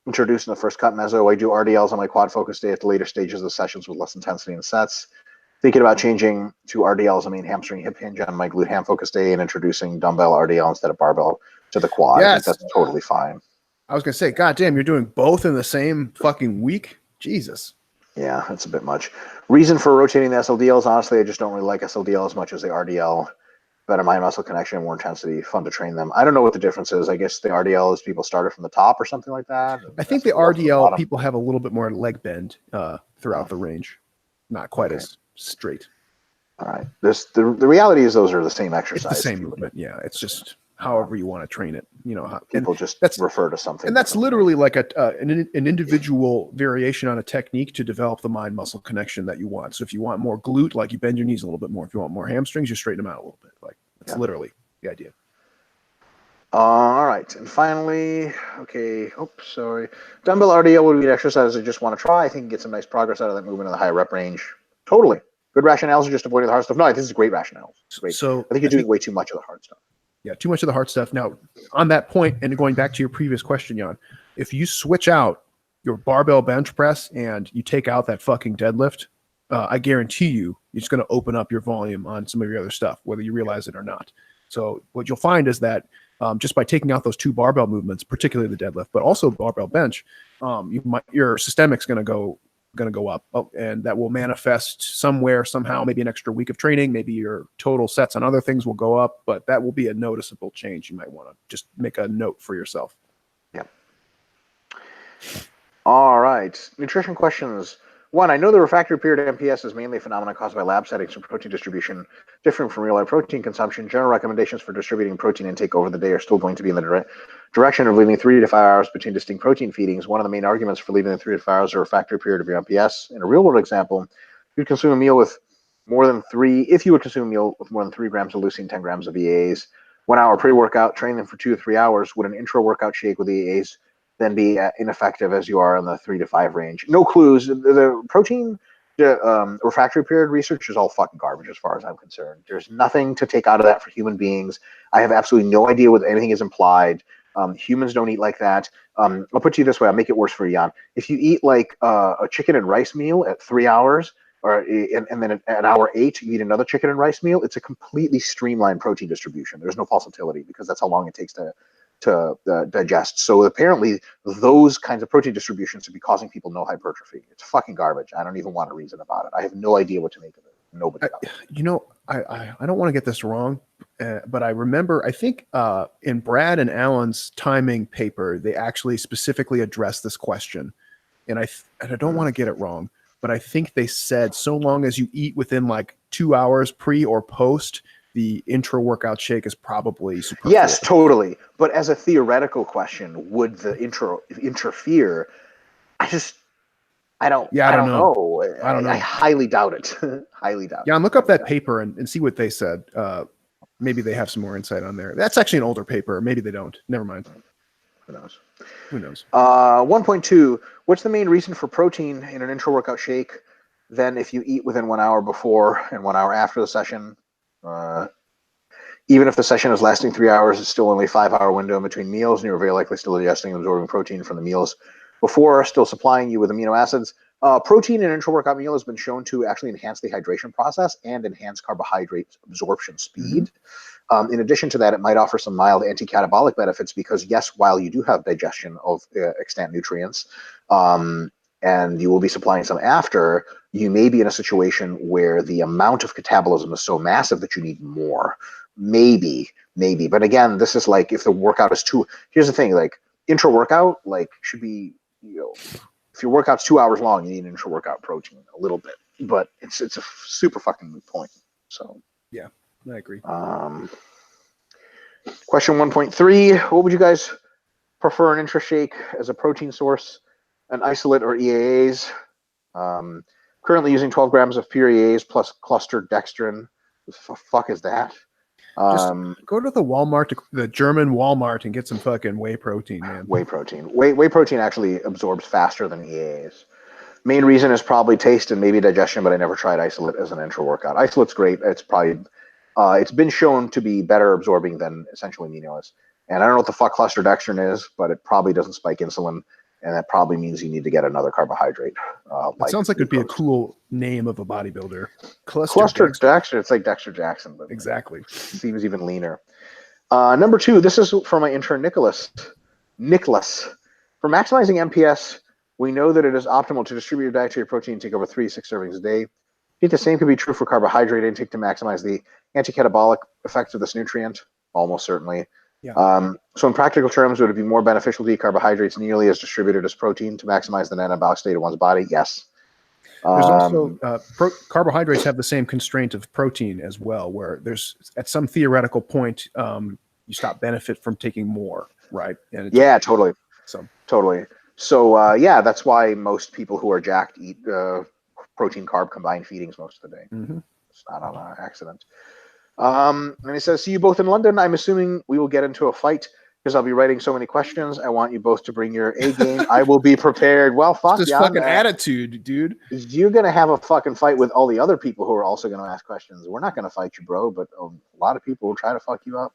introduced in the first cut meso. I do RDLs on my quad focus day at the later stages of the sessions with less intensity in sets. Thinking about changing to RDLs, I mean hamstring hip hinge on my glute ham focus day and introducing dumbbell RDL instead of barbell to the quad. Yes. I think that's totally fine. I was going to say, God damn, you're doing both in the same fucking week? Jesus. Yeah, that's a bit much. Reason for rotating the SLDLs, honestly, I just don't really like SLDL as much as the RDL. Better mind muscle connection, more intensity, fun to train them. I don't know what the difference is. I guess the RDL is people started from the top or something like that. I think the RDL people have a little bit more leg bend throughout the range. Not quite as straight. All right. The reality is those are the same exercise. It's the same movement. Yeah. It's just however you want to train it. People just refer to something. And that's literally like an individual variation on a technique to develop the mind muscle connection that you want. So if you want more glute, like you bend your knees a little bit more. If you want more hamstrings, you straighten them out a little bit. Like that's literally the idea. All right. And finally, dumbbell RDL would be an exercise I just want to try. I think you can get some nice progress out of that movement in the high rep range. Totally. Good rationales are just avoiding the hard stuff. No, this is great rationales. It's great. So I think you're doing way too much of the hard stuff. Yeah, too much of the hard stuff. Now, on that point, and going back to your previous question, Jan, if you switch out your barbell bench press and you take out that fucking deadlift, I guarantee you, it's going to open up your volume on some of your other stuff, whether you realize it or not. So what you'll find is that just by taking out those 2 barbell movements, particularly the deadlift, but also barbell bench, your systemic's going to go up, and that will manifest somewhere, somehow, maybe an extra week of training, maybe your total sets on other things will go up, but that will be a noticeable change. You might want to just make a note for yourself. Yep. All right. Nutrition questions. 1, I know the refractory period MPS is mainly a phenomenon caused by lab settings and protein distribution different from real-life protein consumption. General recommendations for distributing protein intake over the day are still going to be in the direction of leaving 3 to 5 hours between distinct protein feedings. One of the main arguments for leaving the 3 to 5 hours is a refractory period of your MPS. In a real-world example, you consume a meal with more than 3, if you would consume a meal with more than 3 grams of leucine, 10 grams of EAAs, 1 hour pre-workout, train them for 2 to 3 hours, would an intra-workout shake with EAAs then be ineffective as you are in the 3 to 5 range? No clues. The protein refractory period research is all fucking garbage as far as I'm concerned. There's nothing to take out of that for human beings. I have absolutely no idea what anything is implied. Humans don't eat like that. I'll put it to you this way. I'll make it worse for you, Jan. If you eat like a chicken and rice meal at 3 hours, and then at hour 8, you eat another chicken and rice meal, it's a completely streamlined protein distribution. There's no pulsatility because that's how long it takes to digest. So apparently those kinds of protein distributions should be causing people no hypertrophy. It's fucking garbage. I don't even want to reason about it. I have no idea what to make of it. Nobody does. I don't want to get this wrong, but I remember, I think in Brad and Alan's timing paper, they actually specifically addressed this question. And I don't want to get it wrong, but I think they said so long as you eat within like 2 hours pre or post, the intra-workout shake is probably superfluous. Yes, totally. But as a theoretical question, would the interfere? I don't know. I highly doubt it. Highly doubt it. Yeah, look up that paper and see what they said. Maybe they have some more insight on there. That's actually an older paper. Maybe they don't. Never mind. Who knows? Who knows? 1.2, what's the main reason for protein in an intra-workout shake? Then if you eat within 1 hour before and 1 hour after the session, even if the session is lasting 3 hours, it's still only a 5-hour window in between meals, and you're very likely still digesting and absorbing protein from the meals before, still supplying you with amino acids. Protein in an intra-workout meal has been shown to actually enhance the hydration process and enhance carbohydrate absorption speed. In addition to that, it might offer some mild anti-catabolic benefits because, yes, while you do have digestion of extant nutrients, and you will be supplying some after, you may be in a situation where the amount of catabolism is so massive that you need more. Maybe. But again, this is like if the workout is here's the thing, like intra-workout, like should be, if your workout's 2 hours long, you need an intra-workout protein a little bit, but it's a super fucking moot point. So yeah, I agree. Question 1.3, what would you guys prefer, an intra shake as a protein source, an isolate or EAAs? Currently using 12 grams of pure EAAs plus clustered dextrin. What the fuck is that? Just go to the Walmart, the German Walmart, and get some fucking whey protein, man. Whey protein. Whey protein actually absorbs faster than EAAs. Main reason is probably taste and maybe digestion, but I never tried isolate as an intra-workout. Isolate's great. It's probably it's been shown to be better absorbing than essential amino acids. And I don't know what the fuck clustered dextrin is, but it probably doesn't spike insulin, and that probably means you need to get another carbohydrate. It sounds like it'd be a cool name of a bodybuilder. Clustered dextrin. It's like Dexter Jackson, but exactly. Seems even leaner. Number 2, this is from my intern Nicholas. For maximizing MPS, we know that it is optimal to distribute your dietary protein intake over 3 to 6 servings a day. I think the same could be true for carbohydrate intake to maximize the anti-catabolic effects of this nutrient. Almost certainly. Yeah. So in practical terms, would it be more beneficial to eat carbohydrates nearly as distributed as protein to maximize the anabolic state of one's body? Yes. There's also carbohydrates have the same constraint of protein as well, where there's at some theoretical point you stop benefit from taking more, right? And yeah, totally. Totally. So yeah, that's why most people who are jacked eat protein carb combined feedings most of the day. Mm-hmm. It's not on accident. And he says, see you both in London. I'm assuming we will get into a fight because I'll be writing so many questions. I want you both to bring your A game. I will be prepared. Well, fuck this fucking attitude, dude. You're going to have a fucking fight with all the other people who are also going to ask questions. We're not going to fight you, bro, but a lot of people will try to fuck you up.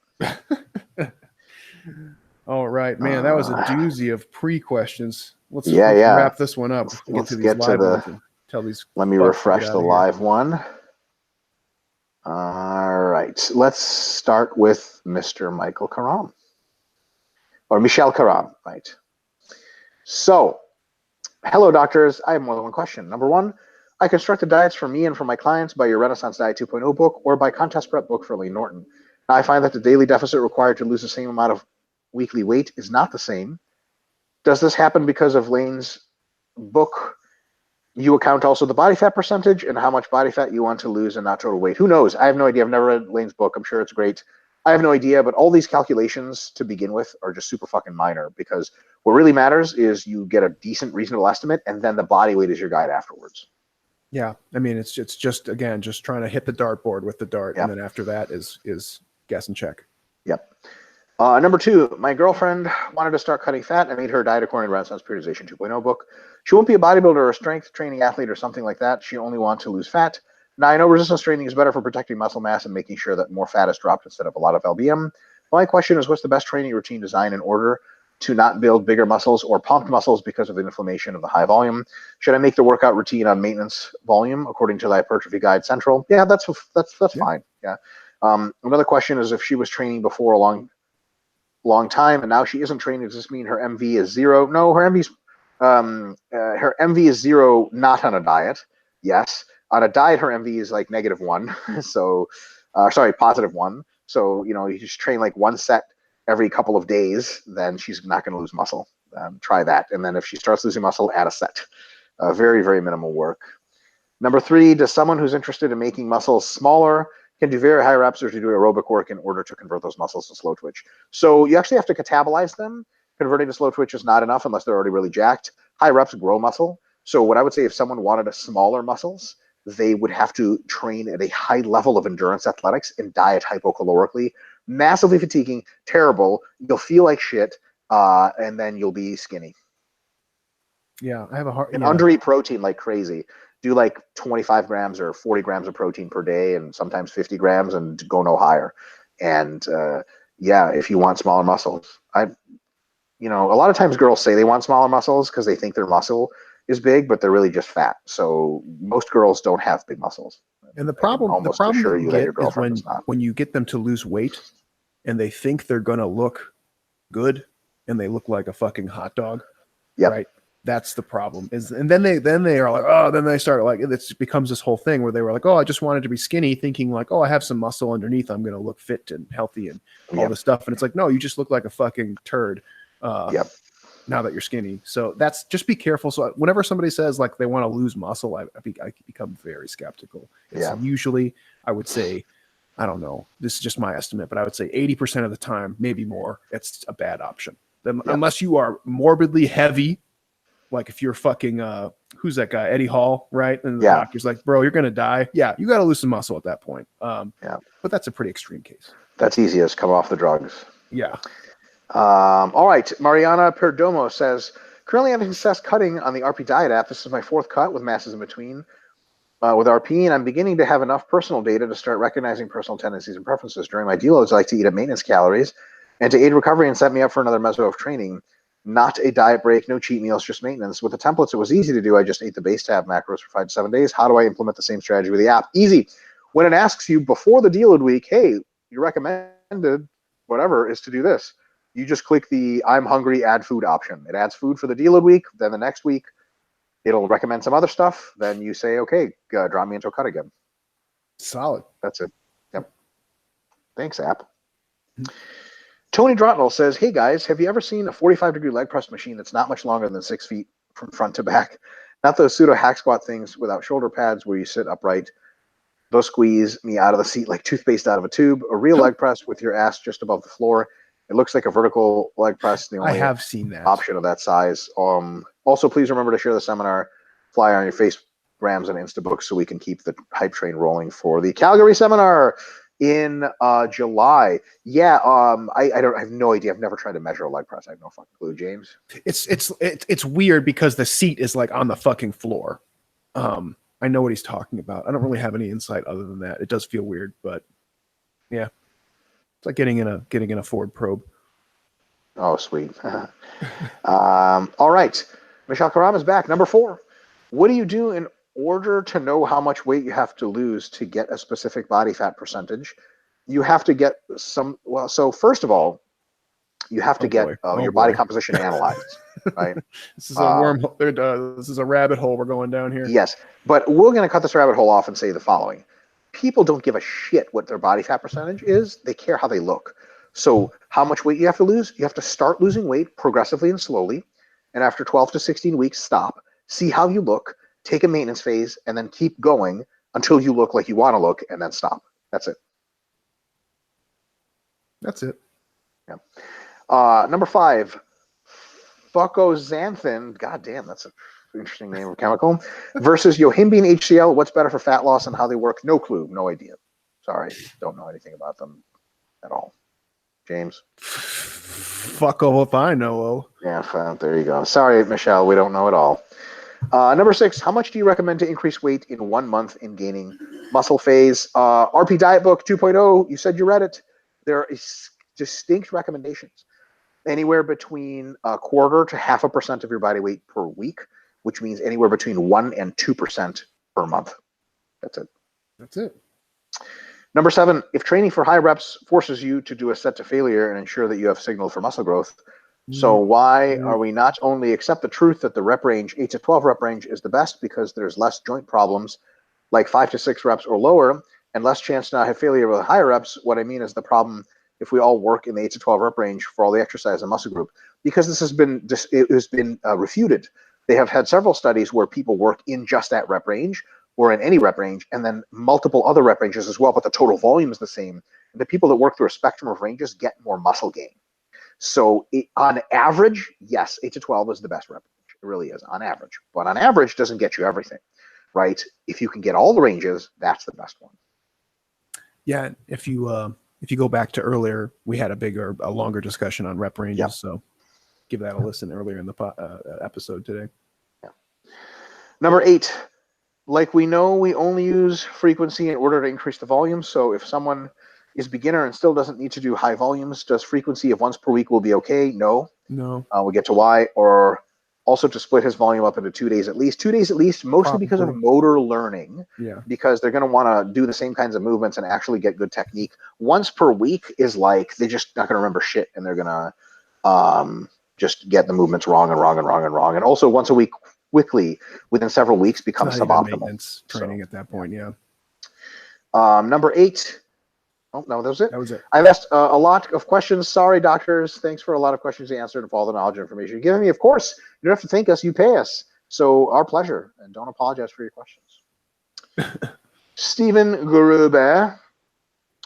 All right, man. That was a doozy of pre-questions. Let's wrap this one up. Let's get to Tell these. Let me fucks to refresh get the outta here. live one. All right. Let's start with Mr. Michael Karam. Or Michel Karam, right? So, hello, doctors. I have more than one question. Number one, I constructed diets for me and for my clients by your Renaissance Diet 2.0 book or by Contest Prep book for Layne Norton. Now, I find that the daily deficit required to lose the same amount of weekly weight is not the same. Does this happen because of Layne's book? You account also the body fat percentage and how much body fat you want to lose and not total weight. Who knows? I have no idea. I've never read Layne's book. I'm sure it's great. I have no idea, but all these calculations to begin with are just super fucking minor, because what really matters is you get a decent, reasonable estimate, and then the body weight is your guide afterwards. Yeah, I mean, it's just again just trying to hit the dartboard with the dart, Yep. and then after that is guess and check. Yep. Number two, my girlfriend wanted to start cutting fat. I made her a diet according to Renaissance Periodization 2.0 book. She won't be a bodybuilder or a strength training athlete or something like that. She only wants to lose fat. Now, I know resistance training is better for protecting muscle mass and making sure that more fat is dropped instead of a lot of LBM. My question is, what's the best training routine design in order to not build bigger muscles or pumped muscles because of the inflammation of the high volume? Should I make the workout routine on maintenance volume according to the Hypertrophy Guide Central? Yeah, that's fine. Yeah. Another question is, if she was training before a long time and now she isn't training, does this mean her MV is zero? No, her MV is zero, not on a diet. Yes, on a diet her MV is like -1, so +1. So you just train like one set every couple of days, then she's not going to lose muscle. Try that, and then if she starts losing muscle, add a set. Very, very minimal work. Number three, does someone who's interested in making muscles smaller can do very high reps or to do aerobic work in order to convert those muscles to slow twitch? So you actually have to catabolize them. Converting to slow twitch is not enough unless they're already really jacked. High reps grow muscle. So what I would say, if someone wanted a smaller muscles, they would have to train at a high level of endurance athletics and diet hypocalorically. Massively fatiguing, terrible. You'll feel like shit, and then you'll be skinny. Yeah, I have a hard. And Yeah. undereat protein like crazy. Do like 25 grams or 40 grams of protein per day, and sometimes 50 grams, and go no higher. And yeah, if you want smaller muscles, a lot of times girls say they want smaller muscles because they think their muscle is big, but they're really just fat. So most girls don't have big muscles. And the I can problem almost that assure you you that get your is girlfriend does not. when you get them to lose weight, and they think they're gonna look good, and they look like a fucking hot dog. Yep. Right. That's the problem. And then they are like, oh, then they start like, it becomes this whole thing where they were like, oh, I just wanted to be skinny, thinking like, oh, I have some muscle underneath, I'm gonna look fit and healthy and all this stuff. And it's like, no, you just look like a fucking turd. Yep. Now that you're skinny. So that's, just be careful. So whenever somebody says like they want to lose muscle, I become very skeptical. It's usually, I would say, I don't know, this is just my estimate, but I would say 80% of the time, maybe more, it's a bad option. Unless you are morbidly heavy, like if you're fucking, who's that guy, Eddie Hall, right? And the doctor's like, bro, you're going to die. Yeah, you got to lose some muscle at that point. But that's a pretty extreme case. That's easiest, come off the drugs. Yeah. All right. Mariana Perdomo says, currently having success cutting on the RP Diet app. This is my fourth cut with masses in between with RP, and I'm beginning to have enough personal data to start recognizing personal tendencies and preferences. During my deloads, I like to eat at maintenance calories, and to aid recovery and set me up for another meso of training. Not a diet break, no cheat meals, just maintenance. With the templates, it was easy to do. I just ate the base tab macros for 5 to 7 days. How do I implement the same strategy with the app? Easy. When it asks you before the deload week, hey, you recommended whatever is to do this, you just click the I'm hungry, add food option. It adds food for the deload week. Then the next week, it'll recommend some other stuff. Then you say, okay, drop me into a cut again. Solid. That's it. Yep. Thanks, app. Tony Drotnell says, hey guys, have you ever seen a 45-degree leg press machine that's not much longer than 6 feet from front to back? Not those pseudo hack squat things without shoulder pads where you sit upright. Those squeeze me out of the seat like toothpaste out of a tube. A real leg press with your ass just above the floor. It looks like a vertical leg press. The only I have seen that option of that size. Also, please remember to share the seminar flyer on your Facegrams and Instabooks so we can keep the hype train rolling for the Calgary seminar in July. Yeah, I have no idea. I've never tried to measure a leg press. I have no fucking clue, James. It's weird because the seat is like on the fucking floor. I know what he's talking about. I don't really have any insight other than that. It does feel weird, but yeah, it's like getting in a Ford Probe. Oh, sweet. All right, Michel Karam is back. Number 4. What do you do order to know how much weight you have to lose to get a specific body fat percentage, you have to get some. Well, so first of all, you have to get your body composition analyzed, right? This is a wormhole. This is a rabbit hole we're going down here. Yes, but we're going to cut this rabbit hole off and say the following. People don't give a shit what their body fat percentage is. They care how they look. So how much weight you have to lose? You have to start losing weight progressively and slowly. And after 12 to 16 weeks, stop. See how you look. Take a maintenance phase and then keep going until you look like you want to look and then stop. That's it. That's it. Yeah. Number 5, fucoxanthin. God damn, that's an interesting name of chemical. Versus yohimbine HCl. What's better for fat loss and how they work? No clue. No idea. Sorry. Don't know anything about them at all. James? Fuck all if I know. Yeah, there you go. Sorry, Michelle. We don't know at all. Number 6, how much do you recommend to increase weight in 1 month in gaining muscle phase? RP Diet Book 2.0, you said you read it. There is distinct recommendations. Anywhere between 1/4 to 0.5% of your body weight per week, which means anywhere between 1 and 2% per month. That's it. That's it. Number 7, if training for high reps forces you to do a set to failure and ensure that you have signal for muscle growth, so why are we not only accept the truth that the rep range, 8 to 12 rep range, is the best because there's less joint problems like 5 to 6 reps or lower and less chance to not have failure with higher reps? What I mean is the problem if we all work in the 8 to 12 rep range for all the exercise and muscle group, because this has been refuted. They have had several studies where people work in just that rep range or in any rep range and then multiple other rep ranges as well, but the total volume is the same. And the people that work through a spectrum of ranges get more muscle gain. So on average, yes, 8 to 12 is the best rep range. It really is on average. But on average, doesn't get you everything, right? If you can get all the ranges, that's the best one. Yeah, if you go back to earlier, we had a longer discussion on rep ranges. Yep. So give that a listen earlier in the episode today. Yeah. Number 8, like we know, we only use frequency in order to increase the volume. So if someone is beginner and still doesn't need to do high volumes, does frequency of once per week will be okay? No. We'll get to why. Or also to split his volume up into 2 days at least. 2 days at least, mostly because of motor learning. Yeah. Because they're going to want to do the same kinds of movements and actually get good technique. Once per week is like they're just not going to remember shit, and they're going to just get the movements wrong. And also once a week quickly within several weeks becomes suboptimal. Maintenance training at that point, yeah. Number 8. Oh, no, that was it. That was it. I've asked a lot of questions. Sorry, doctors. Thanks for a lot of questions you answered and for all the knowledge and information you're giving me. Of course, you don't have to thank us. You pay us. So our pleasure. And don't apologize for your questions. Stephen Gruber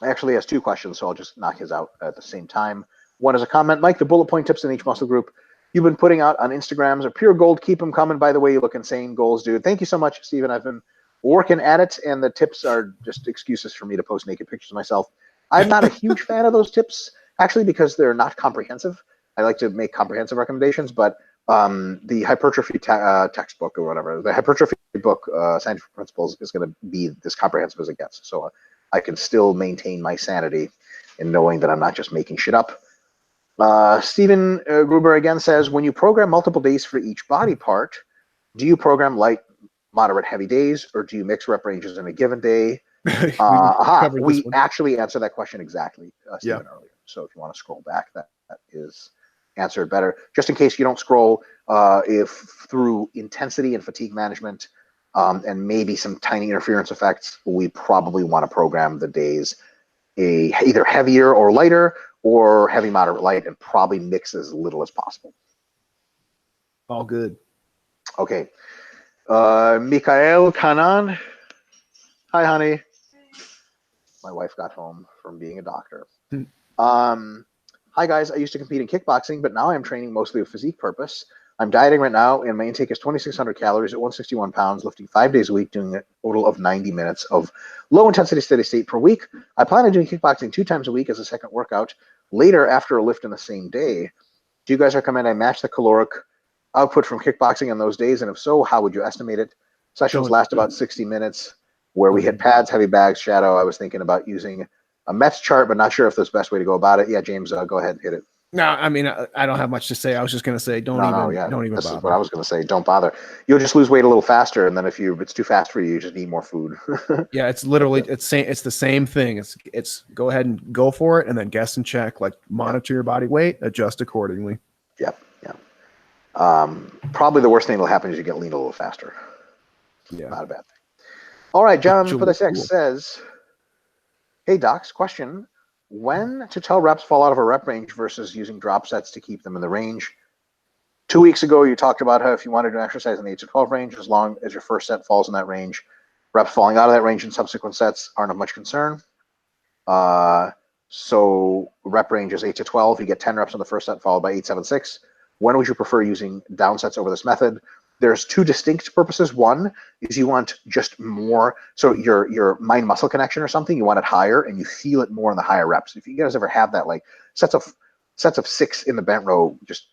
actually has 2 questions, so I'll just knock his out at the same time. One is a comment. Mike, the bullet point tips in each muscle group you've been putting out on Instagrams are pure gold. Keep them coming. By the way, you look insane. Goals, dude. Thank you so much, Stephen. I've been working at it, and the tips are just excuses for me to post naked pictures of myself. I'm not a huge fan of those tips, actually, because they're not comprehensive. I like to make comprehensive recommendations, but the hypertrophy textbook or whatever, the hypertrophy book, Scientific Principles, is going to be as comprehensive as it gets. So I can still maintain my sanity in knowing that I'm not just making shit up. Stephen Gruber again says, when you program multiple days for each body part, do you program light, moderate, heavy days, or do you mix rep ranges in a given day? We actually answered that question exactly, Stephen, earlier. So if you want to scroll back, that is answered better. Just in case you don't scroll, if through intensity and fatigue management and maybe some tiny interference effects, we probably want to program the days either heavier or lighter, or heavy, moderate, light, and probably mix as little as possible. All good. Okay. Mikhail Kanan. Hi, honey. My wife got home from being a doctor. Hi, guys. I used to compete in kickboxing, but now I'm training mostly with physique purpose. I'm dieting right now, and my intake is 2,600 calories at 161 pounds, lifting 5 days a week, doing a total of 90 minutes of low-intensity steady state per week. I plan on doing kickboxing 2 times a week as a second workout, later after a lift in the same day. Do you guys recommend I match the caloric output from kickboxing on those days? And if so, how would you estimate it? Sessions last about 60 minutes, where we hit pads, heavy bags, shadow. I was thinking about using a METs chart, but not sure if that's the best way to go about it. Yeah, James, go ahead, hit it. No, I mean, I don't have much to say. I was just going to say, don't even This is bother. what I was going to say. Don't bother. You'll just lose weight a little faster, and then if it's too fast for you, you just need more food. Yeah, it's literally it's the same thing. It's go ahead and go for it, and then guess and check. Like monitor your body weight, adjust accordingly. Yep. Probably the worst thing that'll happen is you get lean a little faster. Yeah, Not a bad thing. All right, John Actually, for the six cool. says, "Hey docs, question: when to tell reps fall out of a rep range versus using drop sets to keep them in the range? 2 weeks ago, you talked about how if you wanted to exercise in the 8 to 12 range, as long as your first set falls in that range, reps falling out of that range in subsequent sets aren't of much concern. So rep range is 8 to 12. You get 10 reps on the first set, followed by 8, 7, 6. When would you prefer using down sets over this method? There's two distinct purposes. One is you want just more, so your mind muscle connection or something, you want it higher and you feel it more in the higher reps. If you guys ever have that, like sets of 6 in the bent row, just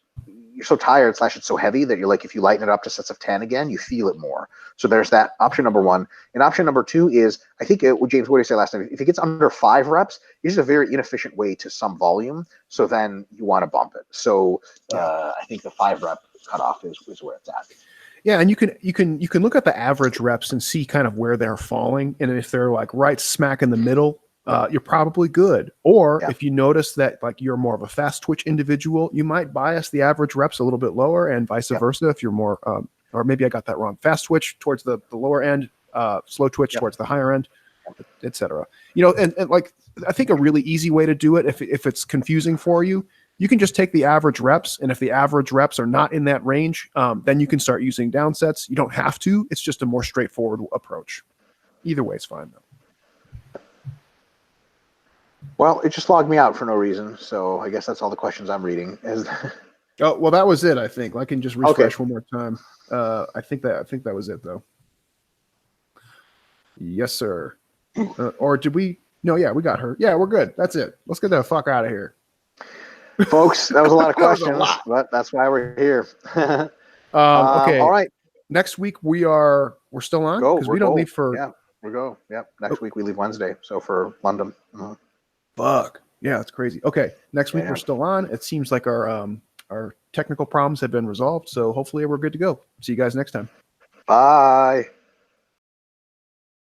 you're so tired / it's so heavy that you're like, if you lighten it up to sets of 10 again, you feel it more. So there's that option number one. And option number two is, I think James, what did you say last time? If it gets under 5 reps, it's a very inefficient way to some volume. So then you want to bump it. So I think the 5 rep cutoff is where it's at. Yeah, and you can look at the average reps and see kind of where they're falling, and if they're like right smack in the middle, you're probably good. Or if you notice that like you're more of a fast twitch individual, you might bias the average reps a little bit lower, and vice versa. If you're more, or maybe I got that wrong, fast twitch towards the lower end, slow twitch towards the higher end, etc. And like I think a really easy way to do it, if it's confusing for you, you can just take the average reps, and if the average reps are not in that range, then you can start using down sets. You don't have to. It's just a more straightforward approach. Either way is fine, though. Well, it just logged me out for no reason, so I guess that's all the questions I'm reading. Oh, well, that was it, I think. I can just refresh one more time. I think that was it, though. Yes, sir. Or did we? No, yeah, we got her. Yeah, we're good. That's it. Let's get the fuck out of here. Folks, that was a lot of questions, lot. but that's why we're here. Okay. All right. Next week we're still on because we don't leave for. Yeah, we go. Yep. Next week we leave Wednesday. So for London. Fuck. Yeah, that's crazy. Okay. Next week we're still on. It seems like our technical problems have been resolved. So hopefully we're good to go. See you guys next time. Bye.